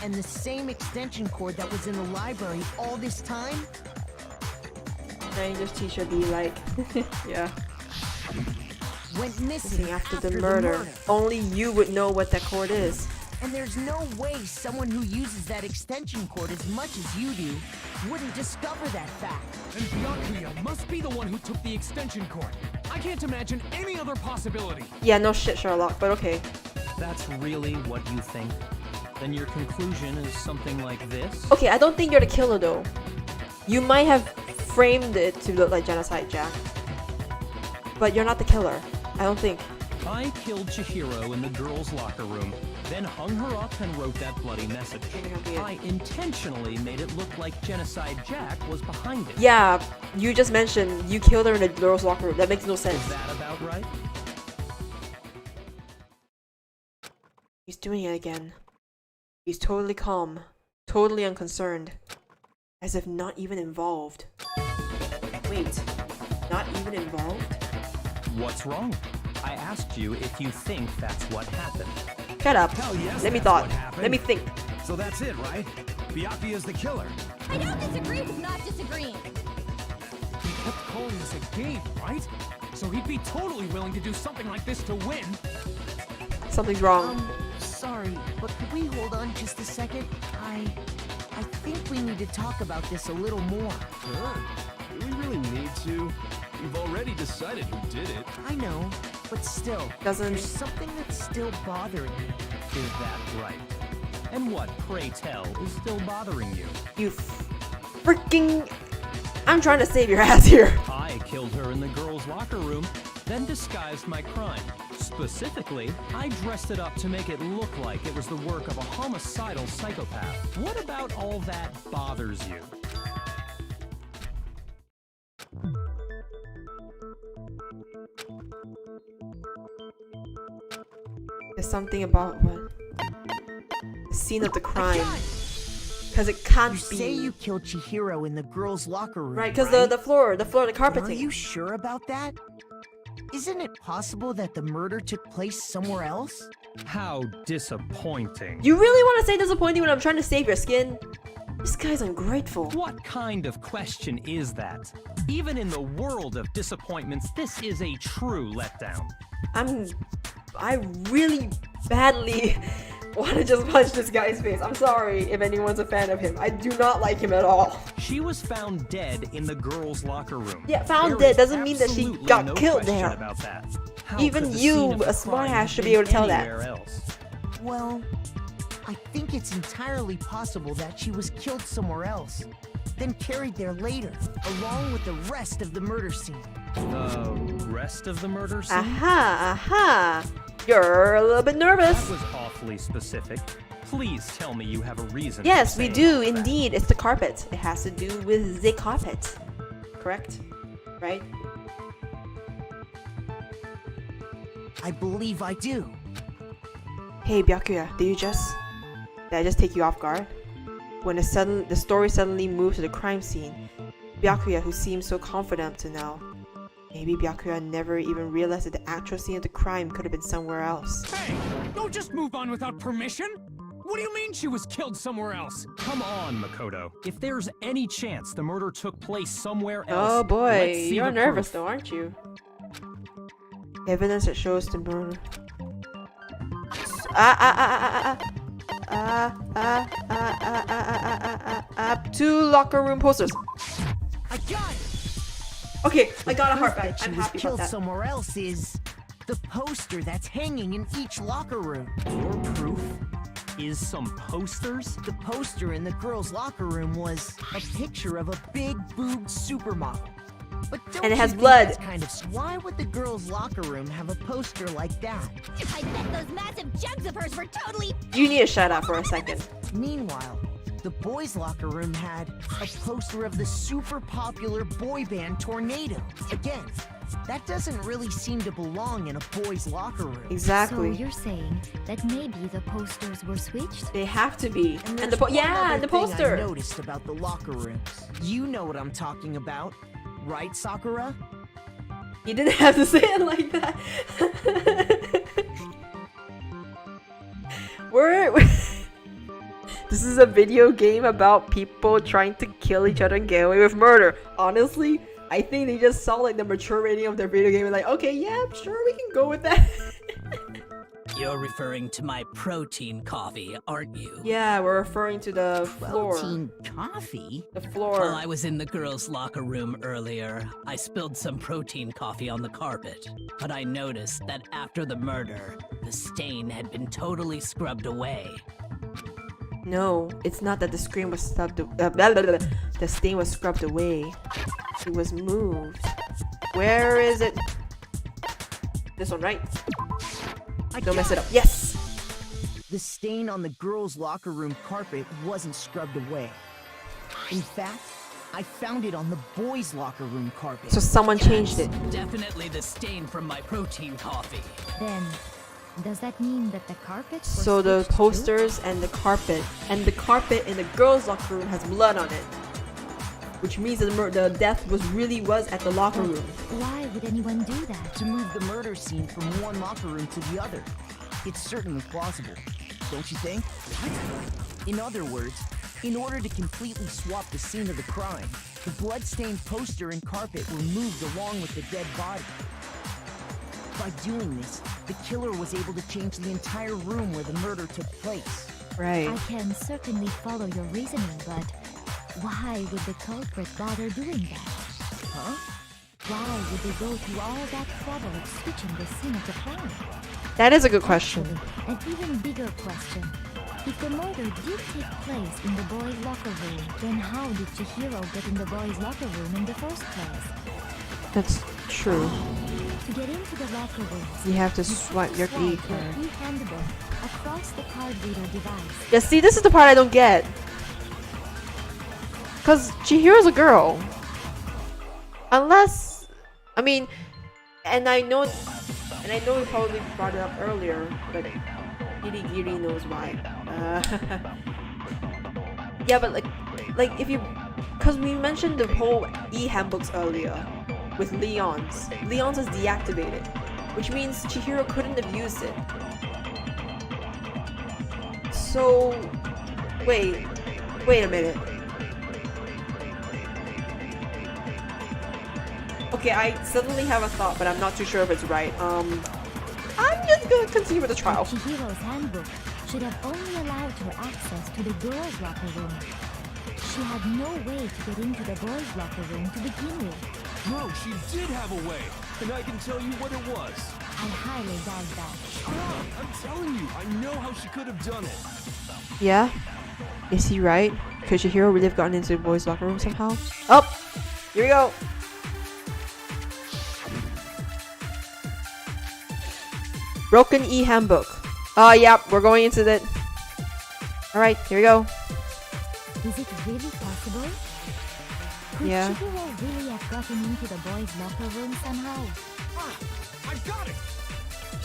And the same extension cord that was in the library all this time? Ranger's teacher be like, yeah. Went missing Missing after the murder. Only you would know what that cord is. And there's no way someone who uses that extension cord as much as you do wouldn't discover that fact. And Byakuya must be the one who took the extension cord. I can't imagine any other possibility. Yeah, no shit, Sherlock, but okay. That's really what you think? Then your conclusion is something like this? Okay, I don't think you're the killer though. You might have framed it to look like Genocide Jack. But you're not the killer. I don't think. I killed Chihiro in the girls' locker room, then hung her up and wrote that bloody message. I intentionally made it look like Genocide Jack was behind it. Yeah, you just mentioned you killed her in the girls' locker room. That makes no sense. Is that about right? He's doing it again. He's totally calm, totally unconcerned, as if not even involved. Wait, not even involved? What's wrong? I asked you if you think that's what happened. Shut up. Hell yes, Let me that's thought. what happened. Let me think. So that's it, right? Byakuya's the killer. I don't disagree with not disagreeing. He kept calling this a game, right? So he'd be totally willing to do something like this to win. Something's wrong. Sorry, but could we hold on just a second? I think we need to talk about this a little more. Sure. Do we really need to? We've already decided who did it. I know, but still, Doesn't- there's something that's still bothering me. Is that right? And what, pray tell, is still bothering you? You freaking... I'm trying to save your ass here. I killed her in the girls' locker room, then disguised my crime. Specifically, I dressed it up to make it look like it was the work of a homicidal psychopath. What about all that bothers you? There's something about what? The scene of the crime. Because it can't You be... say you killed Chihiro in the girls' locker room, Right, because right? the floor, the But carpeting. are you sure about that? Isn't it possible that the murder took place somewhere else? How disappointing. You really want to say disappointing when I'm trying to save your skin? This guy's ungrateful. What kind of question is that? Even in the world of disappointments, this is a true letdown. I really badly want to just punch this guy's face. I'm sorry if anyone's a fan of him. I do not like him at all. She was found dead in the girls' locker room. Yeah, found There dead is doesn't mean that she absolutely got no killed question there. About that. How Even could the you, scene of the a smart crime ass, should have be able to been tell that. anywhere else? Well, I think it's entirely possible that she was killed somewhere else, then carried there later, along with the rest of the murder scene. The rest of the murder scene? Aha. You're a little bit nervous. That was awfully specific. Please tell me you have a reason. Yes, for we saying do that. indeed. It's the carpet. It has to do with the carpet. Correct? Right? I believe I do. Hey Byakuya, did I just take you off guard? When the story suddenly moves to the crime scene, Byakuya, who seems so confident up to now, maybe Byakuya never even realized that the actual scene of the crime could have been somewhere else. Hey, don't just move on without permission. What do you mean she was killed somewhere else? Come on, Makoto. If there's any chance the murder took place somewhere else, Oh boy, let's see you're the nervous proof. though, aren't you? Evidence that shows the murder. Two locker room posters. I got it. Okay, I got a heart Proof back. that she I'm was happy about killed that. somewhere else is the poster that's hanging in each locker room. Your proof is some posters? The poster in the girls' locker room was a picture of a big boobed supermodel. But don't And it you has think blood. that's kind of why would the girls' locker room have a poster like that? I bet those massive jugs of hers were totally... You need to shut up for a second. Meanwhile, the boys' locker room had a poster of the super popular boy band Tornado. Again, that doesn't really seem to belong in a boys' locker room. Exactly. So you're saying that maybe the posters were switched? They have to be. And there's the one yeah, other and the thing poster. I noticed about the locker rooms. You know what I'm talking about, right, Sakura? You didn't have to say it like that. This is a video game about people trying to kill each other and get away with murder. Honestly, I think they just saw like the mature rating of their video game and like, okay, yeah, sure, we can go with that. You're referring to my protein coffee, aren't you? Yeah, we're referring to the floor. Protein coffee? The floor. While I was in the girls' locker room earlier, I spilled some protein coffee on the carpet. But I noticed that after the murder, the stain had been totally scrubbed away. No, it's not that the screen was scrubbed. The stain was scrubbed away. It was moved. Where is it? This one, right? Don't mess it up. Yes! The stain on the girls' locker room carpet wasn't scrubbed away. In fact, I found it on the boys' locker room carpet. So someone changed it. Definitely the stain from my protein coffee. Then, does that mean that the carpet was So the switched too? posters and the carpet in the girls' locker room has blood on it. Which means that the death was at the locker room. Why would anyone do that? To move the murder scene from one locker room to the other. It's certainly plausible, don't you think? In other words, In order to completely swap the scene of the crime, the blood-stained poster and carpet were moved along with the dead body. By doing this, the killer was able to change the entire room where the murder took place. Right. I can certainly follow your reasoning, but why would the culprit bother doing that? Huh? Why would they go through all that trouble of switching the scene of the crime? That is a good question. An even bigger question. If the murder did take place in the boys' locker room, then how did Chihiro get in the boys' locker room in the first place? That's true. To get into the locker room, You have to swipe your E swipe your card. e-handbook across the card reader device. Yeah, see, this is the part I don't get. Cause Chihiro's a girl. Unless, I mean, and I know we probably brought it up earlier, but Giri knows why. Yeah, but like if you, cause we mentioned the whole e-handbooks earlier with Leon's. Leon's is deactivated, which means Chihiro couldn't have used it. So, wait a minute. Okay, I suddenly have a thought, but I'm not too sure if it's right. I'm just gonna continue with the trial. Chihiro's handbook should have only allowed her access to the girls' locker room. She had no way to get into the boys' locker room to begin with. No, she did have a way, and I can tell you what it was. I highly doubt that. I'm telling you, I know how she could have done it. Yeah? Is he right? Could Chihiro really have gotten into the boys' locker room somehow? Oh! Here we go! Broken e-handbook. Oh, yeah, we're going into that. Alright, here we go. Is it really possible? Could Yeah. Chihiro really have gotten into the boys' locker room somehow? Ah, I got it!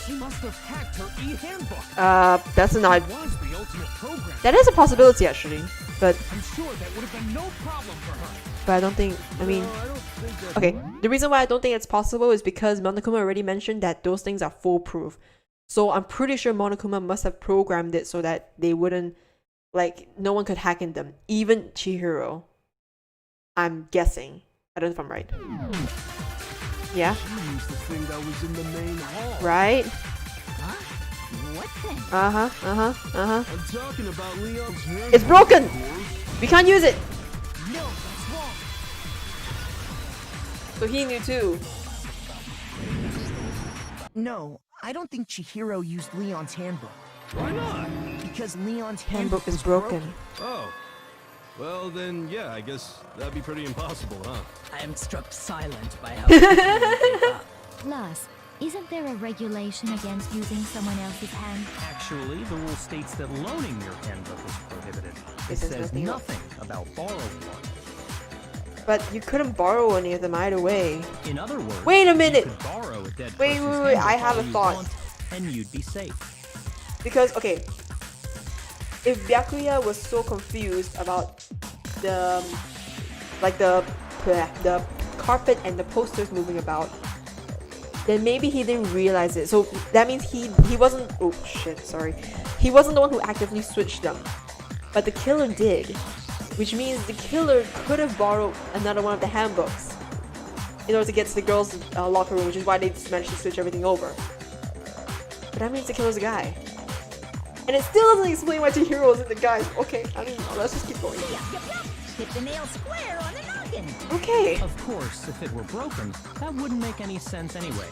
She must have hacked her e-handbook. That's an odd. It was the ultimate program. That is a possibility, actually. But I'm sure that would have been no problem for her. I don't think, I mean... No, I don't think that... Okay, the reason why I don't think it's possible is because Monokuma already mentioned that those things are foolproof. So I'm pretty sure Monokuma must have programmed it so that they wouldn't, like, no one could hack in them. Even Chihiro. I'm guessing. I don't know if I'm right. Yeah? She used the thing that was in the main hall. Right? Huh? What then? I'm talking about Leon's hand. It's broken! We can't use it! No, that's wrong. So he knew too. No, I don't think Chihiro used Leon's handbook. Why not? Because Leon's Handbook is was broken. Oh. Well, then, yeah, I guess that'd be pretty impossible, huh? I am struck silent by how quickly you gave up. Plus, isn't there a regulation against using someone else's hand? Actually, the rule states that loaning your handbook is prohibited. It says says nothing nothing about borrowing one. But you couldn't borrow any of them either way. In other words, Wait a minute! you could borrow a dead Wait, person's wait, I handbook have all a you thought. want, and you'd be safe. Because, okay, if Byakuya was so confused about the, like the carpet and the posters moving about, then maybe he didn't realize it. So that means he wasn't, oh shit, sorry. He wasn't the one who actively switched them. But the killer did. Which means the killer could have borrowed another one of the handbooks in order to get to the girls' locker room, which is why they just managed to switch everything over. But that means the killer's a guy. And it still doesn't explain why Chihiro isn't the guy. Okay, I mean, let's just keep going. Hit the nail square on the noggin. Okay. Of course, if it were broken, that wouldn't make any sense anyway.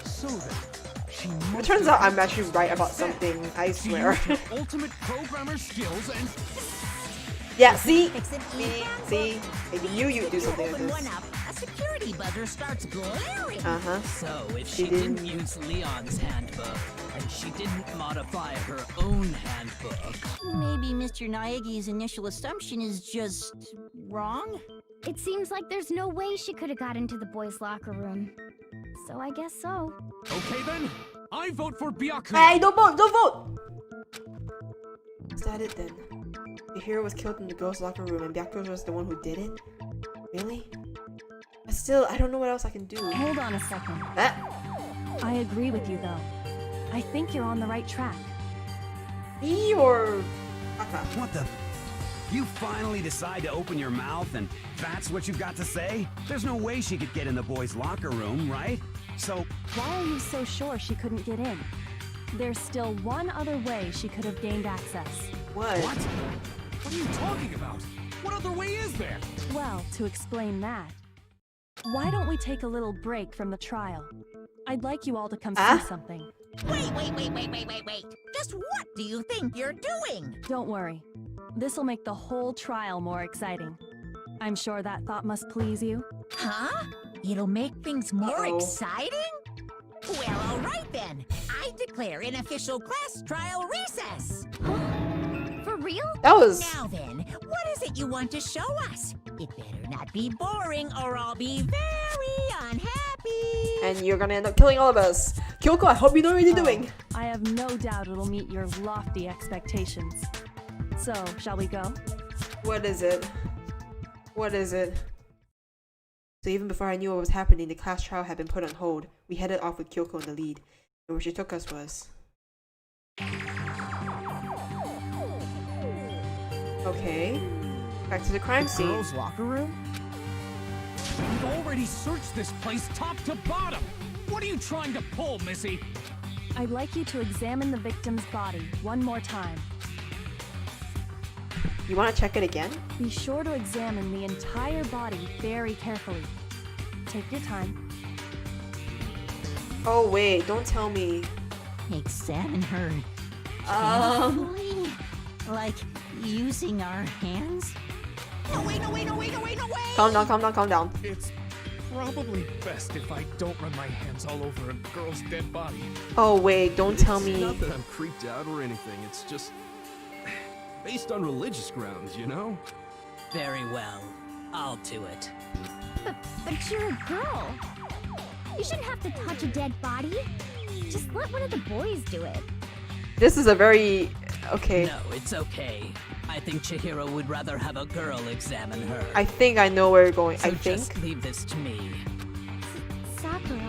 So then, she It must turns have out I'm actually right about something, I She swear. used her ultimate programmer skills and... Yeah, see? Fix it, See? Maybe you do something like Open this. one up, a security buzzer starts glaring. Uh-huh. So, if She she didn't use Leon's handbook, and she didn't modify her own handbook, Maybe Mr. Naegi's initial assumption is just wrong? It seems like there's no way she could have got into the boys' locker room. So I guess so. Okay then, I vote for Byakuya. Hey, don't vote! Don't vote! Is that it then? The hero was killed in the girls' locker room and Byakuya was the one who did it? Really? But still, I don't know what else I can do. Hold on a second. I agree with you, though. I think you're on the right track. Me or... What the... You finally decide to open your mouth and that's what you've got to say? There's no way she could get in the boys' locker room, right? So... Why are you so sure she couldn't get in? There's still one other way she could have gained access. What? What are you talking about? What other way is there? Well, to explain that, why don't we take a little break from the trial? I'd like you all to come see something. Wait. Just what do you think you're doing? Don't worry. This'll make the whole trial more exciting. I'm sure that thought must please you. Huh? It'll make things more exciting? Well, all right then. I declare an official class trial recess. For real? That was... Now then, what is it you want to show us? It better not be boring or I'll be very unhappy. And you're gonna end up killing all of us. Kyoko, I hope you know what you're doing. I have no doubt it'll meet your lofty expectations. So, shall we go? What is it? What is it? So even before I knew what was happening, the class trial had been put on hold. We headed off with Kyoko in the lead. And where she took us was... Okay. Back to the crime scene. Girls' locker room? We've already searched this place top to bottom. What are you trying to pull, Missy? I'd like you to examine the victim's body one more time. You want to check it again? Be sure to examine the entire body very carefully. Take your time. Oh wait, don't tell me. Examine her carefully? Like using our hands? No way. Calm down. It's probably best if I don't run my hands all over a girl's dead body. Oh wait, don't tell It's me. not that I'm creeped out or anything. It's just based on religious grounds, you know? Very well. I'll do it. But you're a girl. You shouldn't have to touch a dead body. Just let one of the boys do it. This is a very... Okay. No, it's okay. I think Chihiro would rather have a girl examine her. I think I know where you're going. So I think. just leave this to me. Sakura.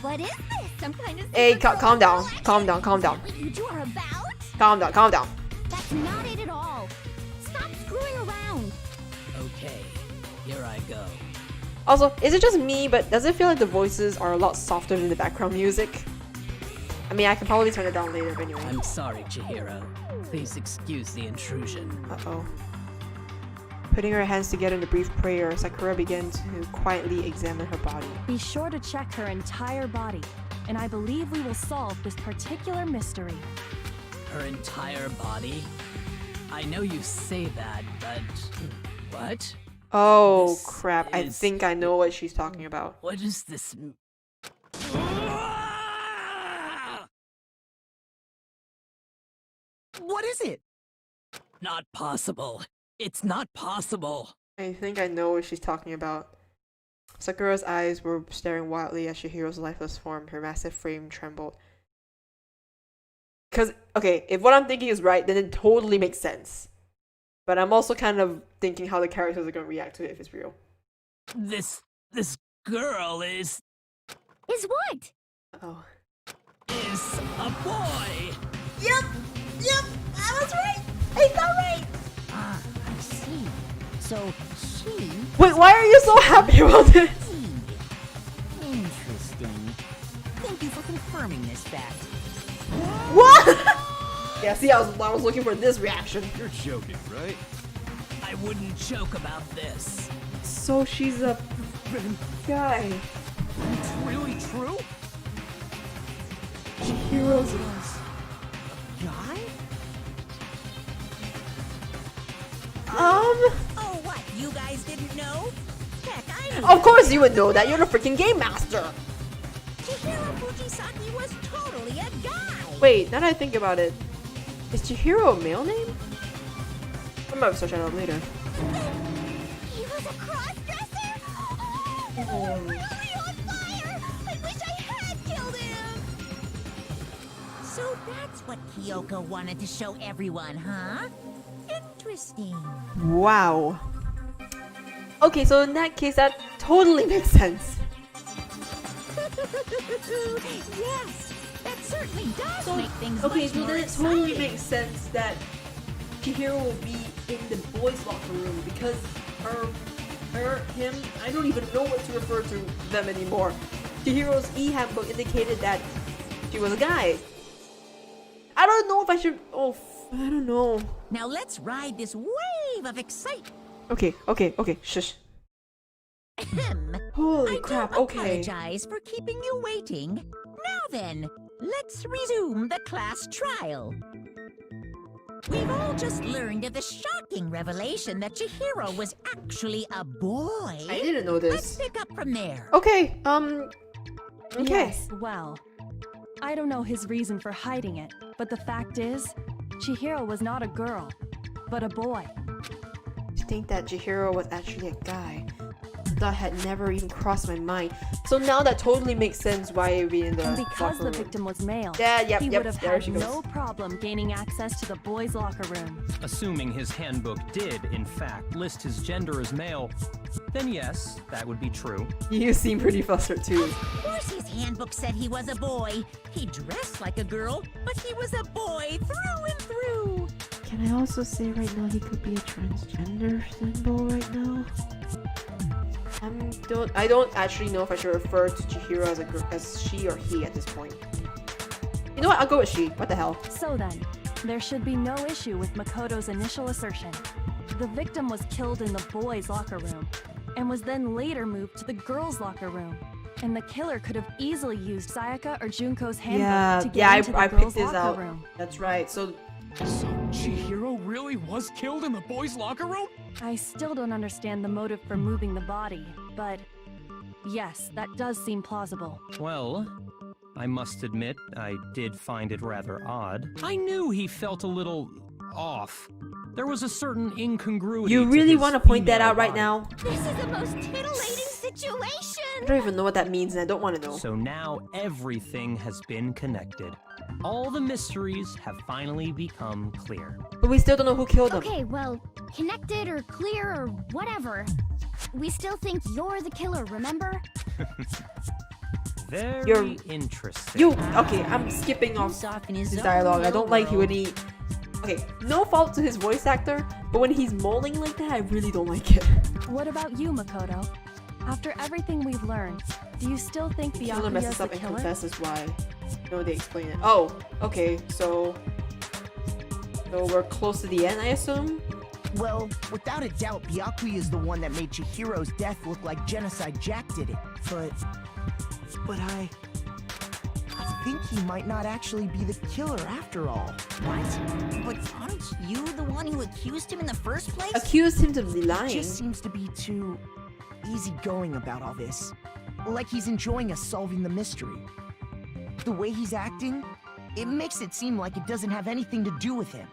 What is this? Some kind of... Hey, calm down. Calm down. What you two are about? Calm down. That's not it at all. Stop screwing around. Okay, here I go. Also, is it just me, but does it feel like the voices are a lot softer than the background music? I mean, I can probably turn it down later, but anyway. I'm sorry, Chihiro. Please excuse the intrusion. Uh-oh. Putting her hands together in a brief prayer, Sakura began to quietly examine her body. Be sure to check her entire body, and I believe we will solve this particular mystery. Her entire body? I know you say that, but... What? Oh, This crap. I is- think I know what she's talking about. What is this? What is it? Not possible. It's not possible. I think I know what she's talking about. Sakura's eyes were staring wildly at Chihiro's lifeless form. Her massive frame trembled. Because, okay, if what I'm thinking is right, then it totally makes sense. But I'm also kind of thinking how the characters are going to react to it if it's real. This girl is Is what? Oh. a boy. Yep, I was right. I got right. Ah, I see. So she... Wait, why are you so happy about this? Interesting. Thank you for confirming this fact. What? Yeah, see, I was looking for this reaction. You're joking, right? I wouldn't joke about this. So she's a guy. It's really true? Chihiro's Guy? Oh, what? You guys didn't know? Heck, I knew. Of course you would know that. You're the freaking game master. Chihiro Fujisaki was totally a guy. Wait, now that I think about it, is Chihiro a male name? I might search that up later. He was a cross-dresser? Oh, really on fire! I wish I had killed him! So that's what Kyoko wanted to show everyone, huh? Interesting. Wow. Okay, so in that case, that totally makes sense. Yes, that certainly does make things Okay, much so more then it exciting. totally makes sense that Chihiro will be in the boys' locker room because him, I don't even know what to refer to them anymore. Chihiro's e-handbook indicated that she was a guy. I don't know if I should. Oh, I don't know. Now let's ride this wave of excitement. Okay. Shush. Holy crap. I Okay. apologize for keeping you waiting. Now then, let's resume the class trial. We've all just learned of the shocking revelation that Chihiro was actually a boy. I didn't know this. Let's pick up from there. Okay. Okay. Yes, well, I don't know his reason for hiding it, but the fact is, Chihiro was not a girl, but a boy. To think that Chihiro was actually a guy. That had never even crossed my mind. So now that totally makes sense why it would be in the And because locker the room. victim was male, Yeah, he would have there had she goes. no problem gaining access to the boys' locker room. Assuming his handbook did, in fact, list his gender as male, then yes, that would be true. You seem pretty flustered too. Of course his handbook said he was a boy. He dressed like a girl, but he was a boy through and through. Can I also say right now he could be a transgender symbol right now? I don't actually know if I should refer to Chihiro as she or he at this point. You know what? I'll go with she. What the hell? So then, there should be no issue with Makoto's initial assertion. The victim was killed in the boys' locker room, and was then later moved to the girls' locker room. And the killer could have easily used Sayaka or Junko's handbook to get into the I girls' picked this locker out. room. That's right. So Chihiro really was killed in the boys' locker room? I still don't understand the motive for moving the body, but yes, that does seem plausible. Well, I must admit, I did find it rather odd. I knew he felt a little off. There was a certain incongruity. you really want to point that out right now? This is the most titillating situation! I don't even know what that means and I don't want to know. So now everything has been connected. All the mysteries have finally become clear. But we still don't know who killed him. Okay, well, connected or clear or whatever. We still think you're the killer, remember? Very interesting. Okay, I'm skipping off Soften his his dialogue. I own don't like little when he... Okay, no fault to his voice actor, but when he's moaning like that, I really don't like it. What about you, Makoto? After everything we've learned, do you still think The killer messes Byakuya's the up and killer? confesses why. No, they explain it. Oh, okay, so we're close to the end, I assume? Well, without a doubt, Byakuya is the one that made Chihiro's death look like Genocide Jack did it. But I think he might not actually be the killer after all. What? But aren't you the one who accused him in the first place? Accused him of He lying. just seems to be too easygoing about all this. Like he's enjoying us solving the mystery. The way he's acting, it makes it seem like it doesn't have anything to do with him.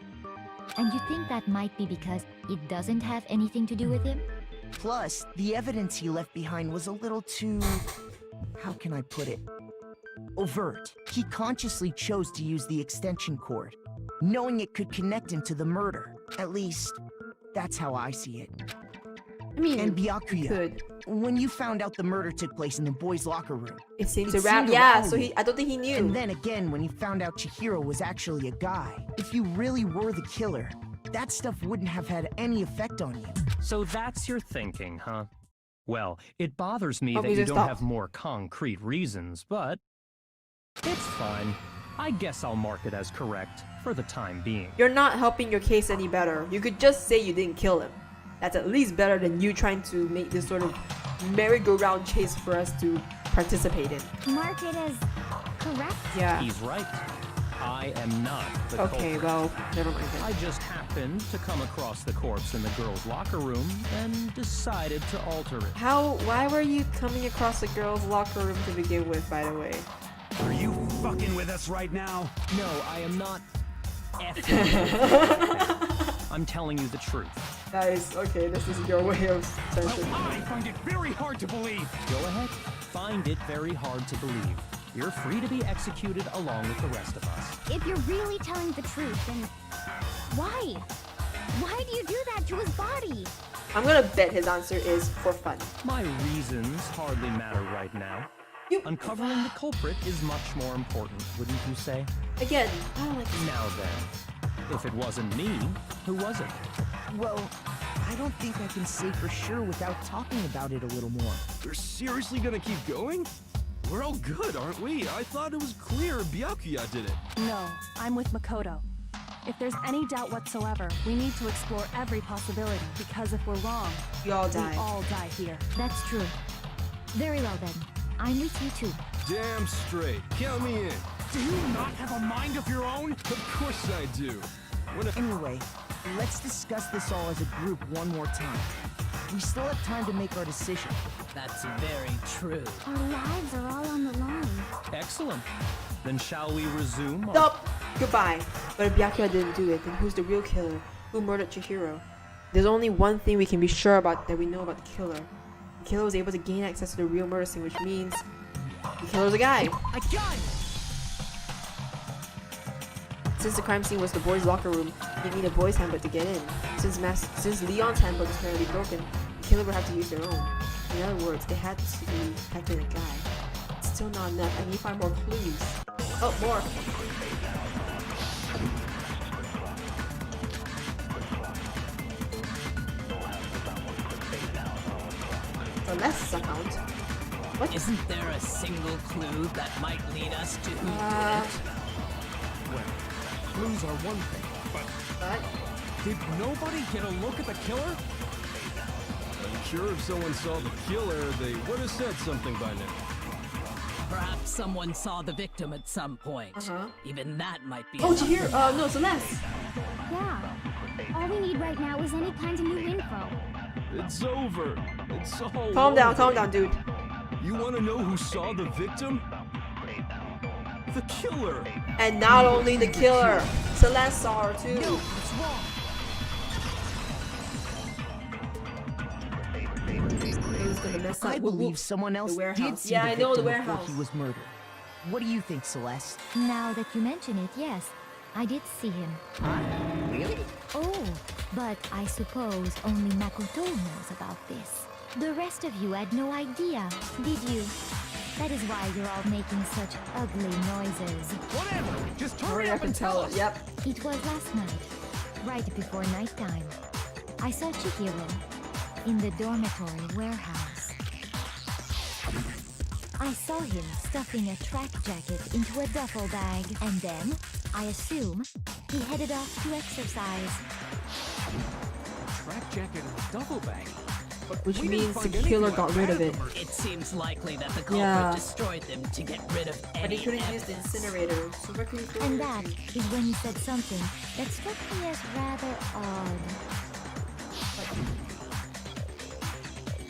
And you think that might be because it doesn't have anything to do with him? Plus, the evidence he left behind was a little too... how can I put it? Overt. He consciously chose to use the extension cord, knowing it could connect him to the murder. At least, that's how I see it. I mean, And Byakuya, could. when you found out the murder took place in the boys' locker room, It seems It around. seemed Yeah, around so you. I don't think he knew. and then again when you found out Chihiro was actually a guy, if you really were the killer, that stuff wouldn't have had any effect on you. So that's your thinking, huh? Well, it bothers me Oh, that we you just don't stopped. have more concrete reasons, but it's fine. I guess I'll mark it as correct for the time being. You're not helping your case any better. You could just say you didn't kill him. That's at least better than you trying to make this sort of merry-go-round chase for us to participate in. Mark it as correct? Yeah. He's right. I am not the Okay, culprit. well, never mind then. I just happened to come across the corpse in the girls' locker room and decided to alter it. Why were you coming across the girls' locker room to begin with, by the way? Are you fucking with us right now? No, I am not effing. I'm telling you the truth. Guys, okay, this is your way of censoring. I find it very hard to believe. Go ahead. Find it very hard to believe. You're free to be executed along with the rest of us. If you're really telling the truth, then why? Why do you do that to his body? I'm gonna bet his answer is for fun. My reasons hardly matter right now. Uncovering the culprit is much more important, wouldn't you say? Again, I don't like this. Now then, if it wasn't me, who was it? Well, I don't think I can say for sure without talking about it a little more. They're seriously gonna keep going? We're all good, aren't we? I thought it was clear Byakuya did it. No, I'm with Makoto. If there's any doubt whatsoever, we need to explore every possibility, because if we're wrong, We all die. we all die here. That's true. Very well then. I'm with you too. Damn straight. Count me in. Do you not have a mind of your own? Of course I do. Anyway, let's discuss this all as a group one more time. We still have time to make our decision. That's very true. Our lives are all on the line. Excellent. Then shall we resume? Stop! Goodbye. But if Byakuya didn't do it, then who's the real killer? Who murdered Chihiro? There's only one thing we can be sure about that we know about the killer. The killer was able to gain access to the real murder scene, which means the killer's a guy. A gun! Since the crime scene was the boys' locker room, they need a boys' handbook to get in. Since Leon's handbook is apparently broken, the killer would have to use their own. In other words, they had to be protecting a guy. It's still not enough. I need to find more clues. Oh, more! So that's account. What? Isn't there a single clue that might lead us to who did it? Well, clues are one thing, but did nobody get a look at the killer? I'm sure if someone saw the killer, they would have said something by now. Perhaps someone saw the victim at some point. Uh-huh. Even that might be. Oh, enough. Chihiro! No, Celeste! Yeah. All we need right now is any kind of new info. It's over. It's all Calm down, over. dude. You want to know who saw the victim? The killer. And not only the killer, Celeste saw her too. No, it's wrong. It was gonna mess up. I believe someone else the warehouse. did see Yeah, the I know, the victim before warehouse. he was murdered. What do you think, Celeste? Now that you mention it, yes, I did see him. Really? Oh, but I suppose only Makoto knows about this. The rest of you had no idea, did you? That is why you're all making such ugly noises. Whatever. Just Hurry up and tell us. Yep. It was last night, right before nighttime. I saw Chihiro in the dormitory warehouse. I saw him stuffing a track jacket into a duffel bag, and then, I assume, he headed off to exercise. Track jacket in a duffel bag. Which We didn't means the find anything killer like got rid that of at it. the murder. It seems likely that the culprit Yeah. destroyed them to get rid of But any he couldn't use the evidence. incinerator. So where could he throw And it that to? is when he said something that struck me as rather odd.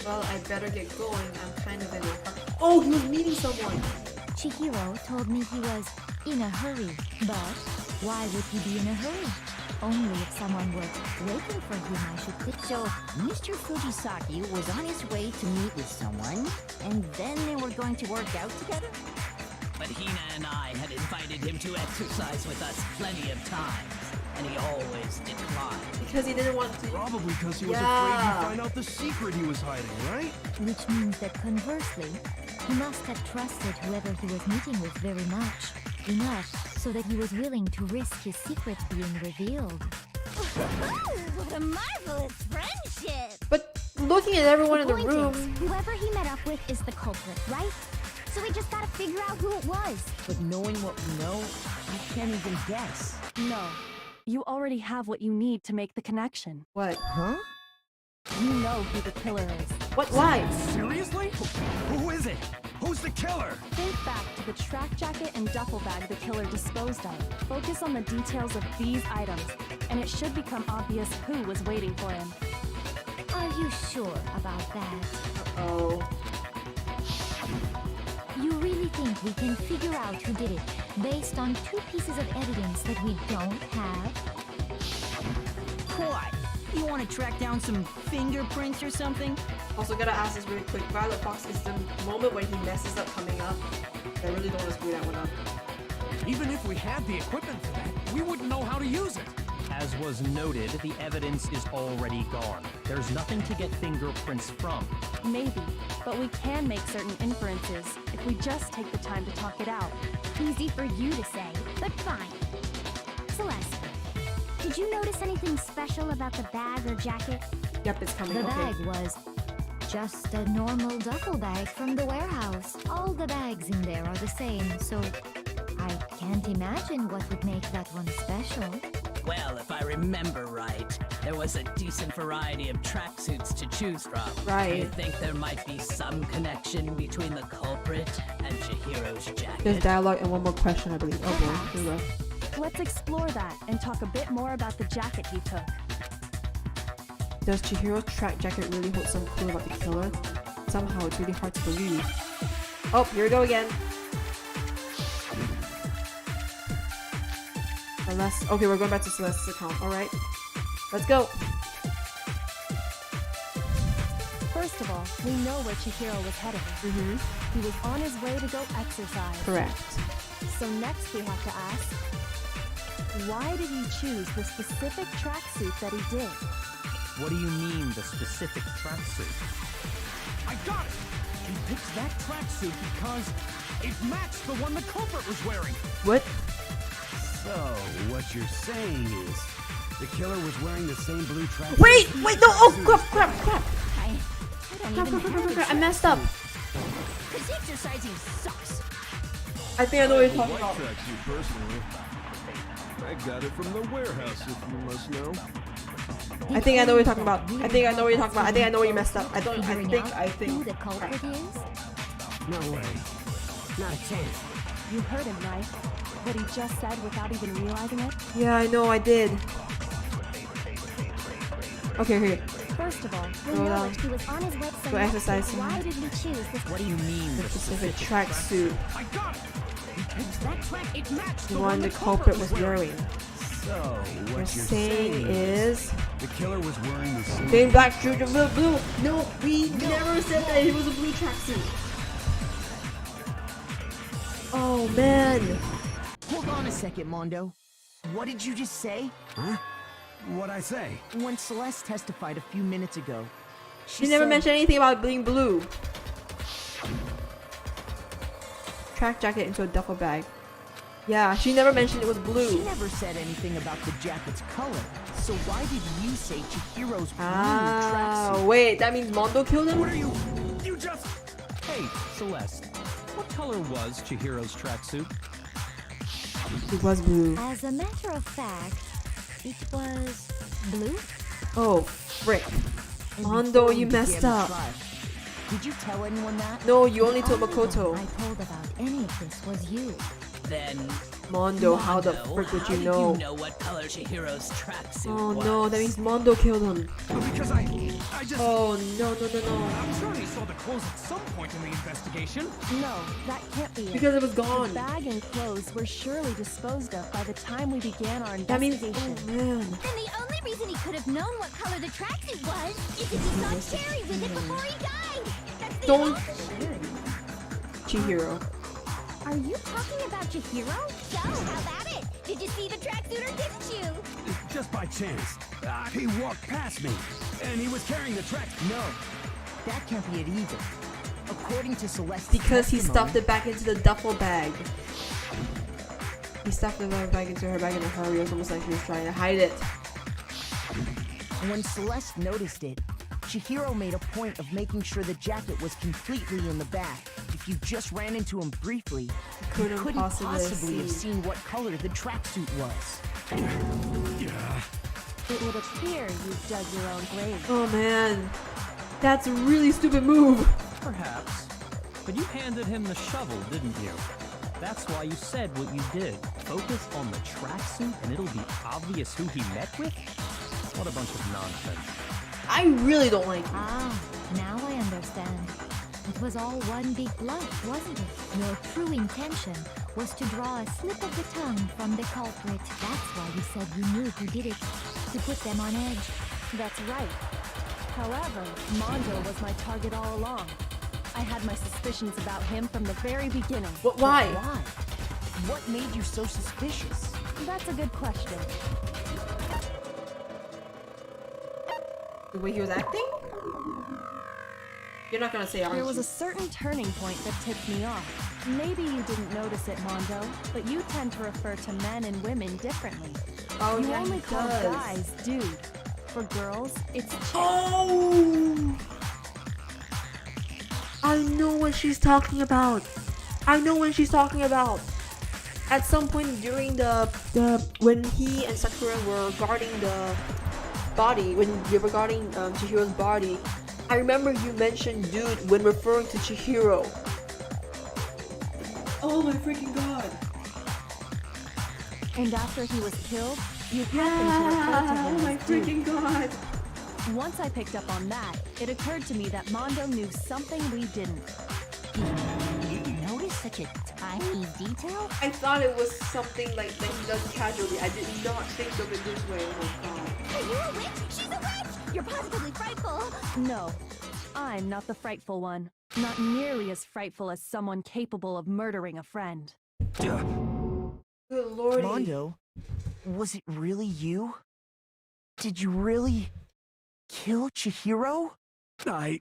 Well, I better get going. I'm kind of in a hurry. Oh, he was meeting someone. Chihiro told me he was in a hurry, but why would he be in a hurry? Only if someone was waiting for him, I should think. So, Mr. Fujisaki was on his way to meet with someone, and then they were going to work out together? But Hina and I had invited him to exercise with us plenty of times, and he always declined. Because he didn't want to. Probably because he was Yeah. afraid you'd find out the secret he was hiding, right? Which means that conversely, he must have trusted whoever he was meeting with very much. Enough so that he was willing to risk his secret being revealed. What a marvelous friendship! But looking at everyone in the Point room. is, whoever he met up with is the culprit, right? So we just gotta figure out who it was. But knowing what we know, I can't even guess. No. You already have what you need to make the connection. What? Huh? You know who the killer is. What? Why? Seriously? Who is it? Who's the killer? Think back to the track jacket and duffel bag the killer disposed of. Focus on the details of these items, and it should become obvious who was waiting for him. Are you sure about that? Oh. You really think we can figure out who did it based on two pieces of evidence that we don't have? What? You want to track down some fingerprints or something? Also, gotta ask this really quick. Violet Fox is the moment when he messes up coming up. I really don't want to screw that one up. Even if we had the equipment for that, we wouldn't know how to use it. As was noted, the evidence is already gone. There's nothing to get fingerprints from. Maybe, but we can make certain inferences if we just take the time to talk it out. Easy for you to say, but fine. Celeste, Did you notice anything special about the bag or jacket? Yep, it's coming. The Okay. bag was just a normal duffel bag from the warehouse. All the bags in there are the same, so I can't imagine what would make that one special. Well, if I remember right, there was a decent variety of tracksuits to choose from. Right. I think there might be some connection between the culprit and Chihiro's jacket. There's dialogue and one more question, I believe. Oh boy, here we go. Let's explore that and talk a bit more about the jacket he took. Does Chihiro's track jacket really hold some clue about the killer? Somehow it's really hard to believe. Oh, here we go again. Celeste. Okay, we're going back to Celeste's account. Alright. Let's go. First of all, we know where Chihiro was headed. He was on his way to go exercise. Correct. So next we have to ask, why did he choose the specific tracksuit that he did? What do you mean, the specific tracksuit? I got it! He picked that tracksuit because it matched the one the culprit was wearing. What? So, what you're saying is, the killer was wearing the same blue tracksuit. Wait! Wait, no! Oh, crap! I don't even have Crap, I messed up. Because exercising sucks. I think I know what you're The talking white about. tracksuit, personally. I got it from the warehouse, if you must know. I think I know what you're talking about. I think I know what you're talking about. I think I know where you messed up. I Figuring out who think. the culprit is? No way. Not a chance. You heard him, right? What he just said without even realizing it? Yeah, I know, I did. Okay, here. First of all, We Go know down. that he was on his way to Go exercise. Why did he choose this? What do you mean, The specific tracksuit. I got it! He picked that track, it matched The one the culprit was wearing. So, What what you're you're saying is... the killer was wearing the same... Same black shirt and blue. No, we never said that it was a blue tracksuit. Oh, man. Hold on a second, Mondo. What did you just say? Huh? What'd I say? When Celeste testified a few minutes ago, She never said- mentioned anything about being blue. Track jacket into a duffel bag. Yeah, she never mentioned it was blue. She never said anything about the jacket's color. So why did you say Chihiro's blue Ah, tracksuit? wait, that means Mondo killed him? What are you? You just... Hey, Celeste. What color was Chihiro's tracksuit? It was blue. As a matter of fact, it was blue. Oh, frick. And Mondo, before you we messed began the up. trial, did you tell anyone that? No, you only told Only Makoto. one I told about any of this was you. Then, Mondo, how the Mondo, frick would how you did know? you know what color Chihiro's tracksuit Oh was? no, that means Mondo killed him. Because I just... Oh no. I'm sure he saw the clothes at some point in the investigation. No, that can't be it. Because it was gone. The bag and clothes were surely disposed of by the time we began our That means, investigation. oh man. Then the only reason he could have known what color the tracksuit was is if he saw Cherry with it before he died. That's the Don't- only... Chihiro. Are you talking about Chihiro? So, how about it? Did you see the tracksuit or didn't you? Just by chance. He walked past me, and he was carrying the track. No, that can't be it either. According to Celeste, Because he stuffed it back into the duffel bag. He stuffed the bag into her bag in a hurry. It was almost like he was trying to hide it. When Celeste noticed it, Chihiro made a point of making sure the jacket was completely in the bag. If you just ran into him briefly, you Couldn't couldn't possibly possibly have see. seen what color the tracksuit was. It would appear you've dug your own grave. Oh man. That's a really stupid move. Perhaps. But you handed him the shovel, didn't you? That's why you said what you did. Focus on the tracksuit and it'll be obvious who he met with? What a bunch of nonsense. I really don't like it. Ah, now I understand. It was all one big bluff, wasn't it? Your true intention was to draw a slip of the tongue from the culprit. That's why you said you knew who did it, to put them on edge. That's right. However, Mondo was my target all along. I had my suspicions about him from the very beginning. What? Why? But why? What made you so suspicious? That's a good question. The way he was acting? You're not gonna say aren't There was you? a certain turning point that tipped me off. Maybe you didn't notice it, Mondo, but you tend to refer to men and women differently. Oh, You yeah, only he call does. guys dude. For girls, it's chick. Oh! I know what she's talking about. I know what she's talking about. At some point during the when he and Sakura were guarding the body, when they were guarding Chihiro's body, I remember you mentioned dude when referring to Chihiro. Oh my freaking god. And after he was killed, you happened to refer to him Oh my as dude. freaking god. Once I picked up on that, it occurred to me that Mondo knew something we didn't. You notice such a tiny detail? I thought it was something like that he does casually. I did not think of it this way. Oh my god. Are you a witch? She's a witch! You're positively frightful! No, I'm not the frightful one. Not nearly as frightful as someone capable of murdering a friend. Good lordy. Mondo, was it really you? Did you really kill Chihiro? I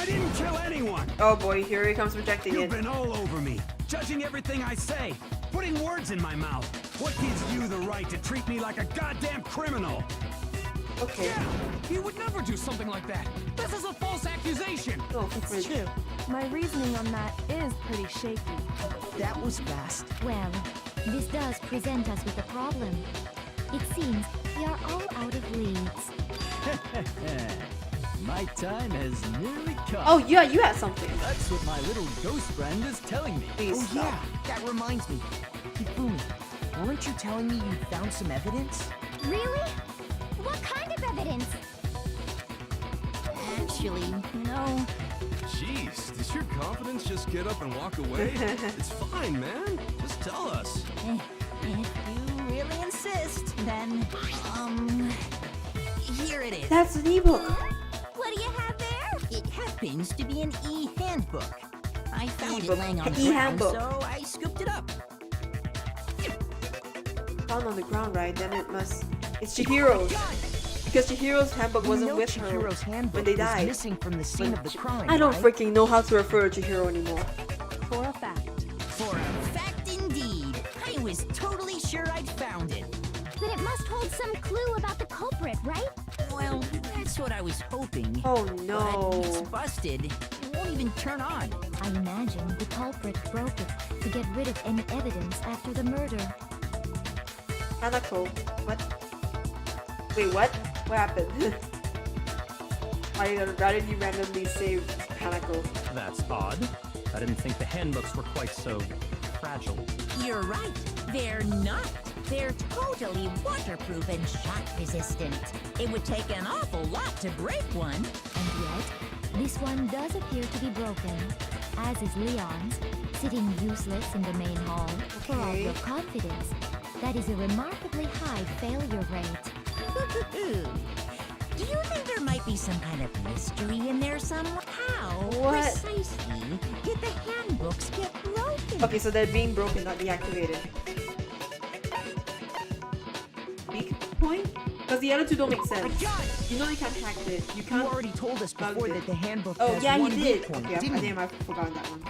didn't kill anyone! Oh boy, here he comes projecting You've it. been all over me, judging everything I say, putting words in my mouth. What gives you the right to treat me like a goddamn criminal? Okay. Yeah, he would never do something like that. This is a false accusation. Oh, It's true. My reasoning on that is pretty shaky. That was fast. Well, this does present us with a problem. It seems we are all out of leads. My time has nearly come. Oh yeah, you had something. That's what my little ghost friend is telling me. Please Oh stop. yeah, that reminds me. Hifumi, weren't you telling me you found some evidence? Really? What kind of evidence? Actually, no. Jeez, does your confidence just get up and walk away? It's fine, man. Just tell us. If you really insist, then, here it is. That's an ebook. What do you have there? It happens to be an e-handbook. I found E-book. it laying on the ground, E-handbook. so I scooped it up. Found on the ground, right? Then it must. It's Chihiro's. Because Chihiro's handbook wasn't you know with Chihiro's her handbook when they was died. missing from the scene of the crime. I don't right? freaking know how to refer to Chihiro anymore. For a fact. For a fact indeed. I was totally sure I'd found it. Then it must hold some clue about the culprit, right? Well, that's what I was hoping. Oh But it's no. busted. It won't even turn on. I imagine the culprit broke it to get rid of any evidence after the murder. Hanako. What? Wait, what? What happened? Why did you randomly say Hanako? That's odd. I didn't think the handbooks were quite so fragile. You're right. They're not. They're totally waterproof and shock resistant. It would take an awful lot to break one. And yet, this one does appear to be broken, as is Leon's, sitting useless in the main hall. For all Okay. your confidence, that is a remarkably high failure rate. Do you think there might be some kind of mystery in there somewhere? How What? precisely did the handbooks get broken? Okay, so they're being broken, not deactivated. Weak point? Because the other two don't make sense. You know you can't hack it. You You can't. already told us bug before it. that the handbook Oh has yeah, one he weak did. point, Okay, I didn't damn, it? I forgot that one.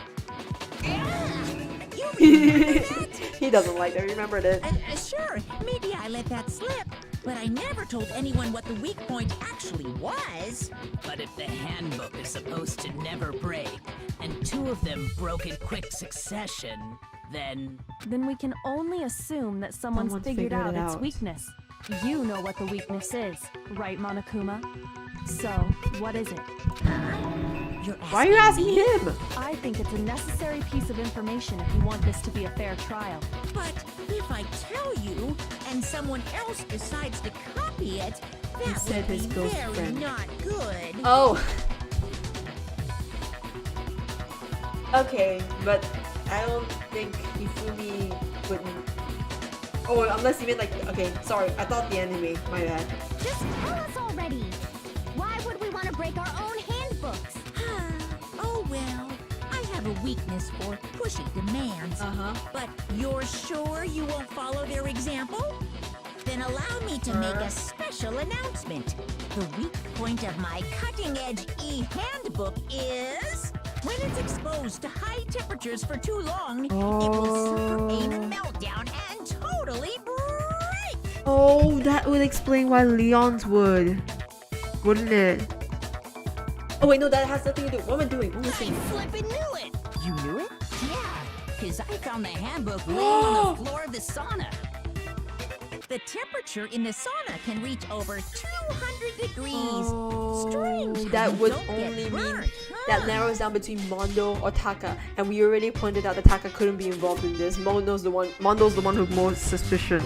You remember that? He doesn't like that. Remembered it. Sure, maybe I let that slip. But I never told anyone what the weak point actually was. But if the handbook is supposed to never break, and two of them broke in quick succession, then Then we can only assume that someone's Someone's figured figured out it its out. weakness. You know what the weakness is, right, Monokuma? So, what is it? You're Why are you asking him? I think it's a necessary piece of information if you want this to be a fair trial. But if I tell you, and someone else decides to copy it, that said would his be ghost very friend. not good. Oh. Okay, but I don't think Hifumi wouldn't. Oh, unless you mean like. Okay, sorry. I thought the anime. My bad. Just tell us already. Why would we want to break our own handbooks? Oh well, I have a weakness for pushy demands. But you're sure you won't follow their example? Then allow me to make a special announcement. The weak point of my cutting-edge e-handbook is... When it's exposed to high temperatures for too long, it will suffer a meltdown and totally break. Oh, that would explain why Leon's would. Wouldn't it? Oh wait, no, that has nothing to do. What am I doing? What am I saying? Flippin' knew it! You knew it? Yeah, because I found the handbook laying on the floor of the sauna. The temperature in the sauna can reach over 200 degrees. Strange. That you would don't get only mean burnt, that narrows down between Mondo or Taka, and we already pointed out that Taka couldn't be involved in this. Mondo's the one who's most suspicion.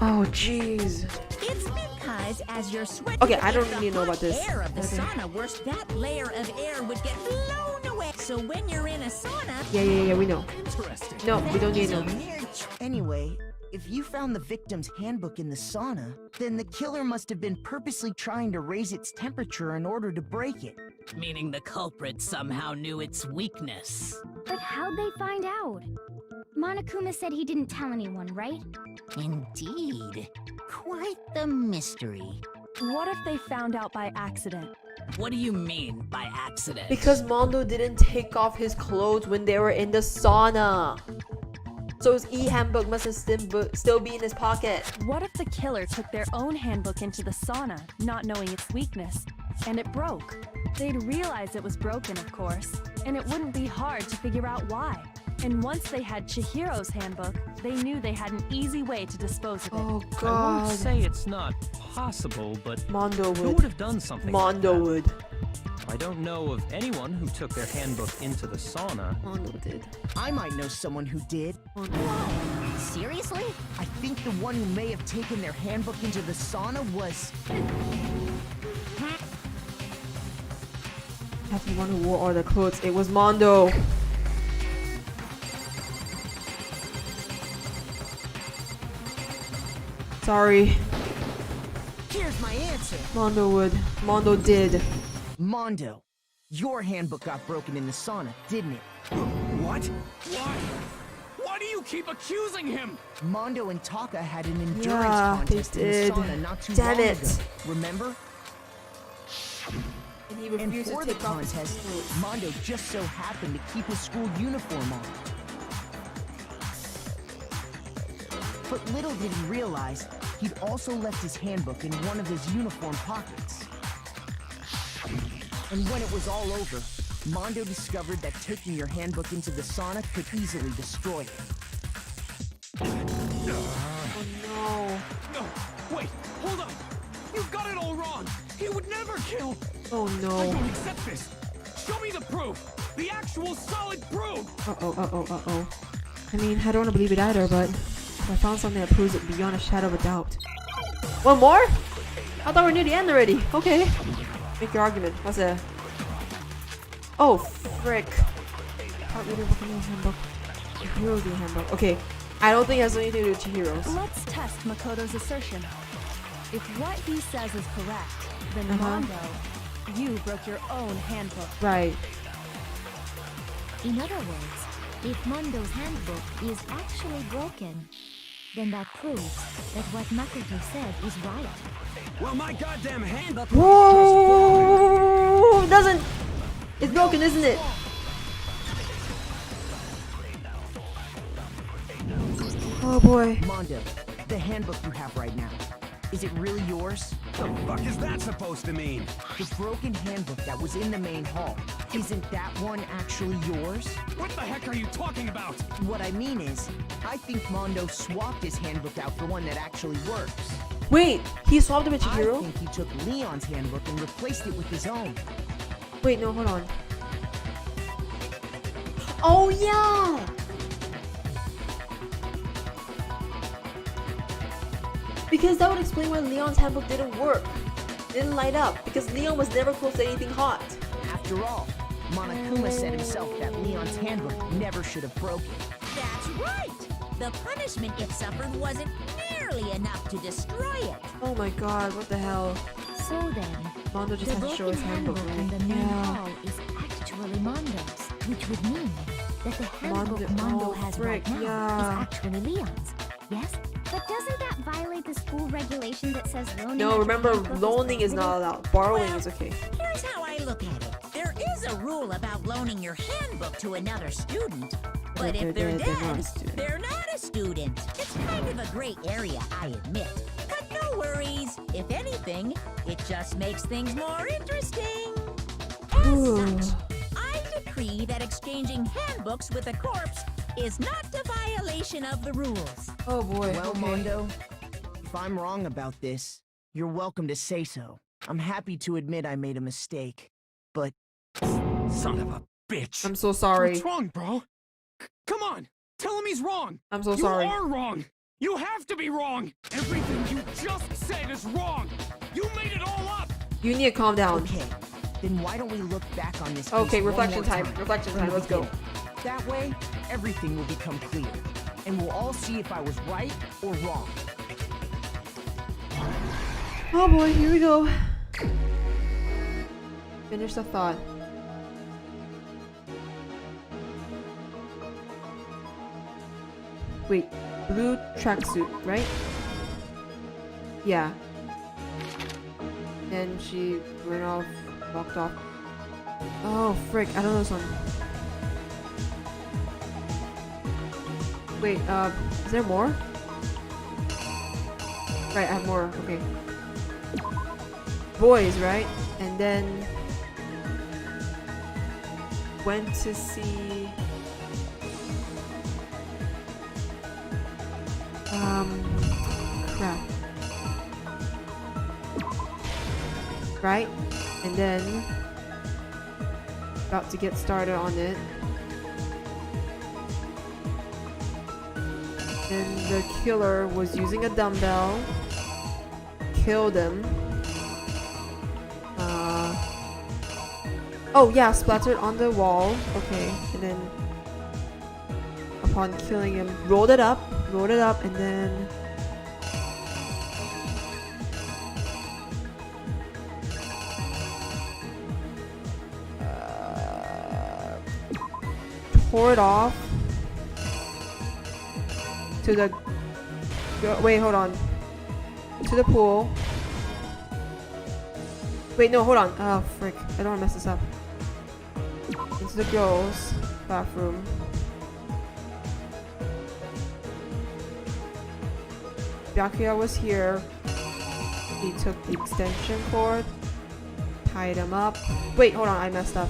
Oh jeez. It's because as you're sweating, Okay, I don't really know about this. Air of the Okay. sauna, worse, that layer of air would get blown away. So when you're in a sauna, Yeah, we know. Interesting. No, we don't need is to a know. mere Anyway, if you found the victim's handbook in the sauna, then the killer must have been purposely trying to raise its temperature in order to break it. Meaning the culprit somehow knew its weakness. But how'd they find out? Monokuma said he didn't tell anyone, right? Indeed. Quite the mystery. What if they found out by accident? What do you mean by accident? Because Mondo didn't take off his clothes when they were in the sauna. So his e-handbook must have still be in his pocket. What if the killer took their own handbook into the sauna, not knowing its weakness, and it broke? They'd realize it was broken, of course, and it wouldn't be hard to figure out why. And once they had Chihiro's handbook, they knew they had an easy way to dispose of it. Oh I god. won't say it's not possible, but Mondo who would would. have done something Mondo like would. that? I don't know of anyone who took their handbook into the sauna. Mondo did. I might know someone who did. Seriously? I think the one who may have taken their handbook into the sauna was... That's the one who wore all the clothes. It was Mondo. Sorry. Here's my answer. Mondo would. Mondo did. Mondo, your handbook got broken in the sauna, didn't it? What? Why? Why do you keep accusing him? Mondo and Taka had an endurance Yeah, contest they in the did. sauna not too Damn long it. ago. Remember? And he And refused for to the take off his contest, clothes. Mondo just so happened to keep his school uniform on. But little did he realize, he'd also left his handbook in one of his uniform pockets. And when it was all over, Mondo discovered that taking your handbook into the sauna could easily destroy it. Oh no. No, wait, hold on. You've got it all wrong. He would never kill. Oh I no. don't accept this. Show me the proof. The actual solid proof. Uh-oh. I mean, I don't want to believe it either, but I found something that proves it beyond a shadow of a doubt. One more? I thought we were near the end already. Okay. Make your argument. What's that? Oh, frick. Part reader book in the handbook. Chihiro's the handbook. Okay. I don't think it has anything to do with Chihiro's. Let's test Makoto's assertion. If what he says is correct, then Mondo, you broke your own handbook. Right. In other words, if Mondo's handbook is actually broken, then that proves that what Makoto said is right. Well, my goddamn handbook. Whoa! It doesn't. It's broken, isn't it? Oh boy. Mondo, the handbook you have right now, is it really yours? What the fuck is that supposed to mean? The broken handbook that was in the main hall, isn't that one actually yours? What the heck are you talking about? What I mean is, I think Mondo swapped his handbook out for one that actually works. Wait, he swapped it with I Chihiro? think he took Leon's handbook and replaced it with his own. Wait, no, hold on. Oh yeah! Because that would explain why Leon's handbook didn't work. Didn't light up. Because Leon was never close to anything hot. After all, Monokuma said himself that Leon's handbook never should have broken. That's right. The punishment it suffered wasn't nearly enough to destroy it. Oh my god, what the hell? So then, Mondo just the has to show his broken handbook, handbook in right? the main Yeah. hall is actually Mondo's, which would mean that the handbook Mondo- Mondo oh, has frick, right now yeah. is actually Leon's. Yes? But doesn't that violate the school regulation that says loaning? No, out your remember, handbook loaning is not prohibited? allowed. Borrowing is okay. Here's how I look at it. There is a rule about loaning your handbook to another student. But If if they're they're not dead, a student. they're not a student. It's kind of a gray area, I admit. But no worries. If anything, it just makes things more interesting. As such, I decree that exchanging handbooks with a corpse is not a violation of the rules. Oh boy. Well, okay. Mondo, if I'm wrong about this, you're welcome to say so. I'm happy to admit I made a mistake, but... Son of a bitch. I'm so sorry. What's wrong, bro? Come on, tell him he's wrong. I'm so sorry. You are wrong. You have to be wrong. Everything you just said is wrong. You made it all up. You need to calm down. Okay, then why don't we look back on this Okay, case reflection one more time. Reflection from time. the Let's go. beginning. That way, everything will become clear, and we'll all see if I was right or wrong. Oh boy, here we go. Finish the thought. Wait, blue tracksuit, right? Yeah. Then she went off, walked off. Oh, frick, I don't know this one. Wait, is there more? Right, I have more, okay. Boys, right? And then went to see crap. Right? And then about to get started on it. And the killer was using a dumbbell. Killed him. Oh yeah, splattered on the wall. Okay, and then upon killing him, rolled it up, and then tore it off to the wait, hold on, to the pool. Wait, no, hold on. Oh, frick. I don't want to mess this up. Into the girls' bathroom. Byakuya was here. He took the extension cord, tied him up. Wait, hold on. I messed up.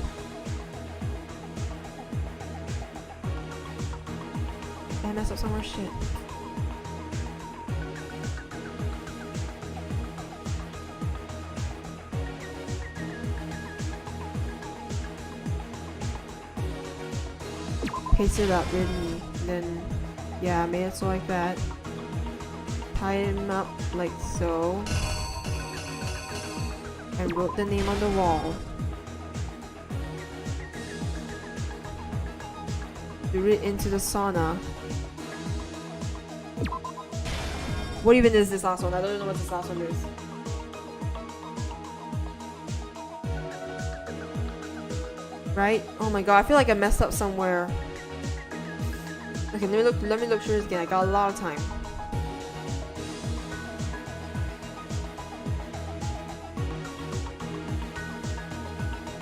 I messed up somewhere. Shit. Pasted it up, didn't he? Then, yeah, made it so like that. Tied him up like so. And wrote the name on the wall. Threw it into the sauna. What even is this last one? I don't know what this last one is. Right? Oh my god, I feel like I messed up somewhere. Okay, let me look through this again. I got a lot of time.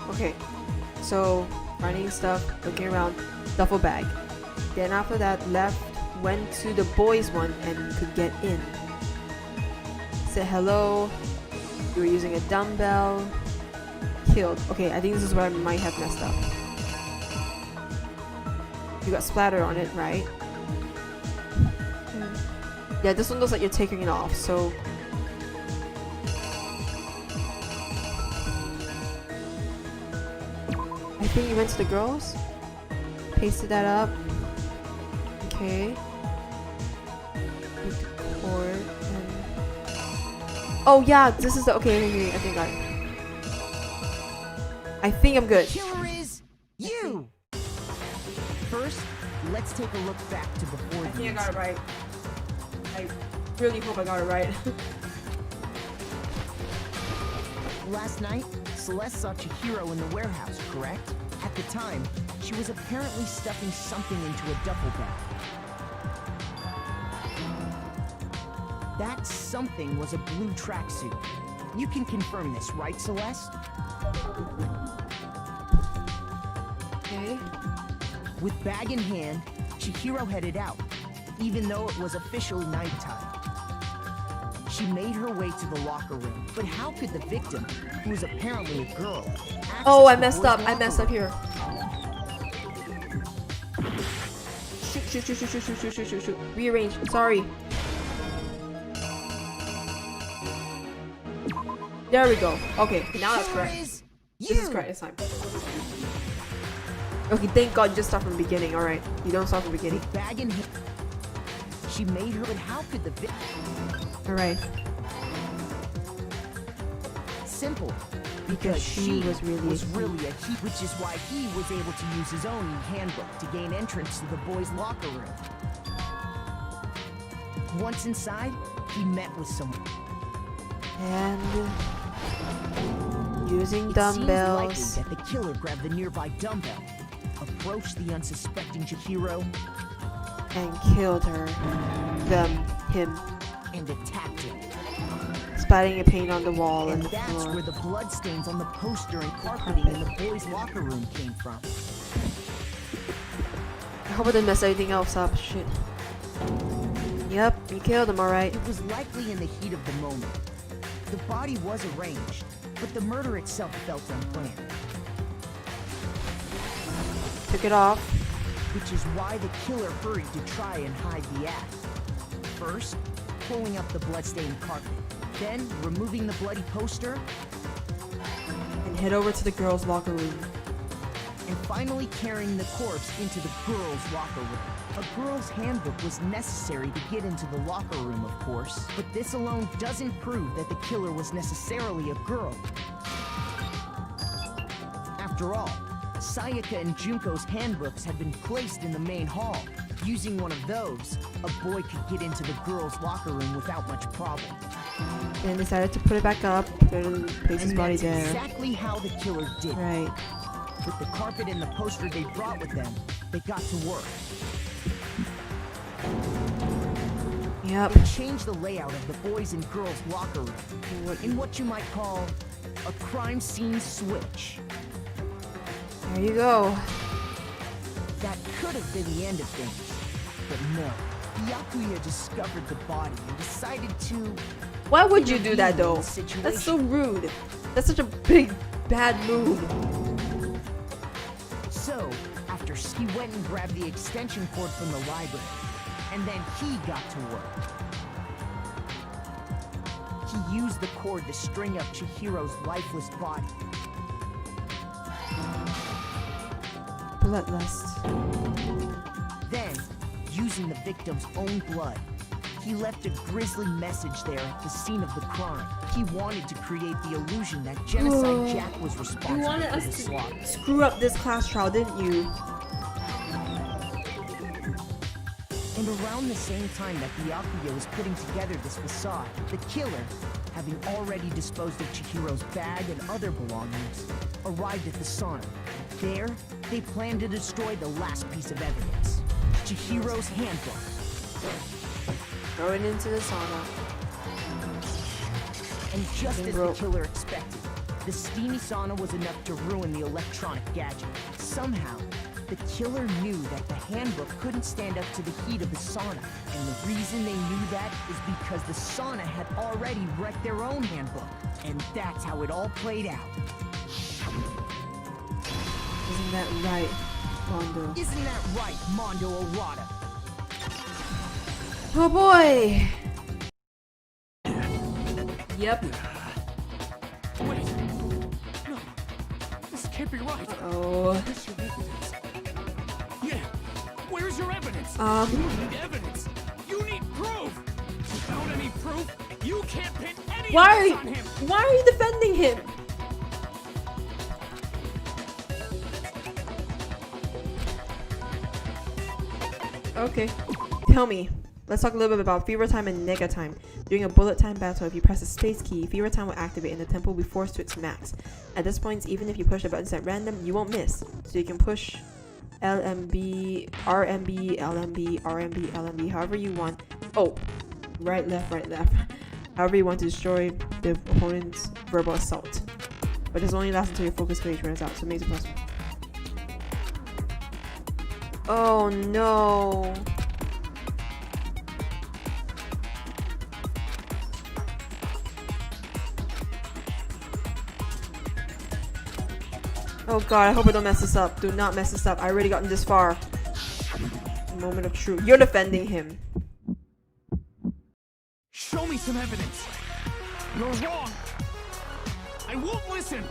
Okay, so finding stuff, looking around, duffel bag. Then after that, left, went to the boys one and could get in. Said hello. You were using a dumbbell. Killed. Okay, I think this is where I might have messed up. You got splatter on it, right? Yeah, this one looks like you're taking it off, so... I think you went to the girls? Pasted that up. Okay. With the cord and... Oh yeah, this is the... Okay, I think I think I'm good. Killer is you! First, let's take a look back to before I think I got it right. I really hope I got it right. Last night, Celeste saw Chihiro in the warehouse, correct? At the time, she was apparently stuffing something into a duffel bag. That something was a blue tracksuit. You can confirm this, right, Celeste? Okay. With bag in hand, Chihiro headed out, even though it was officially nighttime. She made her way to the locker room, but how could the victim, who was apparently a girl, Oh, I access the messed boys' up. I locker messed up room? here. Shoot. Rearrange. Sorry. There we go. Okay, now that's correct. This is correct this time. Okay, thank God you just start from the beginning. Alright, you don't start from the beginning. Bag in hand. She made her, but how could the victim? Alright. Simple. Because she was really a he, which is why he was able to use his own handbook to gain entrance to the boys' locker room. Once inside, he met with someone. And using It dumbbells. seems likely that the killer grabbed the nearby dumbbell, approached the unsuspecting Chihiro, And killed her. Him. and attacked him. Spatting a paint on the wall And and the that's floor. where the bloodstains on the poster and carpeting in the boys' locker room came from. I hope I didn't mess anything else up. Shit. Yep, you killed him, alright. It was likely in the heat of the moment. The body was arranged, but the murder itself felt unplanned. Took it off. Which is why the killer hurried to try and hide the act. First, pulling up the bloodstained carpet. Then, removing the bloody poster. And head over to the girls' locker room. And finally carrying the corpse into the girls' locker room. A girl's handbook was necessary to get into the locker room, of course. But this alone doesn't prove that the killer was necessarily a girl. After all, Sayaka and Junko's handbooks had been placed in the main hall. Using one of those, a boy could get into the girls' locker room without much problem. And decided to put it back up, and place his And body that's there. exactly how the killer did it. Right. With the carpet and the poster they brought with them, they got to work. Yep. They changed the layout of the boys' and girls' locker room in what you might call a crime scene switch. There you go. That could have been the end of things, but no. Yakuya discovered the body and decided to... Why would you do that intervene in though? the situation. That's so rude. That's such a big, bad move. So, after he went and grabbed the extension cord from the library, and then he got to work. He used the cord to string up Chihiro's lifeless body. Bloodlust. Then, using the victim's own blood, he left a grisly message there at the scene of the crime. He wanted to create the illusion that Genocide Jack was You responsible wanted for us the to slaughter. screw up this class trial, didn't you? And around the same time that Byakuya was putting together this facade, the killer, having already disposed of Chihiro's bag and other belongings, arrived at the sauna. There, they planned to destroy the last piece of evidence, Chihiro's handbook. Throw it into the sauna. And just It as broke. the killer expected, the steamy sauna was enough to ruin the electronic gadget. Somehow, the killer knew that the handbook couldn't stand up to the heat of the sauna. And the reason they knew that is because the sauna had already wrecked their own handbook. And that's how it all played out. Isn't that right, Mondo? Isn't that right, Mondo Orada? Oh boy! Yep. Wait. No. This can't be right. Oh. Where's your evidence? Yeah. Where's your evidence? You need evidence. You need proof. Without any proof, you can't pin any Why evidence on him. are you defending him? Okay. Tell me. Let's talk a little bit about fever time and nega time. During a bullet time battle, if you press the space key, fever time will activate and the tempo will be forced to its max. At this point, even if you push the buttons at random, you won't miss. So you can push LMB, RMB, LMB, RMB, LMB, however you want. Oh, right, left, right, left. However you want to destroy the opponent's verbal assault. But this only lasts until your focus phase runs out, so it makes it possible. Oh no. Oh god, I hope I don't mess this up. Do not mess this up. I already gotten this far. Moment of truth. You're defending him. Show me some evidence. You're wrong. I won't listen.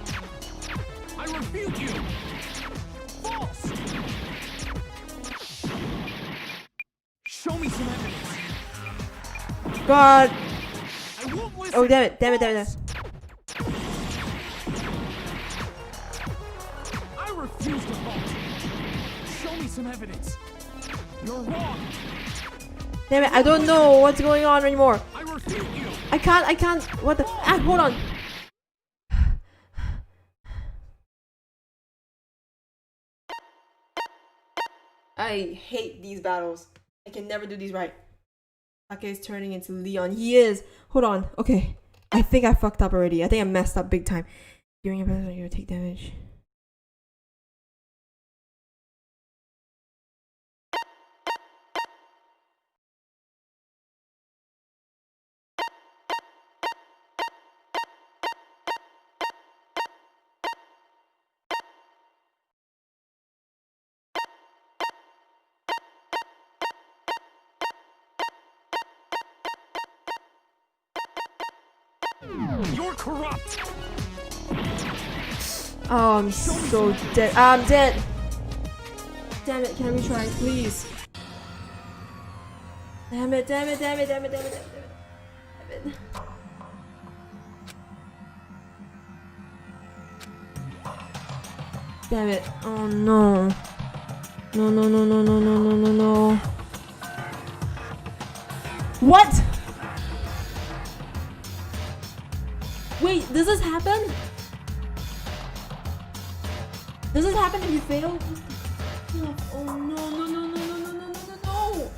I refute you. False. Show me some evidence. God. I won't listen. Oh damn it, damn it, damn it. I refuse to vote. Show me some evidence. You're wrong. Damn it, I don't know what's going on anymore. I refute you. I can't. What the? Ah, hold on. I hate these battles. I can never do these right. Take is turning into Leon. He is. Hold on. Okay. I think I fucked up already. I think I messed up big time. During a battle, you take damage. You're corrupt. Oh, I'm so dead. I'm dead. Damn it, can we try, please? Damn it, damn it, damn it, damn it, damn it, damn it, damn it. Damn it. Oh no. No, no, no, no, no, no, no, no, no. What? Wait, does this happen? Does this happen if you fail? Oh no, no, no, no, no, no, no, no, no.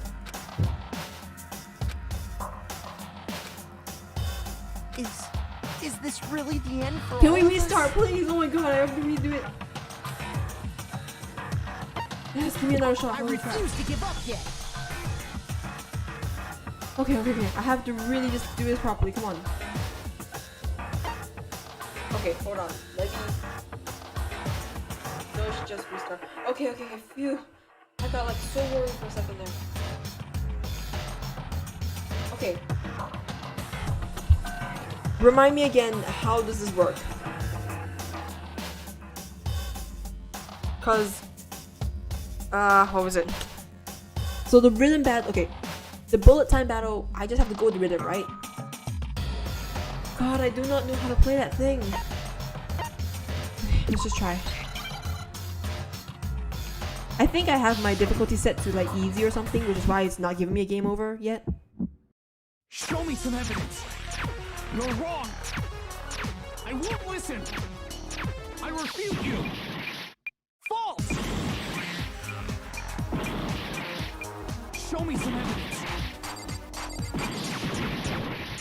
Is this really the end for Can all we of us? restart, please? Oh my god, I have to redo it. Yes, give me another shot. I refuse to give up yet. Okay, okay, okay. I have to really just do this properly. Come on. Okay, hold on. Let me. No, I should just restart. Okay, okay, phew. I got like so worried for a second there. Okay. Remind me again, how does this work? Cause, what was it? So the rhythm battle, okay. The bullet time battle, I just have to go with the rhythm, right? God, I do not know how to play that thing. Okay, let's just try. I think I have my difficulty set to like easy or something, which is why it's not giving me a game over yet. Show me some evidence. You're wrong. I won't listen. I refute you. False. Show me some evidence.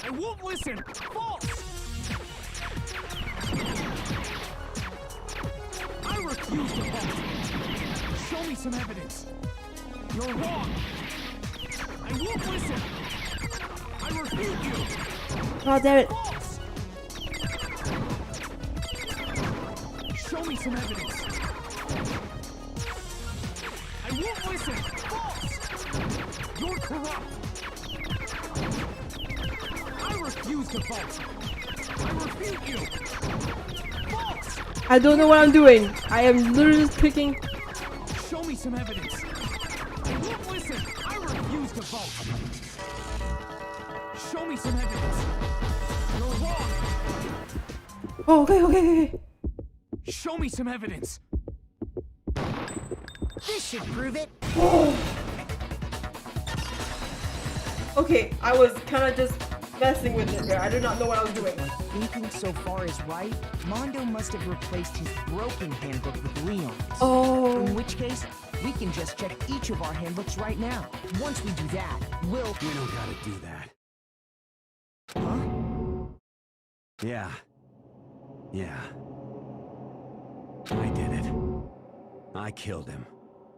I won't listen. False. I refuse to vote. Show me some evidence. You're wrong. I won't listen. I refute you. Oh, damn it. False. Show me some evidence. I won't listen. False. You're corrupt. I refuse to vote. I refute you. False. I don't know what I'm doing. I am literally just clicking. Show me some evidence. I won't listen. I refuse to vote. Show me some evidence. You're wrong. Oh, okay, okay, okay. Show me some evidence. This should prove it. Okay, I was kind of just messing with it there. I did not know what I was doing. Thinking so far is right, Mondo must have replaced his broken handbook with Leon's. Oh. In which case, we can just check each of our handbooks right now. Once we do that, we'll... You don't gotta do that. Huh? Yeah. Yeah. I did it. I killed him.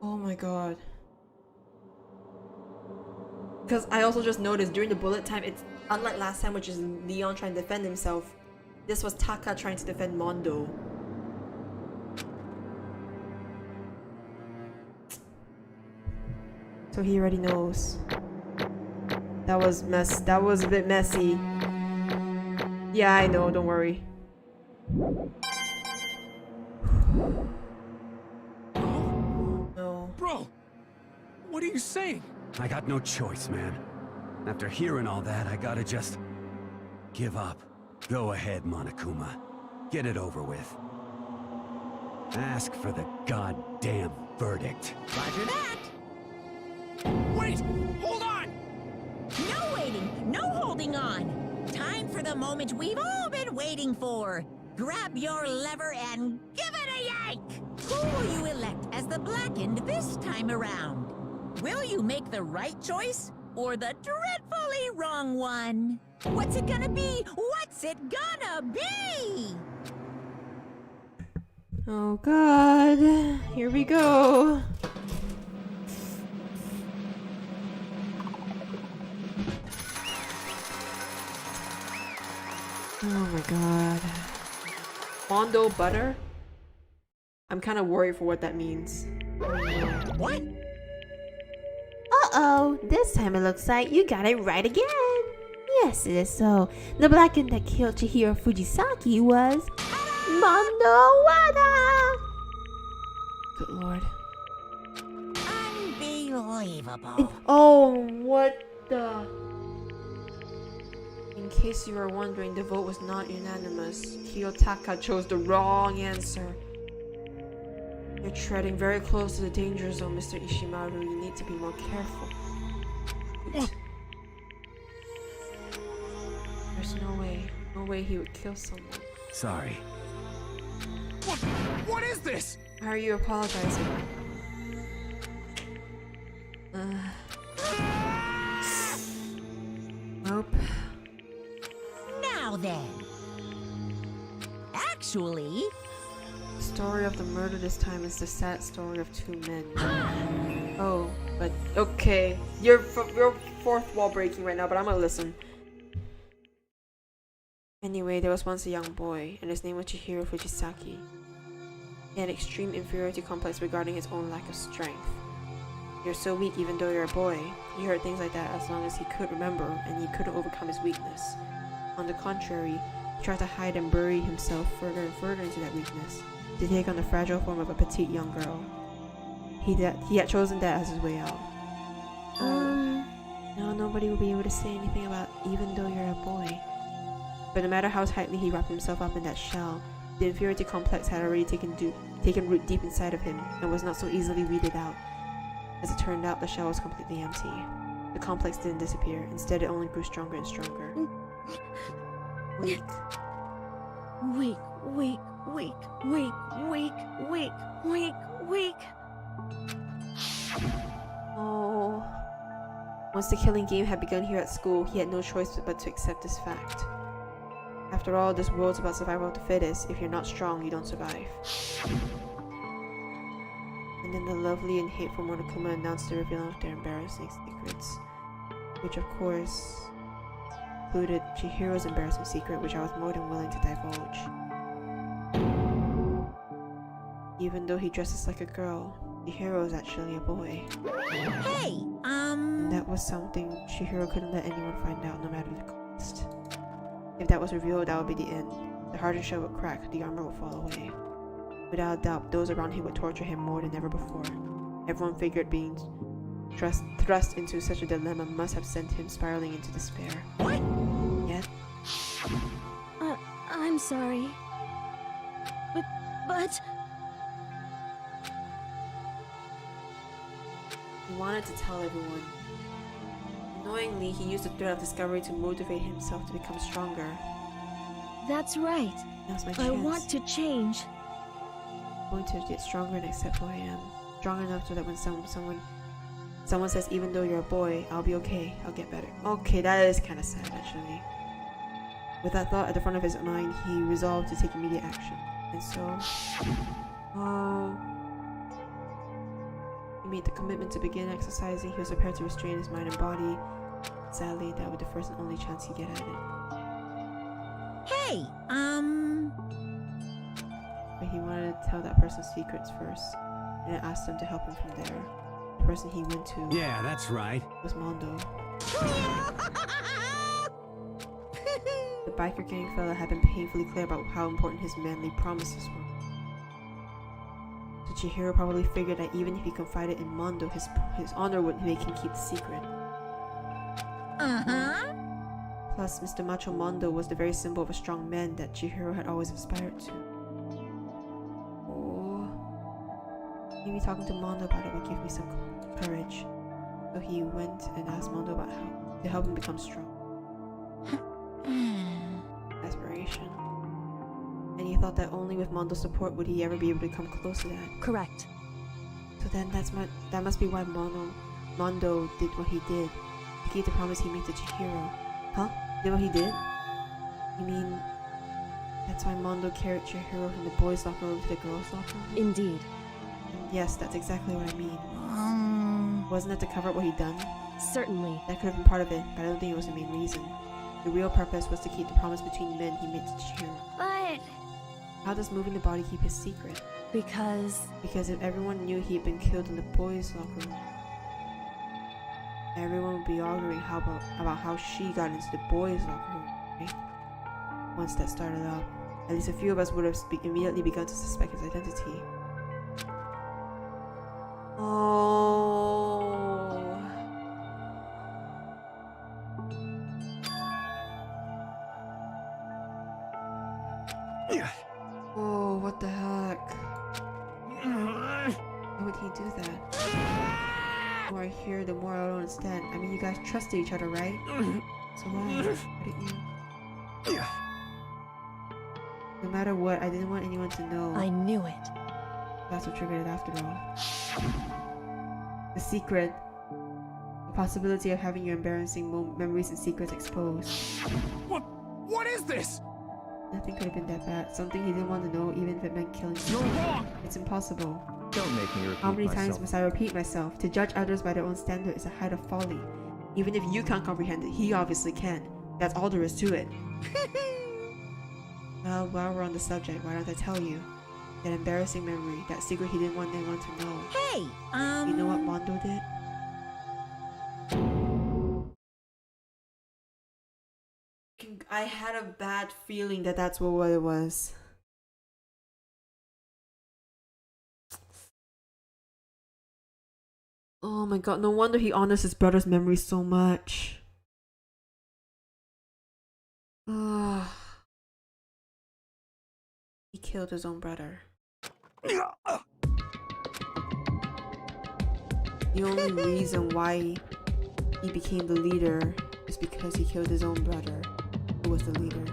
Oh my god. Because I also just noticed during the bullet time, it's unlike last time, which is Leon trying to defend himself. This was Taka trying to defend Mondo. So he already knows. That was a bit messy. Yeah, I know, don't worry. No. Bro, what are you saying? I got no choice, man. After hearing all that, I gotta just give up. Go ahead, Monokuma. Get it over with. Ask for the goddamn verdict. Roger that. Wait! Hold on! No waiting, no holding on. Time for the moment we've all been waiting for. Grab your lever and give it a yank! Who will you elect as the Blackened this time around? Will you make the right choice or the dreadfully wrong one? What's it gonna be? What's it gonna be? Oh god. Here we go. Oh my god. Mondo butter? I'm kind of worried for what that means. What? Uh-oh, this time it looks like you got it right again. Yes, it is so. The Blackened that killed Chihiro Fujisaki was Mondo Wada. Good lord. Unbelievable. Oh, what the... In case you were wondering, the vote was not unanimous. Kiyotaka chose the wrong answer. You're treading very close to the danger zone, Mr. Ishimaru. You need to be more careful. There's no way he would kill someone. Sorry. What is this? Why are you apologizing? Nope. Now then. Actually... The story of the murder this time is the sad story of two men. Oh, but okay. You're fourth wall breaking right now, but I'm gonna listen. Anyway, there was once a young boy, and his name was Chihiro Fujisaki. He had an extreme inferiority complex regarding his own lack of strength. You're so weak even though you're a boy. He heard things like that as long as he could remember, and he couldn't overcome his weakness. On the contrary, he tried to hide and bury himself further and further into that weakness, to take on the fragile form of a petite young girl. He had chosen that as his way out. Now nobody will be able to say anything about even though you're a boy. But no matter how tightly he wrapped himself up in that shell, the inferiority complex had already taken root deep inside of him and was not so easily weeded out. As it turned out, the shell was completely empty. The complex didn't disappear. Instead, it only grew stronger and stronger. Weak. Weak, weak, weak, weak, weak, weak, weak, weak. Oh. Once the killing game had begun here at school, he had no choice but to accept this fact. After all, this world's about survival of the fittest. If you're not strong, you don't survive. And then the lovely and hateful Monokuma announced the reveal of their embarrassing secrets, which of course included Chihiro's embarrassing secret, which I was more than willing to divulge. Even though he dresses like a girl, Chihiro is actually a boy. Hey, And that was something Chihiro couldn't let anyone find out, no matter the cost. If that was revealed, that would be the end. The hardened shell would crack, the armor would fall away. Without a doubt, those around him would torture him more than ever before. Everyone figured being thrust into such a dilemma must have sent him spiraling into despair. What? Yet, I'm sorry. But... he wanted to tell everyone. Annoyingly, he used the threat of discovery to motivate himself to become stronger. That's right. Now's my chance. I want to change. I'm going to get stronger and accept who I am. Strong enough so that when someone says, even though you're a boy, I'll be okay, I'll get better. Okay, that is kind of sad, actually. With that thought at the front of his mind, he resolved to take immediate action. And so... He made the commitment to begin exercising. He was prepared to restrain his mind and body. Sadly, that would be the first and only chance he'd get at it. Hey, But he wanted to tell that person's secrets first, and then asked them to help him from there. The person he went to Yeah, that's right. was Mondo. The biker gang fella had been painfully clear about how important his manly promises were. So Chihiro probably figured that even if he confided in Mondo, his honor wouldn't make him keep the secret. Plus, Mr. Macho Mondo was the very symbol of a strong man that Chihiro had always aspired to. Oh, maybe talking to Mondo about it would give me some courage. So he went and asked Mondo about how to help him become strong. Aspiration. And he thought that only with Mondo's support would he ever be able to come close to that. Correct. So then that must be why Mondo did what he did. He gave the promise he made to Chihiro. Huh? Did what he did? You mean that's why Mondo carried Chihiro from the boys' locker room to the girls' locker room? Indeed. And yes, that's exactly what I mean. Wasn't that to cover up what he'd done? Certainly. That could have been part of it, but I don't think it was the main reason. The real purpose was to keep the promise between men he made to Chihiro. But How does moving the body keep his secret? Because if everyone knew he had been killed in the boys' locker room, everyone would be arguing about how she got into the boys' locker room, right? Once that started up, at least a few of us would have immediately begun to suspect his identity. Oh, what the heck? Why would he do that? The more I hear, the more I don't understand. I mean, you guys trusted each other, right? So why didn't you? No matter what, I didn't want anyone to know. I knew it. That's what triggered it after all. The secret. The possibility of having your embarrassing memories and secrets exposed. What is this? Nothing could have been that bad. Something he didn't want to know, even if it meant killing You're someone. wrong! It's impossible. Don't make me repeat How many times myself. must I repeat myself? To judge others by their own standard is a height of folly. Even if you can't comprehend it, he obviously can. That's all there is to it. Well, while we're on the subject, why don't I tell you? That embarrassing memory, that secret he didn't want anyone to know. Hey, You know what Mondo did? I had a bad feeling that that's what it was. Oh my god, no wonder he honors his brother's memory so much. He killed his own brother. The only reason why he became the leader is because he killed his own brother, who was the leader.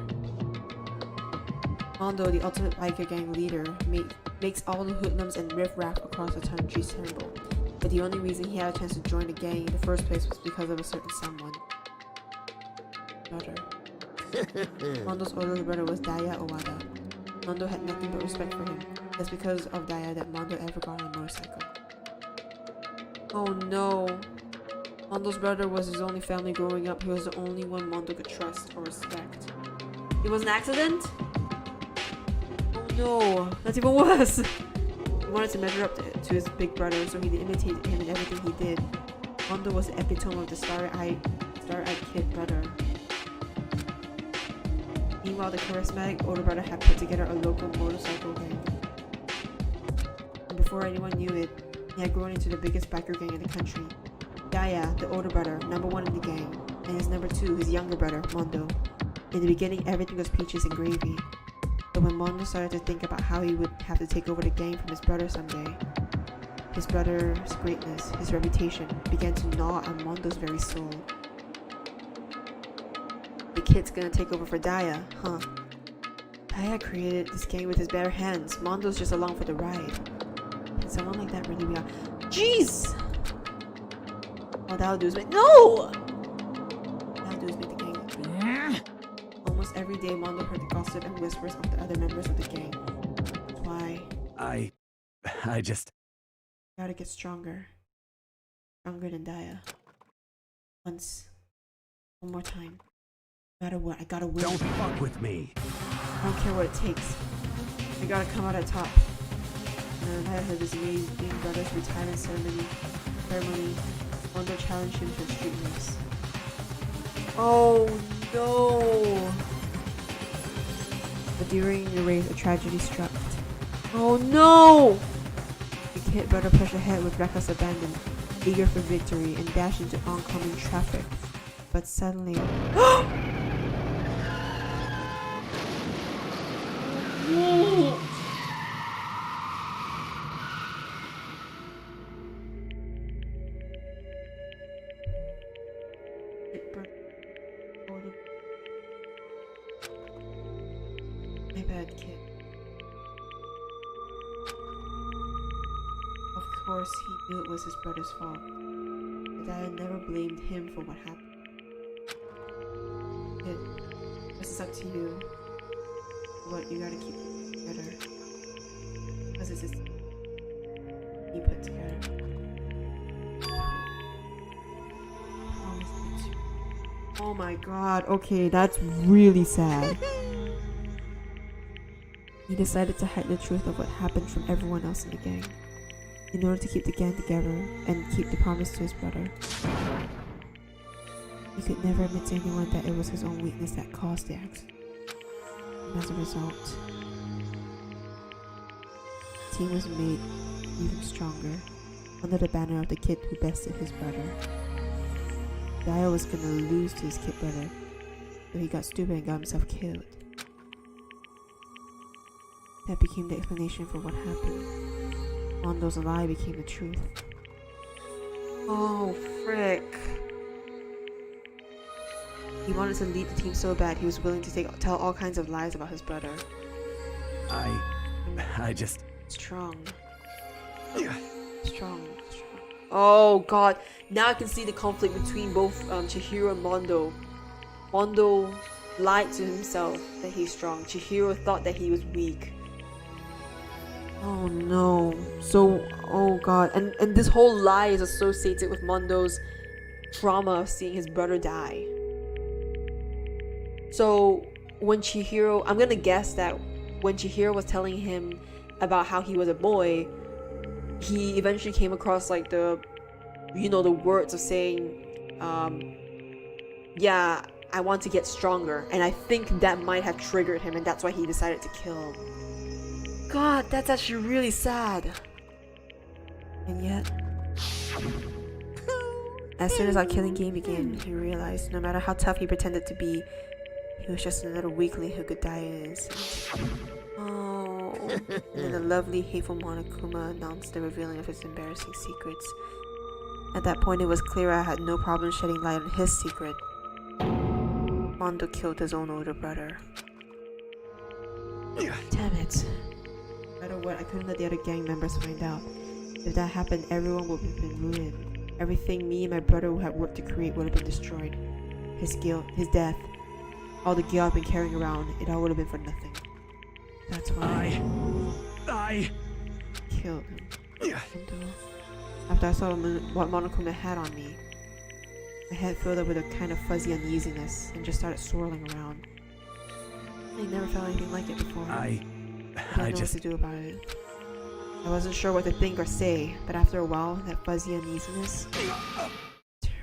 Mondo, the ultimate biker gang leader, makes all the hoodlums and riffraff across the country tremble. But the only reason he had a chance to join the gang in the first place was because of a certain someone. Brother. Mondo's older brother was Daya Owada. Mondo had nothing but respect for him. It's because of Daya that Mondo ever got on a motorcycle. Oh no. Mondo's brother was his only family growing up. He was the only one Mondo could trust or respect. It was an accident? Oh no, that's even worse. He wanted to measure up to his big brother, so he imitated him in everything he did. Mondo was the epitome of the star-eyed kid brother. Meanwhile, the charismatic older brother had put together a local motorcycle gang. And before anyone knew it, he had grown into the biggest biker gang in the country. Daya, the older brother, number one in the gang, and his number two, his younger brother, Mondo. In the beginning, everything was peaches and gravy. But when Mondo started to think about how he would have to take over the gang from his brother someday, his brother's greatness, his reputation, began to gnaw on Mondo's very soul. The kid's gonna take over for Daya, huh? Daya created this gang with his bare hands. Mondo's just along for the ride. Can someone like that really be out? Jeez! All that'll do is make— No! That'll do is make the gang. Almost every day, Mondo heard the gossip and whispers of the other members of the gang. That's why I just... gotta get stronger. stronger than Daya. Once. One more time. No matter what, I gotta win. Don't fuck with me. I don't care what it takes. I gotta come out at top. And I had this amazing brother's retirement ceremony. Mondo challenged him to a street race. Oh no! But during the race, a tragedy struck. Oh no! The kid brother pushed ahead with reckless abandon, eager for victory, and dashed into oncoming traffic. But suddenly... My bad, kid. Of course, he knew it was his brother's fault, but I had never blamed him for what happened. Kid, this is up to you. But you gotta keep it together. Because this is you put together. Oh my god, okay, that's really sad. He decided to hide the truth of what happened from everyone else in the gang, in order to keep the gang together and keep the promise to his brother. He could never admit to anyone that it was his own weakness that caused the accident. And as a result, the team was made even stronger under the banner of the kid who bested his brother. Daya was gonna lose to his kid brother, so he got stupid and got himself killed. That became the explanation for what happened. Mondo's lie became the truth. Oh, frick. He wanted to lead the team so bad he was willing to tell all kinds of lies about his brother. I just... Strong. Strong. Oh god. Now I can see the conflict between both Chihiro and Mondo. Mondo lied to himself that he's strong. Chihiro thought that he was weak. Oh no. So, oh god. And this whole lie is associated with Mondo's trauma of seeing his brother die. So, when Chihiro... I'm gonna guess that when Chihiro was telling him about how he was a boy, he eventually came across like the... You know, the words of saying... yeah, I want to get stronger. And I think that might have triggered him, and that's why he decided to kill him. God, that's actually really sad. And yet, as soon as our killing game began, he realized no matter how tough he pretended to be, he was just another weakling who could die in innocence. Oh. And then the lovely, hateful Monokuma announced the revealing of his embarrassing secrets. At that point, it was clear I had no problem shedding light on his secret. Mondo killed his own older brother. Damn it. No matter what, I couldn't let the other gang members find out. If that happened, everyone would have been ruined. Everything me and my brother had worked to create would have been destroyed. His guilt, his death, all the guilt I've been carrying around, it all would have been for nothing. That's why I killed him. After I saw what Monokuma had on me, my head filled up with a kind of fuzzy uneasiness and just started swirling around. I never felt anything like it before. I didn't know what to do about it. I wasn't sure what to think or say, but after a while, that fuzzy uneasiness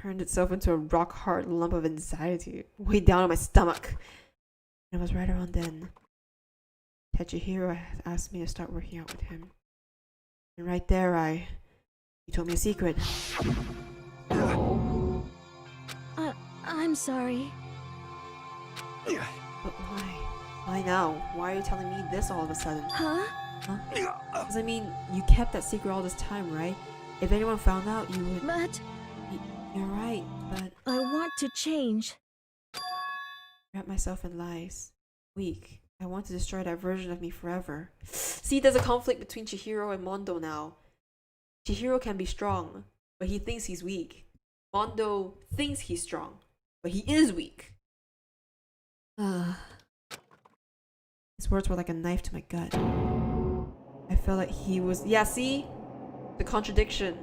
turned itself into a rock-hard lump of anxiety, way down on my stomach. And it was right around then that Chihiro asked me to start working out with him. And right there, he told me a secret. Oh. I'm sorry. But why? Why now? Why are you telling me this all of a sudden? Huh? Because I mean, you kept that secret all this time, right? If anyone found out, you would... But... You're right, but... I want to change. Wrap myself in lies. Weak. I want to destroy that version of me forever. See, there's a conflict between Chihiro and Mondo now. Chihiro can be strong, but he thinks he's weak. Mondo thinks he's strong, but he is weak. His words were like a knife to my gut. I felt like he was... Yeah, see? The contradiction.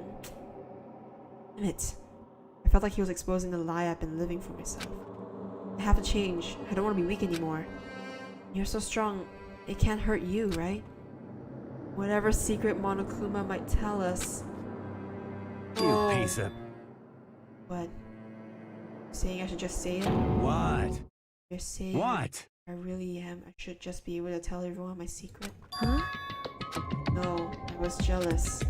Damn it. I felt like he was exposing the lie I've been living for myself. I have to change. I don't want to be weak anymore. You're so strong. It can't hurt you, right? Whatever secret Monokuma might tell us. You piece of... What? Saying I should just say it? What? You're saying What? I really am. I should just be able to tell everyone my secret. Huh? No, I was jealous.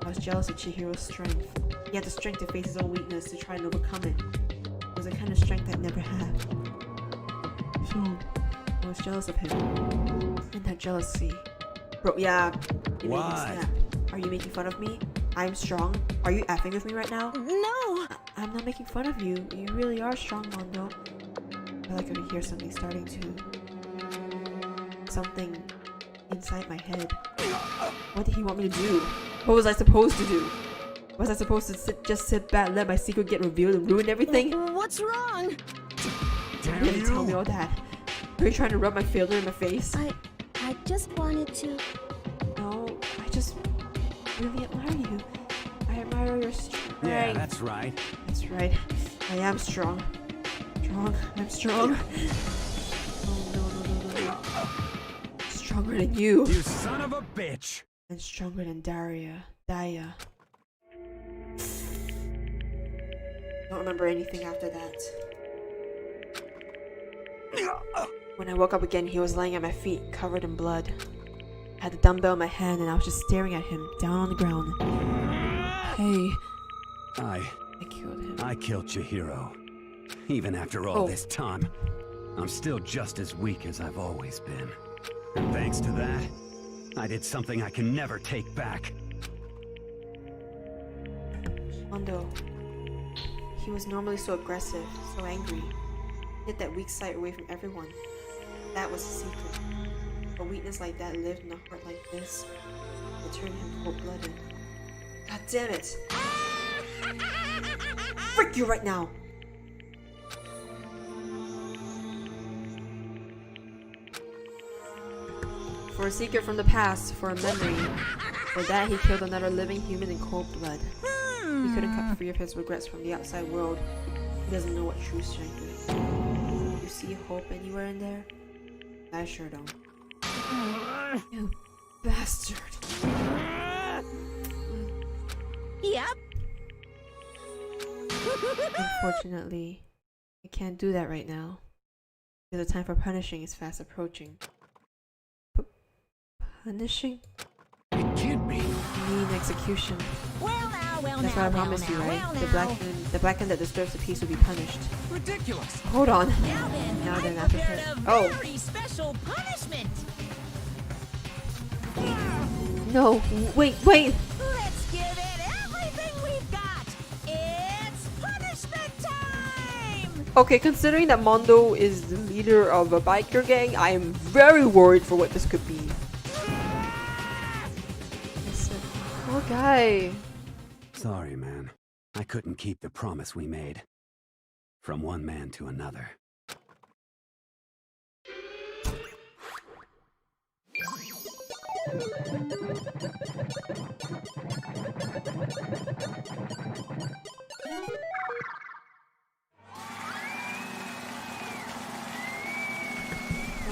I was jealous of Chihiro's strength. He had the strength to face his own weakness to try and overcome it. It was a kind of strength I'd never had. So, I was jealous of him. And that jealousy. Bro, yeah. You made me What? snap. Are you making fun of me? I'm strong. Are you effing with me right now? No! I'm not making fun of you. You really are strong, Mondo. I feel like I could hear something starting to... Something inside my head. What did he want me to do? What was I supposed to do? Was I supposed to just sit back, let my secret get revealed and ruin everything? What's wrong? Damn You didn't tell me all that. Were you trying to rub my failure in my face? I just wanted to... No, I just really admire you. I admire your strength. Yeah, that's right. That's right. I am strong. I'm strong. Oh, no. Stronger than you. You son of a bitch! And stronger than Daya. Don't remember anything after that. When I woke up again, he was laying at my feet, covered in blood. I had the dumbbell in my hand and I was just staring at him, down on the ground. Hey. I killed him. I killed Chihiro. Even after all this time, I'm still just as weak as I've always been. And thanks to that, I did something I can never take back. Mondo. He was normally so aggressive, so angry. He hid that weak side away from everyone. That was the secret. A weakness like that lived in a heart like this. It turned him cold-blooded. God damn it! Frick you right now! For a secret from the past, for a memory. For that, he killed another living human in cold blood. He couldn't cut free of his regrets from the outside world. He doesn't know what true strength is. You see hope anywhere in there? I sure don't. You bastard. Yep. Unfortunately, I can't do that right now. Because the time for punishing is fast approaching. Punishing? It can't be. I mean execution. Well, that's what I promised you, right? The black hand that disturbs the peace will be punished. Ridiculous. Hold on. Now then, Now I they're not prepared prepared. a Oh. very special punishment. No. Wait. Let's give it everything we've got. It's punishment time. Okay, considering that Mondo is the leader of a biker gang, I am very worried for what this could be. Poor guy. Sorry, man. I couldn't keep the promise we made. From one man to another.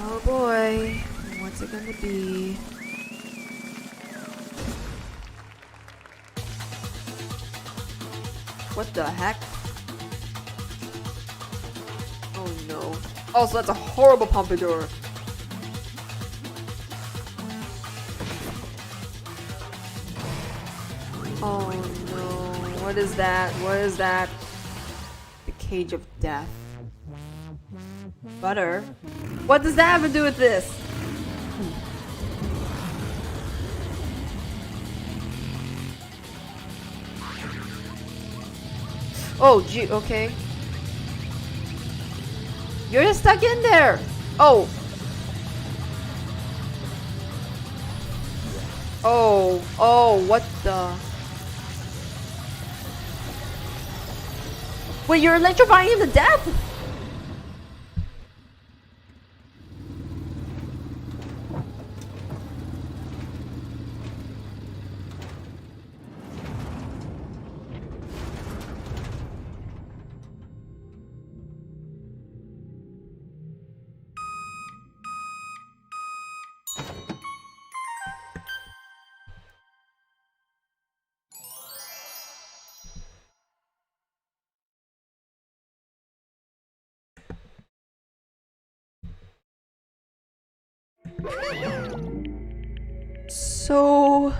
Oh boy. What's it gonna be? What the heck? Oh no. Also, that's a horrible pompadour. Oh no. What is that? What is that? The cage of death. Butter? What does that have to do with this? Oh, gee, okay. You're just stuck in there! Oh! Oh, what the... Wait, you're electrifying him to death?! So,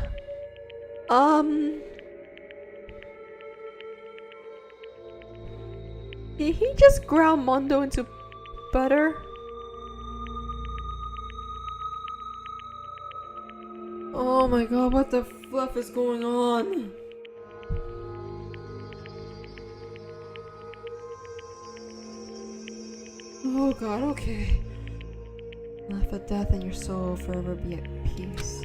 did he just ground Mondo into butter? Oh my god, what the fluff is going on? Oh god, okay. Laugh at death and your soul will forever be at peace.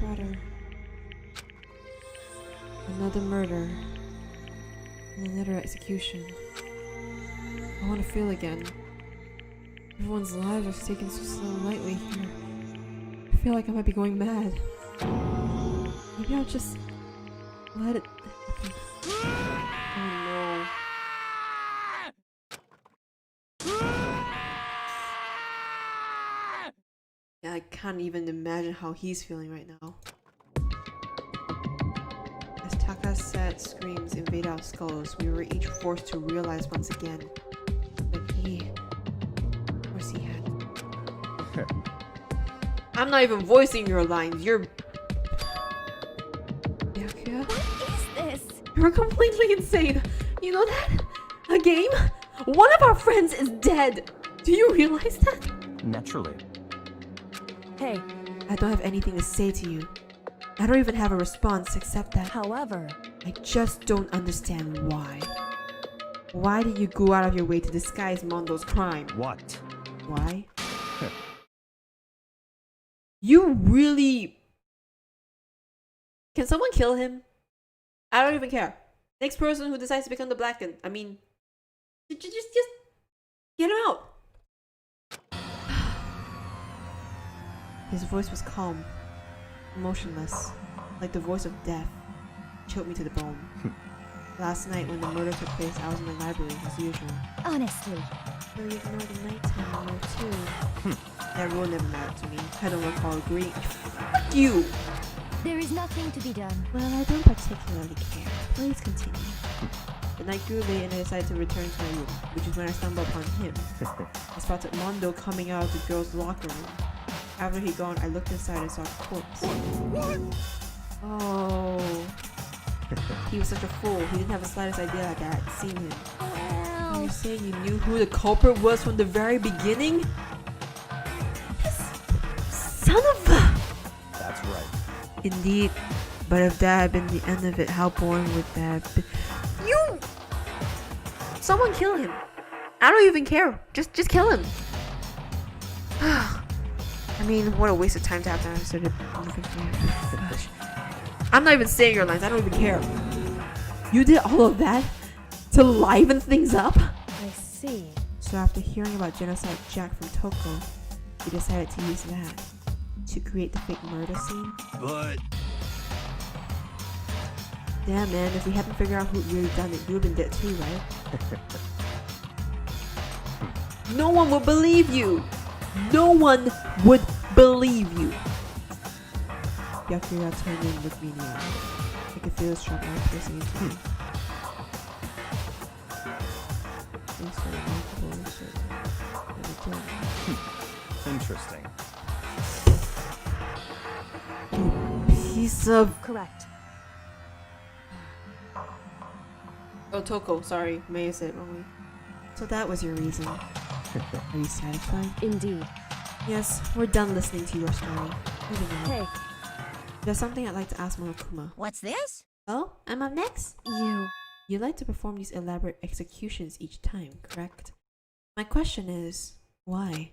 Butter. Another murder. And another execution. I want to feel again. Everyone's lives are taken so lightly here. I feel like I might be going mad. Maybe I'll just let it happen. Oh no. Yeah, I can't even imagine how he's feeling right now. As Taka's sad screams invade our skulls, we were each forced to realize once again that he, of course he had. I'm not even voicing your lines, you're... Byakuya? What is this? You're completely insane. You know that? A game? One of our friends is dead. Do you realize that? Naturally. Hey. I don't have anything to say to you. I don't even have a response except that. However, I just don't understand why. Why did you go out of your way to disguise Mondo's crime? What? Why? You really... Can someone kill him? I don't even care. Next person who decides to become the Blacken. I mean... Just get him out. His voice was calm. Emotionless. Like the voice of death. Choked me to the bone. Last night when the murder took place, I was in the library as usual. Honestly. So you ignored the nighttime rule too. That rule never mattered to me. I don't recall agreeing. Fuck you! There is nothing to be done. Well, I don't particularly care. Please continue. The night grew late and I decided to return to my room, which is when I stumbled upon him. I spotted Mondo coming out of the girls' locker room. After he'd gone, I looked inside and saw a corpse. What? Oh. He was such a fool. He didn't have the slightest idea that I had seen him. Well... You're saying you knew who the culprit was from the very beginning? Son of a... That's right. Indeed. But if that had been the end of it, how boring would that have been? You... Someone kill him. I don't even care. Just kill him. I mean, what a waste of time to have to answer the... I'm not even saying your lines. I don't even care. You did all of that to liven things up? I see. So after hearing about Genocide Jack from Toko, he decided to use that to create the fake murder scene. But... Damn, man, if we hadn't figured out who really done it, you would have been dead too, right? No one would believe you! No one would believe you! Byakuya turned in with me now. I could feel his strong arm piercing into me. Thanks for the remarkable research. Interesting. You piece of... Correct. Oh, Toko, sorry. May have said it wrongly. So that was your reason. Are you satisfied? Indeed. Yes, we're done listening to your story. Moving on. Hey. There's something I'd like to ask Monokuma. What's this? Oh, I'm up next? You like to perform these elaborate executions each time, correct? My question is, why?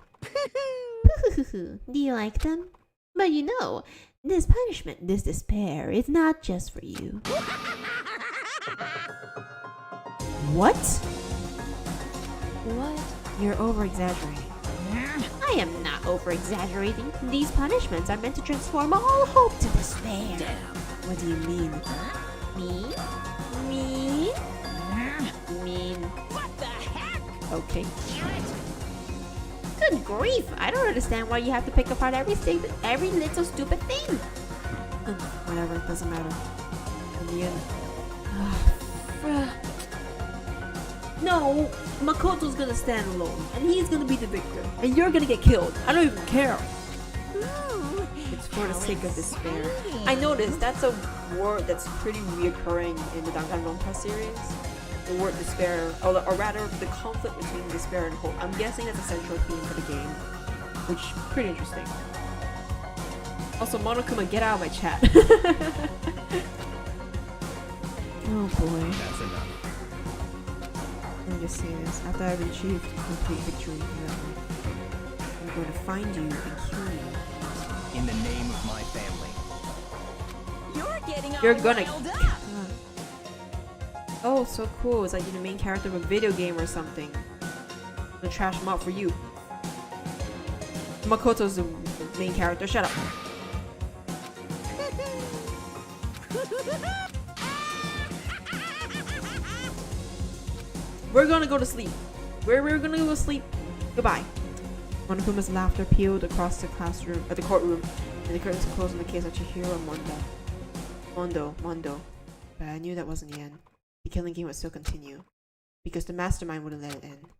Do you like them? But you know, this punishment, this despair, is not just for you. What? What? You're over-exaggerating. I am not over-exaggerating. These punishments are meant to transform all hope to despair. What do you mean? Me? Mean. What the heck? Okay. Good grief! I don't understand why you have to pick apart every little stupid thing. Whatever, it doesn't matter. In the end... No, Makoto's gonna stand alone, and he's gonna be the victor, and you're gonna get killed. I don't even care. It's for the sake of despair. I noticed that's a word that's pretty reoccurring in the Danganronpa series. The word despair, or rather, the conflict between despair and hope. I'm guessing that's a central theme for the game, which is pretty interesting. Also, Monokuma, get out of my chat. Oh boy. That's enough. Let me just say this. After I've achieved complete victory, I'm going to find you and kill you. In the name of my family. You're gonna. Oh, so cool. It's like you're the main character of a video game or something. I'm gonna trash him out for you. Makoto's the main character. Shut up. We're gonna go to sleep. We're gonna go to sleep. Goodbye. Monokuma's laughter pealed across the classroom, the courtroom, and the curtains closed on the case of Chihiro Mondo. But I knew that wasn't the end. The killing game would still continue, because the mastermind wouldn't let it end.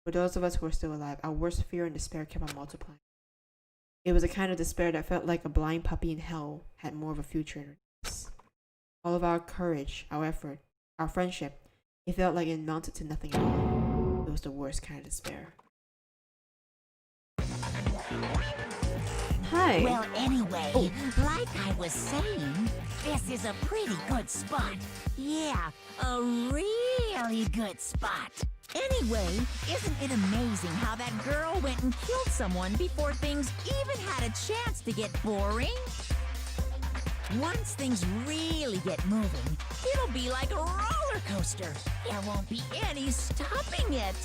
For those of us who were still alive, our worst fear and despair kept on multiplying. It was a kind of despair that felt like a blind puppy in hell had more of a future in us. All of our courage, our effort, our friendship, it felt like it amounted to nothing at all. It was the worst kind of despair. Hi. Well, anyway, like I was saying, this is a pretty good spot. Yeah, a really good spot. Anyway, isn't it amazing how that girl went and killed someone before things even had a chance to get boring? Once things really get moving, it'll be like a roller coaster. There won't be any stopping it.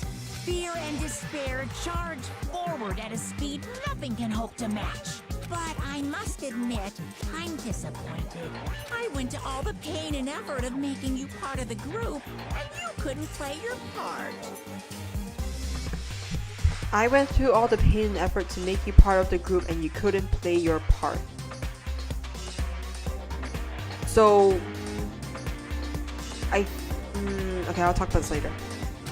Fear and despair charge forward at a speed nothing can hope to match. But I must admit, I'm disappointed. I went to all the pain and effort of making you part of the group, and you couldn't play your part. I went through all the pain and effort to make you part of the group, and you couldn't play your part. So, okay, I'll talk about this later.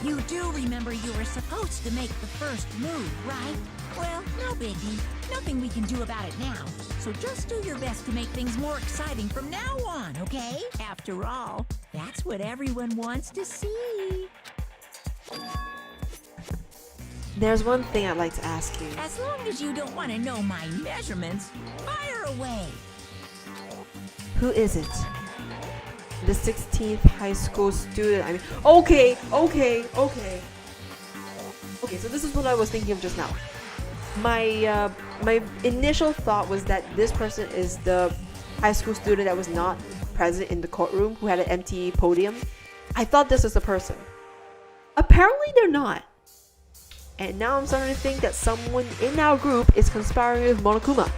You do remember you were supposed to make the first move, right? Well, no biggie. Nothing we can do about it now. So just do your best to make things more exciting from now on, okay? After all, that's what everyone wants to see. There's one thing I'd like to ask you. As long as you don't want to know my measurements, fire away. Who is it? The 16th high school student. I mean, okay, so this is what I was thinking of just now. My initial thought was that this person is the high school student that was not present in the courtroom, who had an empty podium. I thought this was the person. Apparently they're not. And now I'm starting to think that someone in our group is conspiring with Monokuma.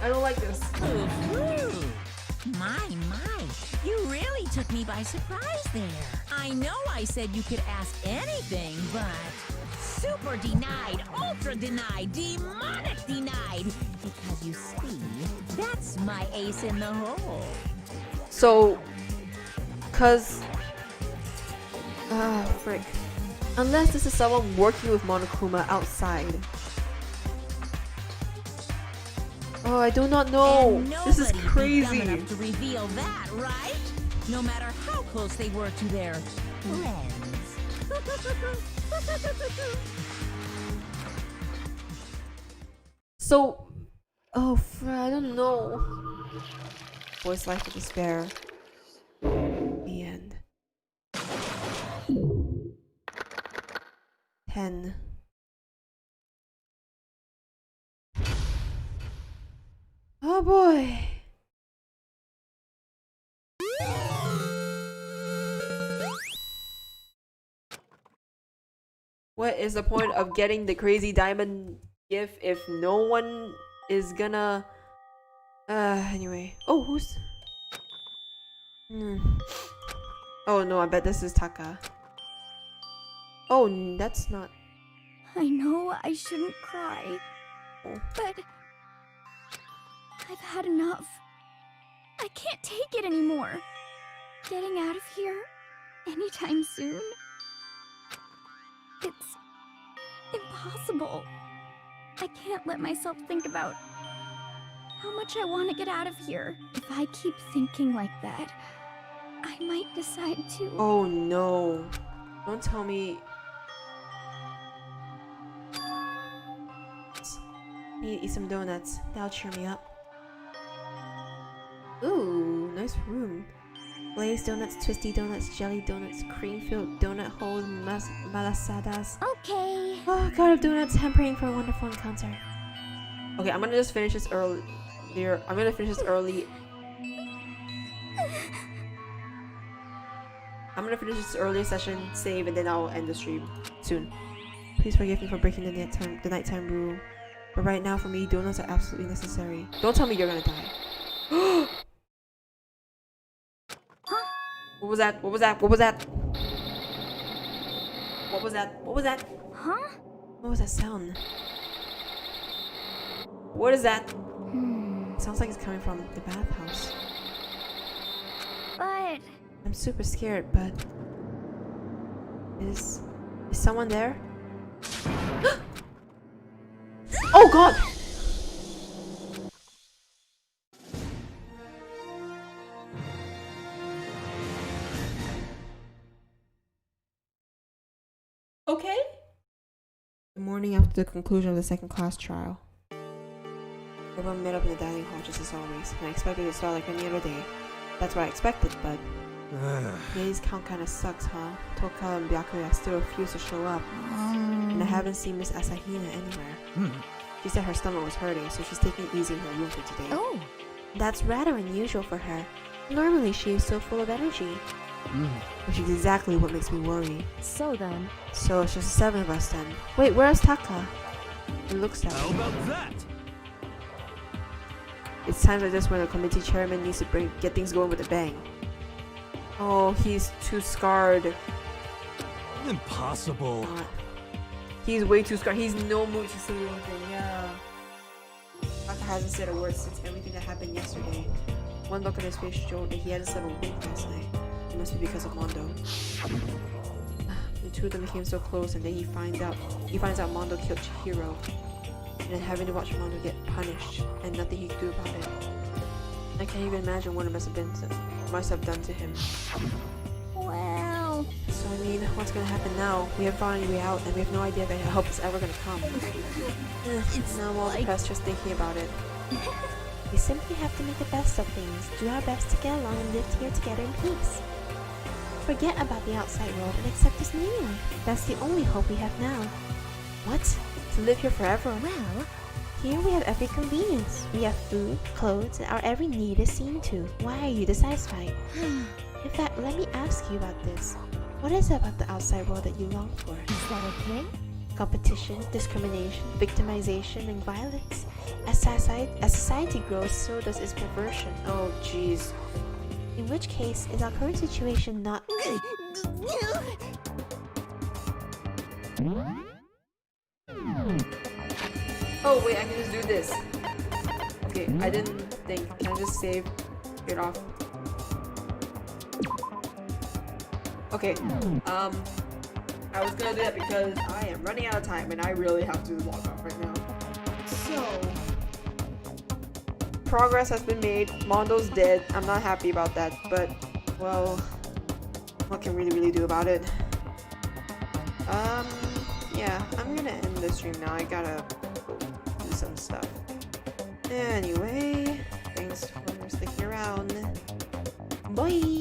I don't like this. My, you really took me by surprise there. I know I said you could ask anything, but super denied, ultra denied, demonic denied. Because you see, that's my ace in the hole. So, frick. Unless this is someone working with Monokuma outside. Oh, I do not know. This is crazy. Dumb enough to reveal that, right? No matter how close they were to their friends. So, I don't know. Boy's life of despair. The end. 10. Oh boy. What is the point of getting the crazy diamond gift if no one is gonna... anyway. Oh, who's... Oh no, I bet this is Taka. Oh, that's not... I know I shouldn't cry, but I've had enough. I can't take it anymore. getting out of here anytime soon? It's impossible. I can't let myself think about how much I want to get out of here. If I keep thinking like that, I might decide to... Oh no. Don't tell me... I need to eat some donuts. That'll cheer me up. Ooh, nice room. Glazed donuts, twisty donuts, jelly donuts, cream-filled donut holes, malasadas. Okay. Oh, God of donuts. I'm praying for a wonderful encounter. Okay, I'm gonna just finish this early. I'm gonna finish this early. I'm gonna finish this earlier session, save, and then I'll end the stream soon. Please forgive me for breaking the nighttime rule. But right now, for me, donuts are absolutely necessary. Don't tell me you're gonna die. What was that? What was that? What was that? What was that? What was that? Huh? What was that sound? What is that? It sounds like it's coming from the bathhouse. But... I'm super scared, but... Is someone there? Oh God! Okay. The morning after the conclusion of the second class trial. Everyone met up in the dining hall just as always, and I expected it to start like any other day. That's what I expected, but... Today's count kinda sucks, huh? Toka and Byakuya still refuse to show up. And I haven't seen Miss Asahina anywhere. She said her stomach was hurting, so she's taking it easy in her room for today. Oh, that's rather unusual for her. Normally she is so full of energy. Which is exactly what makes me worry. So then... So it's just 7 of us then. Wait, where's Taka? It looks that How way. about that? It's times like this when a committee chairman needs to get things going with a bang. Oh, he's too scarred. Impossible. He's way too scarred. He's no mood to say anything. Yeah. Taka hasn't said a word since everything that happened yesterday. One look on his face showed that he hadn't slept a wink last night. It must be because of Mondo. The two of them became so close, and then he finds out Mondo killed Chihiro. And then having to watch Mondo get punished, and nothing he could do about it. I can't even imagine what it must have done to him. Well... So I mean, what's gonna happen now? We haven't found any way out, and we have no idea that help is ever gonna come. Now I'm all depressed just thinking about it. We simply have to make the best of things, do our best to get along and live here together in peace. Forget about the outside world and accept this new life. That's the only hope we have now. What? To live here forever? Well, here we have every convenience. We have food, clothes, and our every need is seen to. Why are you dissatisfied? In fact, let me ask you about this. What is it about the outside world that you long for? Is that okay? Competition, discrimination, victimization, and violence. As society grows, so does its perversion. Oh, jeez. In which case, is our current situation not... Oh wait, I can just do this. Okay, I didn't think. Can I just save it off? Okay, I was gonna do that because I am running out of time and I really have to log off right now. So, progress has been made. Mondo's dead. I'm not happy about that, but, well, what can we really do about it? Yeah, I'm gonna end the stream now. I gotta go do some stuff. Anyway, thanks for sticking around. Bye!